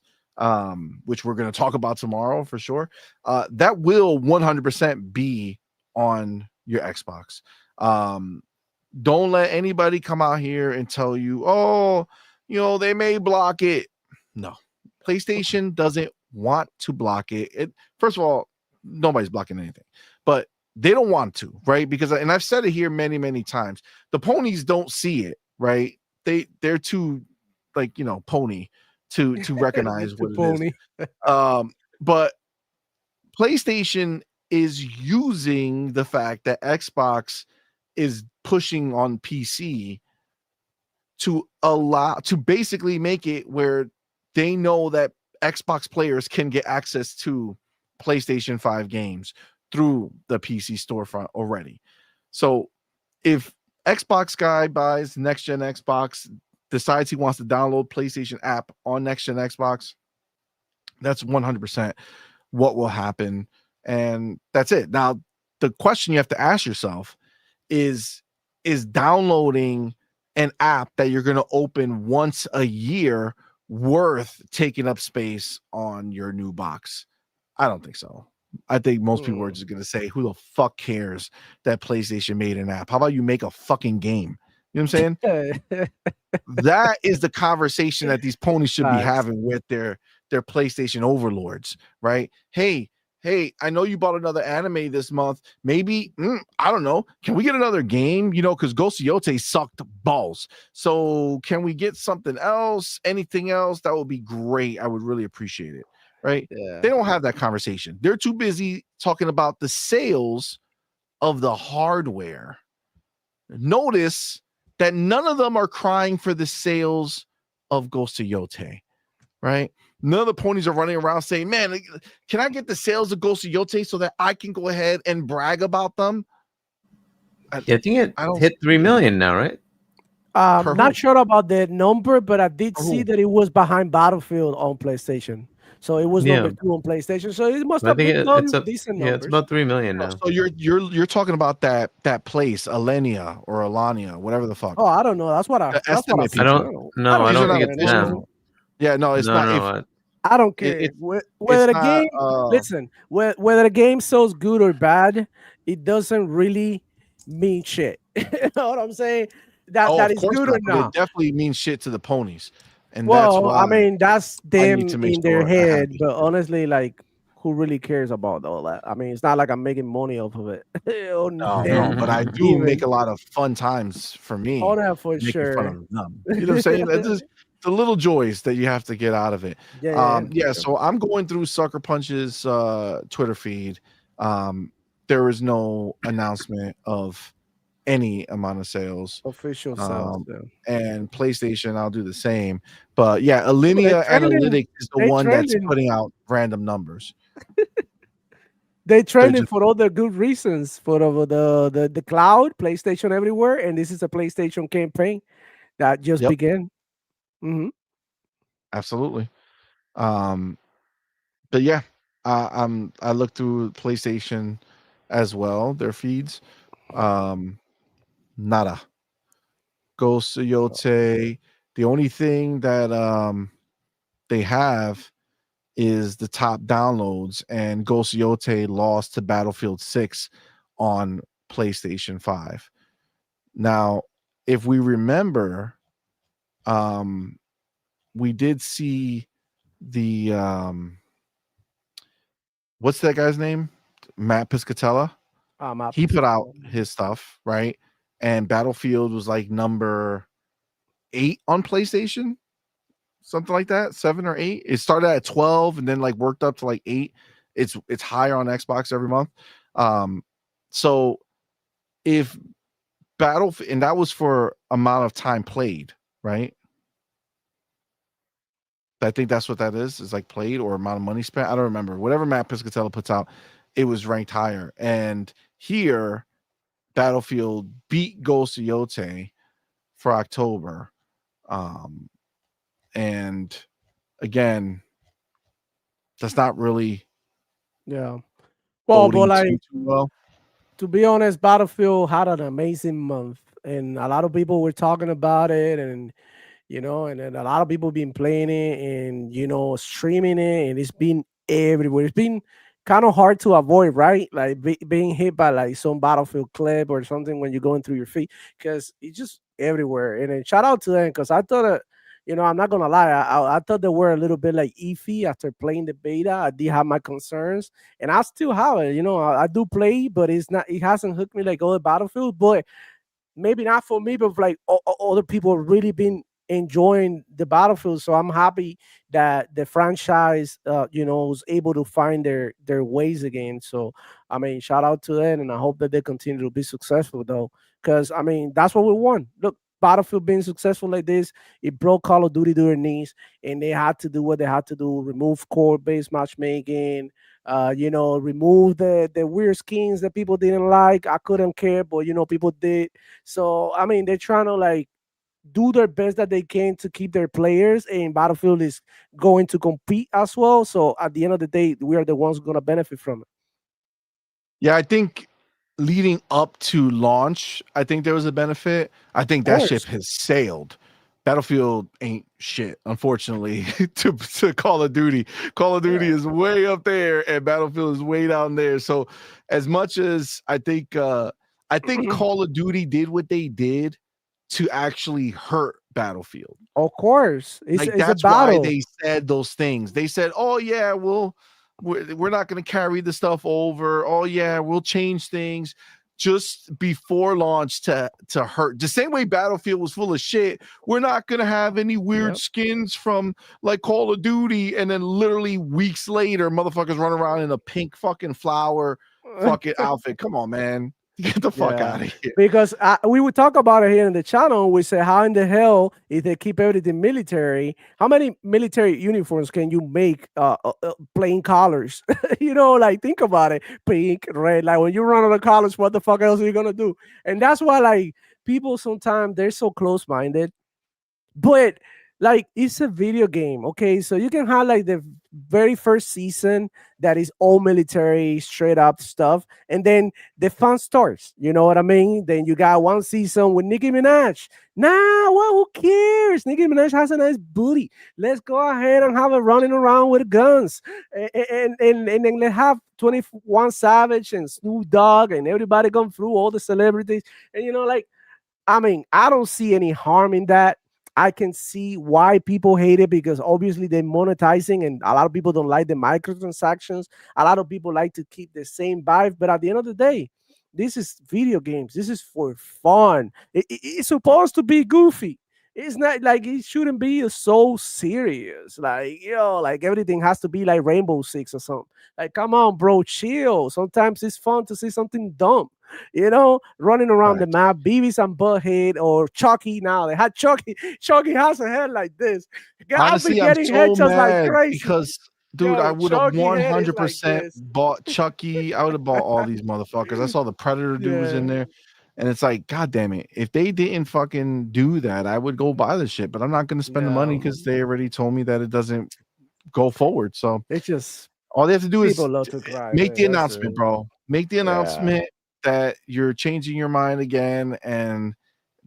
which we're going to talk about tomorrow for sure, that will 100% be on your Xbox. Don't let anybody come out here and tell you, oh, they may block it. No, PlayStation doesn't want to block it. First of all, nobody's blocking anything, but they don't want to, right? Because, and I've said it here many, many times, the ponies don't see it, right? They're too, pony to recognize what it is. But PlayStation is using the fact that Xbox is pushing on PC to basically make it where they know that Xbox players can get access to PlayStation 5 games through the PC storefront already. So if Xbox guy buys next gen Xbox, decides he wants to download PlayStation app on next gen Xbox, that's 100% what will happen. And that's it. Now, the question you have to ask yourself is downloading an app that you're going to open once a year worth taking up space on your new box? I don't think so. I think most people are just going to say, who the fuck cares that PlayStation made an app? How about you make a fucking game? You know what I'm saying? That is the conversation that these ponies should be having with their PlayStation overlords, right? Hey, I know you bought another anime this month. Maybe, I don't know. Can we get another game? You know, because Ghost of Yote sucked balls. So can we get something else? Anything else? That would be great. I would really appreciate it, right? Yeah. They don't have that conversation. They're too busy talking about the sales of the hardware. Notice that none of them are crying for the sales of Ghost of Yote, right? None of the ponies are running around saying, man, can I get the sales of Ghost of Yote so that I can go ahead and brag about them? I think it hit 3 million now, right? Not sure about the number, but I did see that it was behind Battlefield on PlayStation. So it was number 2 on PlayStation. So it must have been decent numbers. It's about 3 million now. So you're talking about that place, Alenia or Alania, whatever the fuck. Oh, I don't know. That's what I don't think it's them. Yeah, no, it's not. I don't care whether the game. Listen, whether the game sells good or bad, it doesn't really mean shit. You know what I'm saying? That is good or not. It definitely means shit to the ponies, and well, that's why. I mean, that's them in their head. But honestly, like, who really cares about all that? I mean, it's not like I'm making money off of it. No, but I do make a lot of fun times for me. Oh, that for sure. Fun of them. You know what I'm saying? That's just the little joys that you have to get out of it. Yeah. So I'm going through Sucker Punch's Twitter feed. There is no announcement of any amount of sales, official sales, and PlayStation, I'll do the same. But yeah, Alinea Analytics is the one that's putting out random numbers. They trending for all the good reasons for the cloud, PlayStation everywhere, and this is a PlayStation campaign that just began. Mm-hmm. Absolutely. But yeah, I looked through PlayStation as well, their feeds. Nada. Ghost of Yote. The only thing that they have is the top downloads, and Ghost of Yote lost to Battlefield 6 on PlayStation 5. Now, if we remember, we did see the what's that guy's name? Matt Piscatella. He put out his stuff, right? And Battlefield was like number 8 on PlayStation, something like that, 7 or 8. It started at 12 and then like worked up to like 8. It's higher on Xbox every month. So if Battlefield, and that was for amount of time played, right? I think that's what that is like played or amount of money spent. I don't remember. Whatever Matt Piscatella puts out, it was ranked higher. And here, Battlefield beat Ghost of Yote for October. And again, that's not really well, but like too well. To be honest, Battlefield had an amazing month, and a lot of people were talking about it, and and then a lot of people been playing it and streaming it, and it's been everywhere. It's been kind of hard to avoid, right? Like being hit by like some Battlefield clip or something when you're going through your feed, because it's just everywhere. And then shout out to them, because I thought that, I'm not gonna lie, I thought they were a little bit like iffy after playing the beta. I did have my concerns, and I still have it. I do play, but it hasn't hooked me like other Battlefield. But maybe not for me, but like other people have really been enjoying the Battlefield. So I'm happy that the franchise, was able to find their ways again. So I mean, shout out to them, and I hope that they continue to be successful though, because I mean that's what we want. Look, Battlefield being successful like this, it broke Call of Duty to their knees, and they had to do what they had to do: remove core-based matchmaking, remove the weird skins that people didn't like. I couldn't care, but people did. So I mean, they're trying to like do their best that they can to keep their players, and Battlefield is going to compete as well. So at the end of the day, we are the ones going to benefit from it. Yeah, I think leading up to launch, I think there was a benefit. I think that ship has sailed. Battlefield ain't shit, unfortunately, to Call of Duty. Call of Duty is way up there, and Battlefield is way down there. So, as much as I think Call of Duty did what they did to actually hurt Battlefield. Of course, it's that's a battle. why they said those things. They said, "Oh yeah, we're not going to carry the stuff over. Oh yeah, we'll change things." Just before launch to hurt. The same way Battlefield was full of shit, we're not gonna have any weird skins from like Call of Duty, and then literally weeks later, motherfuckers run around in a pink fucking flower fucking outfit. Come on, man. Get the fuck out of here. Because we would talk about it here in the channel. We say, how in the hell, if they keep everything military, how many military uniforms can you make plain colors? Like think about it. Pink, red. Like when you run out of colors, what the fuck else are you going to do? And that's why like people sometimes they're so close-minded. But like it's a video game, okay? So you can have like the very first season that is all military, straight up stuff, and then the fun starts. You know what I mean? Then you got one season with Nicki Minaj. Nah, well, who cares? Nicki Minaj has a nice booty. Let's go ahead and have her running around with guns, and then let's have 21 Savage and Snoop Dogg and everybody come through, all the celebrities, and like. I mean, I don't see any harm in that. I can see why people hate it because obviously they're monetizing and a lot of people don't like the microtransactions. A lot of people like to keep the same vibe. But at the end of the day, this is video games. This is for fun. It's supposed to be goofy. It's not like it shouldn't be so serious. Like, like everything has to be like Rainbow Six or something. Like, come on, bro, chill. Sometimes it's fun to see something dumb. Running around the map, Beavis and Butthead or Chucky. Now they had Chucky. Chucky has a head like this. Honestly, I've been getting I'm so headshots mad like crazy. because, dude, I would have 100% like bought Chucky. I would have bought all these motherfuckers. I saw the Predator dude was in there, and it's like, god damn it! If they didn't fucking do that, I would go buy the shit. But I'm not going to spend the money because they already told me that it doesn't go forward. So it's just all they have to do is make the That's announcement, bro. Make the announcement that you're changing your mind again, and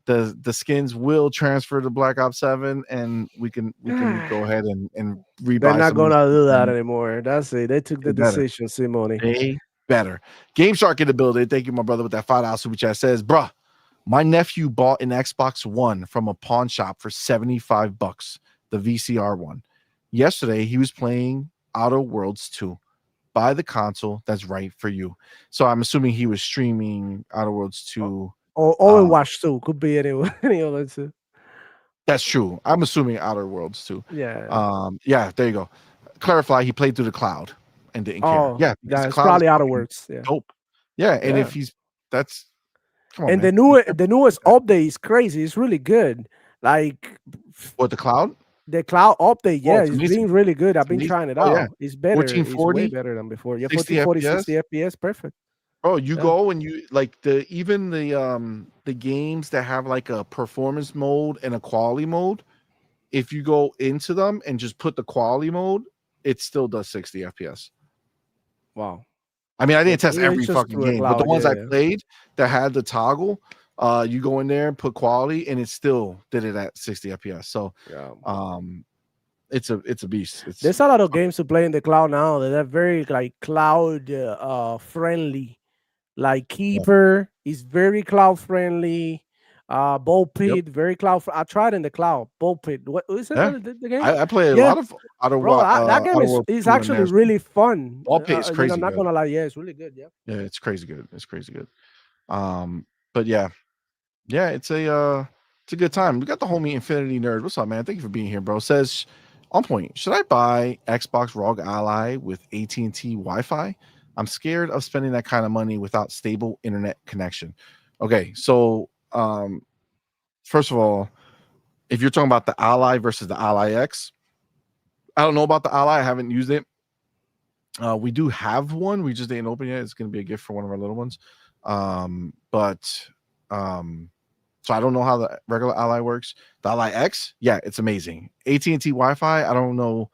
the skins will transfer to Black Ops 7, and we can go ahead and rebuy. They're not gonna do that anymore. That's it. They took the decision, CMoney. They better. Game Shark in the building. Thank you, my brother, with that $5 super chat. Says, bruh, my nephew bought an Xbox One from a pawn shop for $75, the VCR one. Yesterday, he was playing Outer Worlds 2. Buy the console that's right for you. So I'm assuming he was streaming Outer Worlds 2. Or Overwatch 2. Could be any other two. That's true. I'm assuming Outer Worlds 2. Yeah. Yeah, there you go. Clarify, he played through the cloud and didn't care. Yeah, it's probably Outer Worlds. Yeah. Dope. Yeah, and if that's come on. And man. the newest update is crazy. It's really good. Like what, the cloud? The cloud update, it's been really good. I've been trying it out. Yeah. It's better. 1440, it's way better than before. Yeah, 1440, 60 FPS, perfect. Oh, you go and you like the games that have like a performance mode and a quality mode. If you go into them and just put the quality mode, it still does 60 FPS. Wow. I mean, I didn't test every fucking game, but the ones I played that had the toggle, you go in there and put quality, and it still did it at 60 FPS. So, it's a beast. There's a lot of games to play in the cloud now that are very like cloud friendly. Like Keeper is very cloud friendly. Ball Pit, very cloud. I tried in the cloud. Ball Pit. What is it? The game? I play a lot of that game is actually really fun. Ball Pit is crazy. I'm not gonna lie. Yeah, it's really good. Yeah, it's crazy good. It's crazy good. But yeah, it's a It's a good time. We got the homie Infinity Nerd. What's up, man? Thank you for being here, bro. Says on point. Should I buy Xbox ROG Ally with AT&T Wi-Fi? I'm scared of spending that kind of money without stable internet connection. Okay, so first of all, if you're talking about the Ally versus the Ally X, I don't know about the Ally. I haven't used it. We do have one. We just didn't open yet. It's going to be a gift for one of our little ones. So I don't know how the regular Ally works. The Ally X, yeah, it's amazing. AT&T Wi-Fi, I don't know.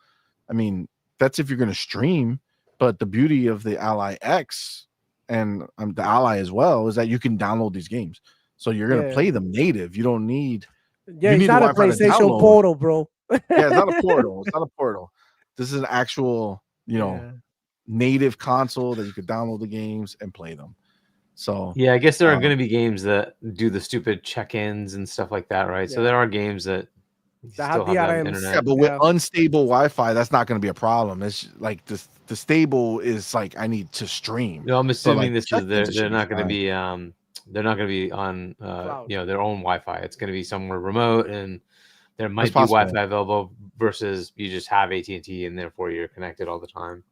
I mean, that's if you're going to stream, but the beauty of the Ally X and the Ally as well is that you can download these games. So you're going to play them native. You don't need it's need not the a Wi-Fi to PlayStation download. Portal, bro. Yeah, it's not a portal. It's not a portal. This is an actual, native console that you could download the games and play them. So yeah, I guess there are going to be games that do the stupid check-ins and stuff like that, right? So there are games that still have that internet. Yeah, but with unstable Wi-Fi, that's not going to be a problem. It's like the stable is like I need to stream. No, I'm assuming like, they're not going to be they're not going to be on their own Wi-Fi. It's going to be somewhere remote, and there might be Wi-Fi available versus you just have AT&T and therefore you're connected all the time.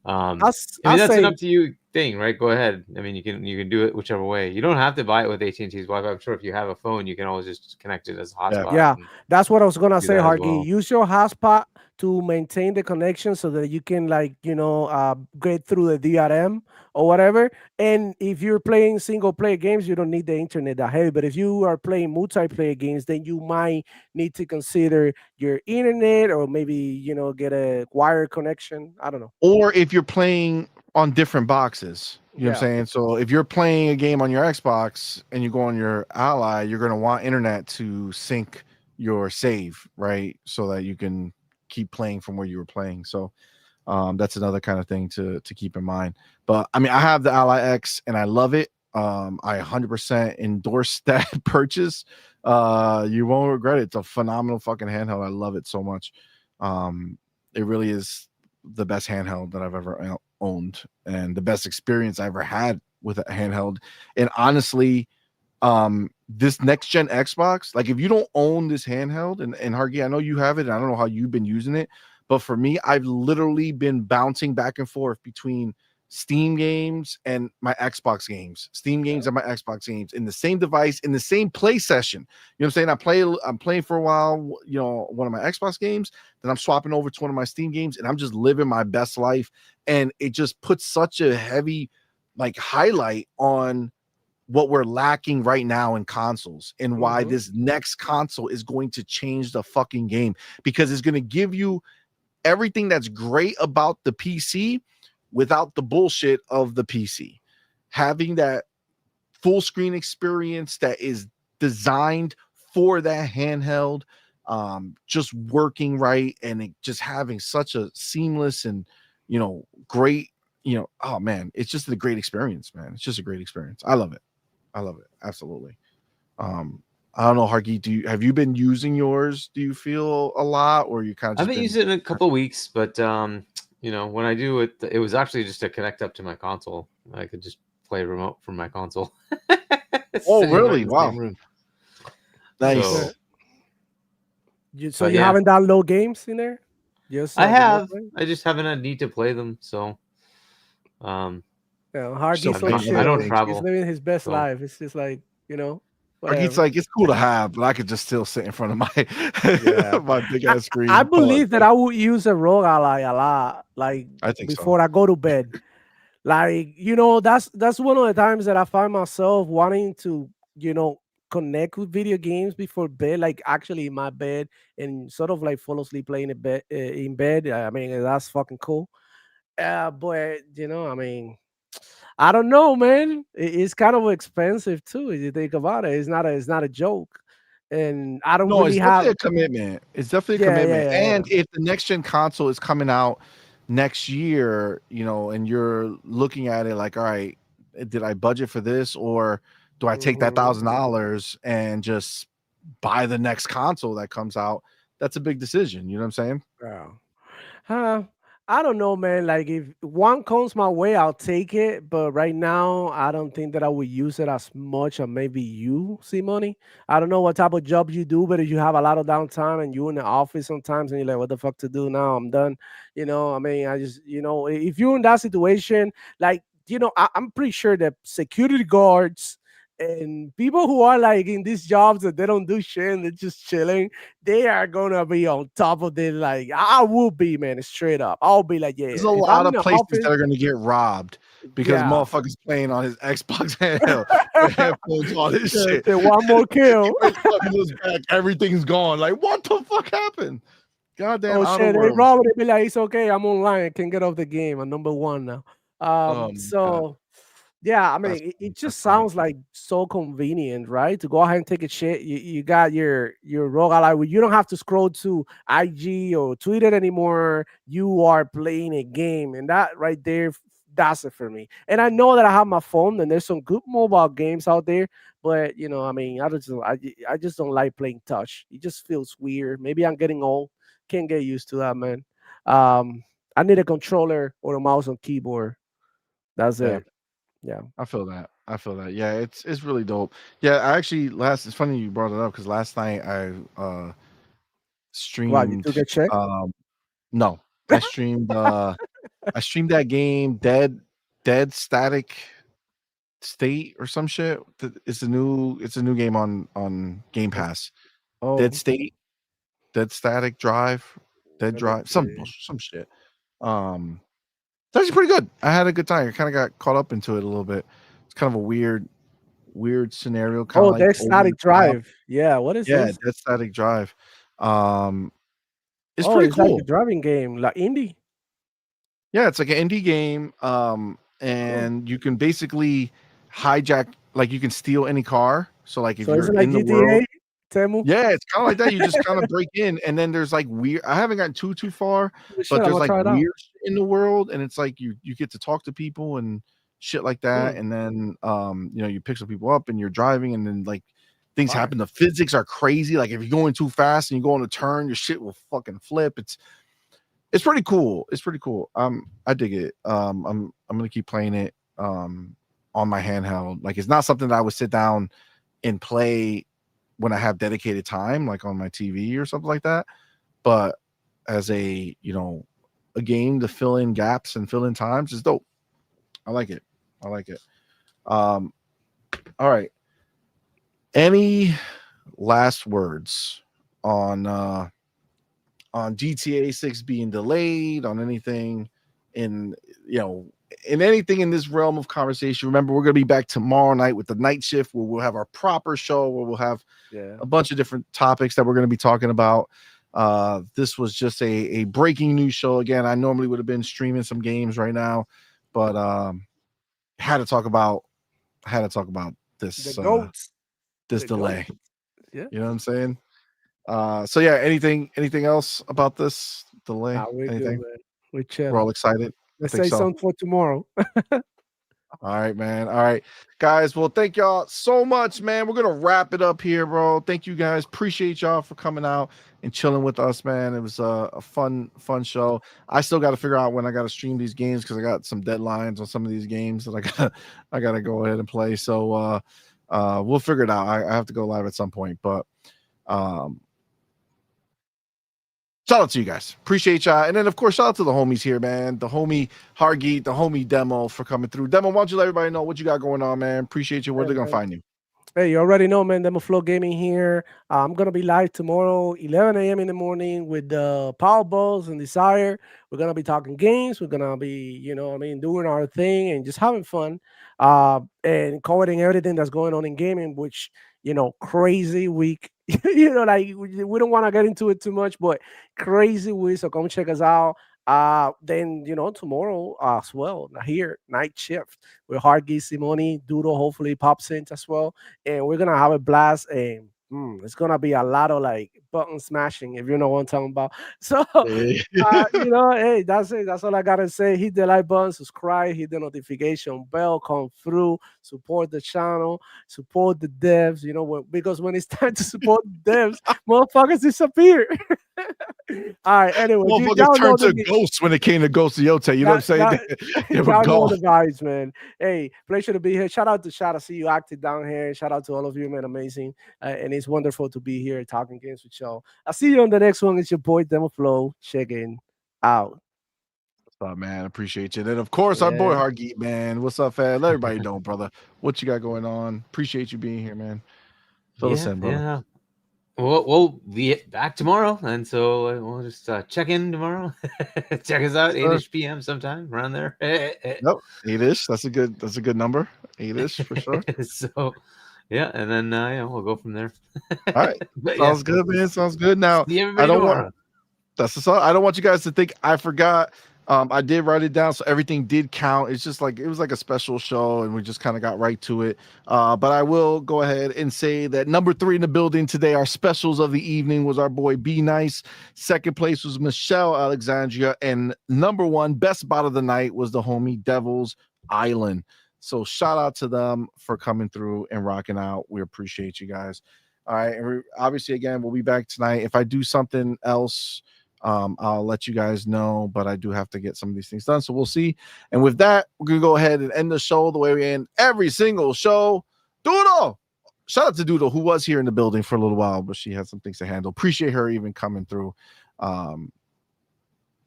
That's an up to you thing, right? Go ahead. I mean, you can do it whichever way. You don't have to buy it with AT&T's Wi-Fi. I'm sure if you have a phone, you can always just connect it as a hotspot. Yeah, that's what I was gonna say, Hargy. Use your hotspot to maintain the connection so that you can get through the DRM or whatever. And if you're playing single player games, you don't need the internet that heavy. But if you are playing multiplayer games, then you might need to consider your internet or maybe get a wire connection. I don't know. Or if you're playing on different boxes, you know what I'm saying? So if you're playing a game on your Xbox and you go on your Ally, you're going to want internet to sync your save, right? So that you can keep playing from where you were playing. So that's another kind of thing to keep in mind. But I mean, I have the Ally X and I love it. I 100% endorse that purchase. You won't regret it. It's a phenomenal fucking handheld. I love it so much. It really is the best handheld that I've ever owned and the best experience I ever had with a handheld. And honestly, this next gen Xbox, like if you don't own this handheld, and Hargy, I know you have it, and I don't know how you've been using it, but for me, I've literally been bouncing back and forth between Steam games and my Xbox games, Steam games and my Xbox games in the same device, in the same play session. You know what I'm saying? I'm playing for a while, one of my Xbox games, then I'm swapping over to one of my Steam games, and I'm just living my best life. And it just puts such a heavy highlight on what we're lacking right now in consoles and why this next console is going to change the fucking game, because it's going to give you everything that's great about the PC without the bullshit of the PC. Having that full screen experience that is designed for that handheld, just working right, and it just having such a seamless and great, oh man, it's just a great experience, man. It's just a great experience. I love it. Absolutely. I don't know, Hargy, have you been using yours? Do you feel a lot, or you kind of? I've been using it in a couple of weeks, but when I do it, it was actually just to connect up to my console. I could just play remote from my console. Oh, really? Wow. Nice. So you haven't downloaded games in there? Yes, I have. I just haven't had need to play them. So, Hargy's I don't travel. He's living his best life. It's just like it's like, it's cool to have, but I could just still sit in front of my my big ass screen. I believe that I would use a ROG Ally a lot, I think before I go to bed. That's one of the times that I find myself wanting to, connect with video games before bed, actually in my bed, and sort of fall asleep playing in bed. I mean, that's fucking cool. But I mean, I don't know, man. It's kind of expensive too. If you think about it, it's not a joke, and I don't really have a commitment. It's definitely a commitment. And if the next gen console is coming out next year, and you're looking at it like, all right, did I budget for this, or do I take that $1,000 and just buy the next console that comes out? That's a big decision. You know what I'm saying? Yeah. I don't know, man. Like if one comes my way, I'll take it. But right now, I don't think that I would use it as much as maybe you see money. I don't know what type of job you do, but if you have a lot of downtime and you're in the office sometimes and you're like, what the fuck to do now? I'm done. I mean, I just, if you're in that situation, like, I'm pretty sure that security guards and people who are like in these jobs that they don't do shit and they're just chilling, they are gonna be on top of it. Like I will be, man, straight up. I'll be like, yeah, There's a if lot I'm in of the places office, that are gonna get robbed because yeah. motherfuckers playing on his Xbox handheld with headphones, all this shit. Say one more He kill. wakes up, he looks back, everything's gone. Like, what the fuck happened? Goddamn Oh outer shit, they worlds. probably be like, it's okay, I'm online, I can get off the game. I'm number one now. Oh my god, So yeah, I that's mean, it funny. just That's funny. sounds like so convenient, right? To go ahead and take a shit. You got your rogue ally. You don't have to scroll to IG or Twitter anymore. You are playing a game, and that right there, that's it for me. And I know that I have my phone, and there's some good mobile games out there. But I mean, I just don't like playing touch. It just feels weird. Maybe I'm getting old. Can't get used to that, man. Um, I need a controller or a mouse and keyboard. That's Yeah, it. Yeah. I feel that. I feel that. Yeah, it's really dope. Yeah, I actually it's funny you brought it up because last night I Wow, you streamed took a check? um no, I streamed that game Dead Static State or some shit. It's a new game on Game It's Pass. Dead oh, State, Dead Static Drive, Dead let me Drive, see. some shit. Um it's actually pretty good. I had a good time. I kind of got caught up into it a little bit. It's kind of a weird scenario, kind of Oh, like there's over the static top. drive. Yeah, what is Yeah, this? Dead Static Drive. Um it's Oh, pretty it's like a cool. driving game, like indie. Yeah, it's like an indie game, Oh, and you can basically hijack, like you can steal any car. So like if so is you're it like in the world, GTA, Temu? yeah, it's kind of like that. You just kind of break in, and then there's like weird. I haven't gotten too far, Oh, shit, but I'm there's gonna like try it out. weird shit in the world, and it's like you get to talk to people and shit like that, Hmm, and then you pick some people up and you're driving, and then like things fire. happen. The physics are crazy. Like if you're going too fast and you go on a turn, your shit will fucking flip. It's pretty cool. It's pretty cool. I dig it. I'm gonna keep playing it on my handheld. Like it's not something that I would sit down and play when I have dedicated time, like on my TV or something like that. But as a game to fill in gaps and fill in times is dope. I like it. I like it. Um, all right. Any last words on GTA 6 being delayed, on anything in you know in anything in this realm of conversation? Remember, we're going to be back tomorrow night with the night shift where we'll have our proper show where we'll have Yeah. a bunch of different topics that we're going to be talking about. This was just a breaking news show. Again, I normally would have been streaming some games right now, but had to talk about The this goats. this The goat. delay. Yeah. You know what I'm saying? So yeah, anything else about this delay? Nah, we're good, Anything? man. We're We're all chilling. excited. I Let's think say so. something for tomorrow. All right, man. All right, guys. Well, thank y'all so much, man. We're gonna wrap it up here, bro. Thank you guys. Appreciate y'all for coming out and chilling with us, man. It was a fun show. I still got to figure out when I got to stream these games because I got some deadlines on some of these games that I gotta go ahead and play. So we'll figure it out. I have to go live at some point, but um shout out to you guys. Appreciate y'all. And then, of course, shout out to the homies here, man. The homie Hargeet, the homie Demo for coming through. Demo, why don't you let everybody know what you got going on, man? Appreciate you. Where Yeah, they going to man. find you? Hey, you already know, man. Demo Flow Gaming here. I'm gonna be live tomorrow, 11 a.m. in the morning with Power Balls and Desire. We're gonna be talking games. We're gonna be, doing our thing and just having fun, and covering everything that's going on in gaming. Which crazy week. Like we don't want to get into it too much, but crazy week. So come check us out. Then tomorrow as well here night shift with Hargy, Simoni, Doodle. Hopefully pops in as well, and we're gonna have a blast. And it's gonna be a lot of like button smashing, if you know what I'm talking about. So, hey, that's it. That's all I gotta say. Hit the like button, subscribe, hit the notification bell, come through, support the channel, support the devs. Because when it's time to support the devs, motherfuckers disappear. All right. Anyway, Motherfuckers turned to ghosts when it came to Ghost of Yote. You know what I'm saying? They were y'all know gone. the vibes, man. Hey, pleasure to be here. Shout out to Shot. I see you active down here. Shout out to all of you, man. Amazing. And it's wonderful to be here talking games with y'all. I'll see you on the next one. It's your boy Demo Flow. Checking out. What's up, man? Appreciate you. And of course, our boy Hargeet, man. What's up, fam? Let everybody know, brother. What you got going on? Appreciate you being here, man. Fill us in, brother. Yeah. We'll be back tomorrow, and so we'll just check in tomorrow. Check us out, 8ish p.m. sometime around there. Nope, 8ish. That's a good number. 8ish for sure. So, yeah, and then we'll go from there. All right, sounds good, man. Sounds good. Now, I don't want. That's the song. I don't want you guys to think I forgot. I did write it down, so everything did count. It's just like it was like a special show, and we just kind of got right to it. But I will go ahead and say that number 3 in the building today, our specials of the evening, was our boy Be Nice. Second place was Michelle Alexandria, and number 1 best spot of the night was the homie Devil's Island. So shout out to them for coming through and rocking out. We appreciate you guys. All right, and obviously again we'll be back tonight. If I do something else, I'll let you guys know, but I do have to get some of these things done, so we'll see. And with that, we're gonna go ahead and end the show the way we end every single show. Doodle, shout out to Doodle, who was here in the building for a little while, but she had some things to handle. Appreciate her even coming through.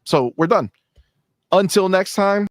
So we're done. Until next time.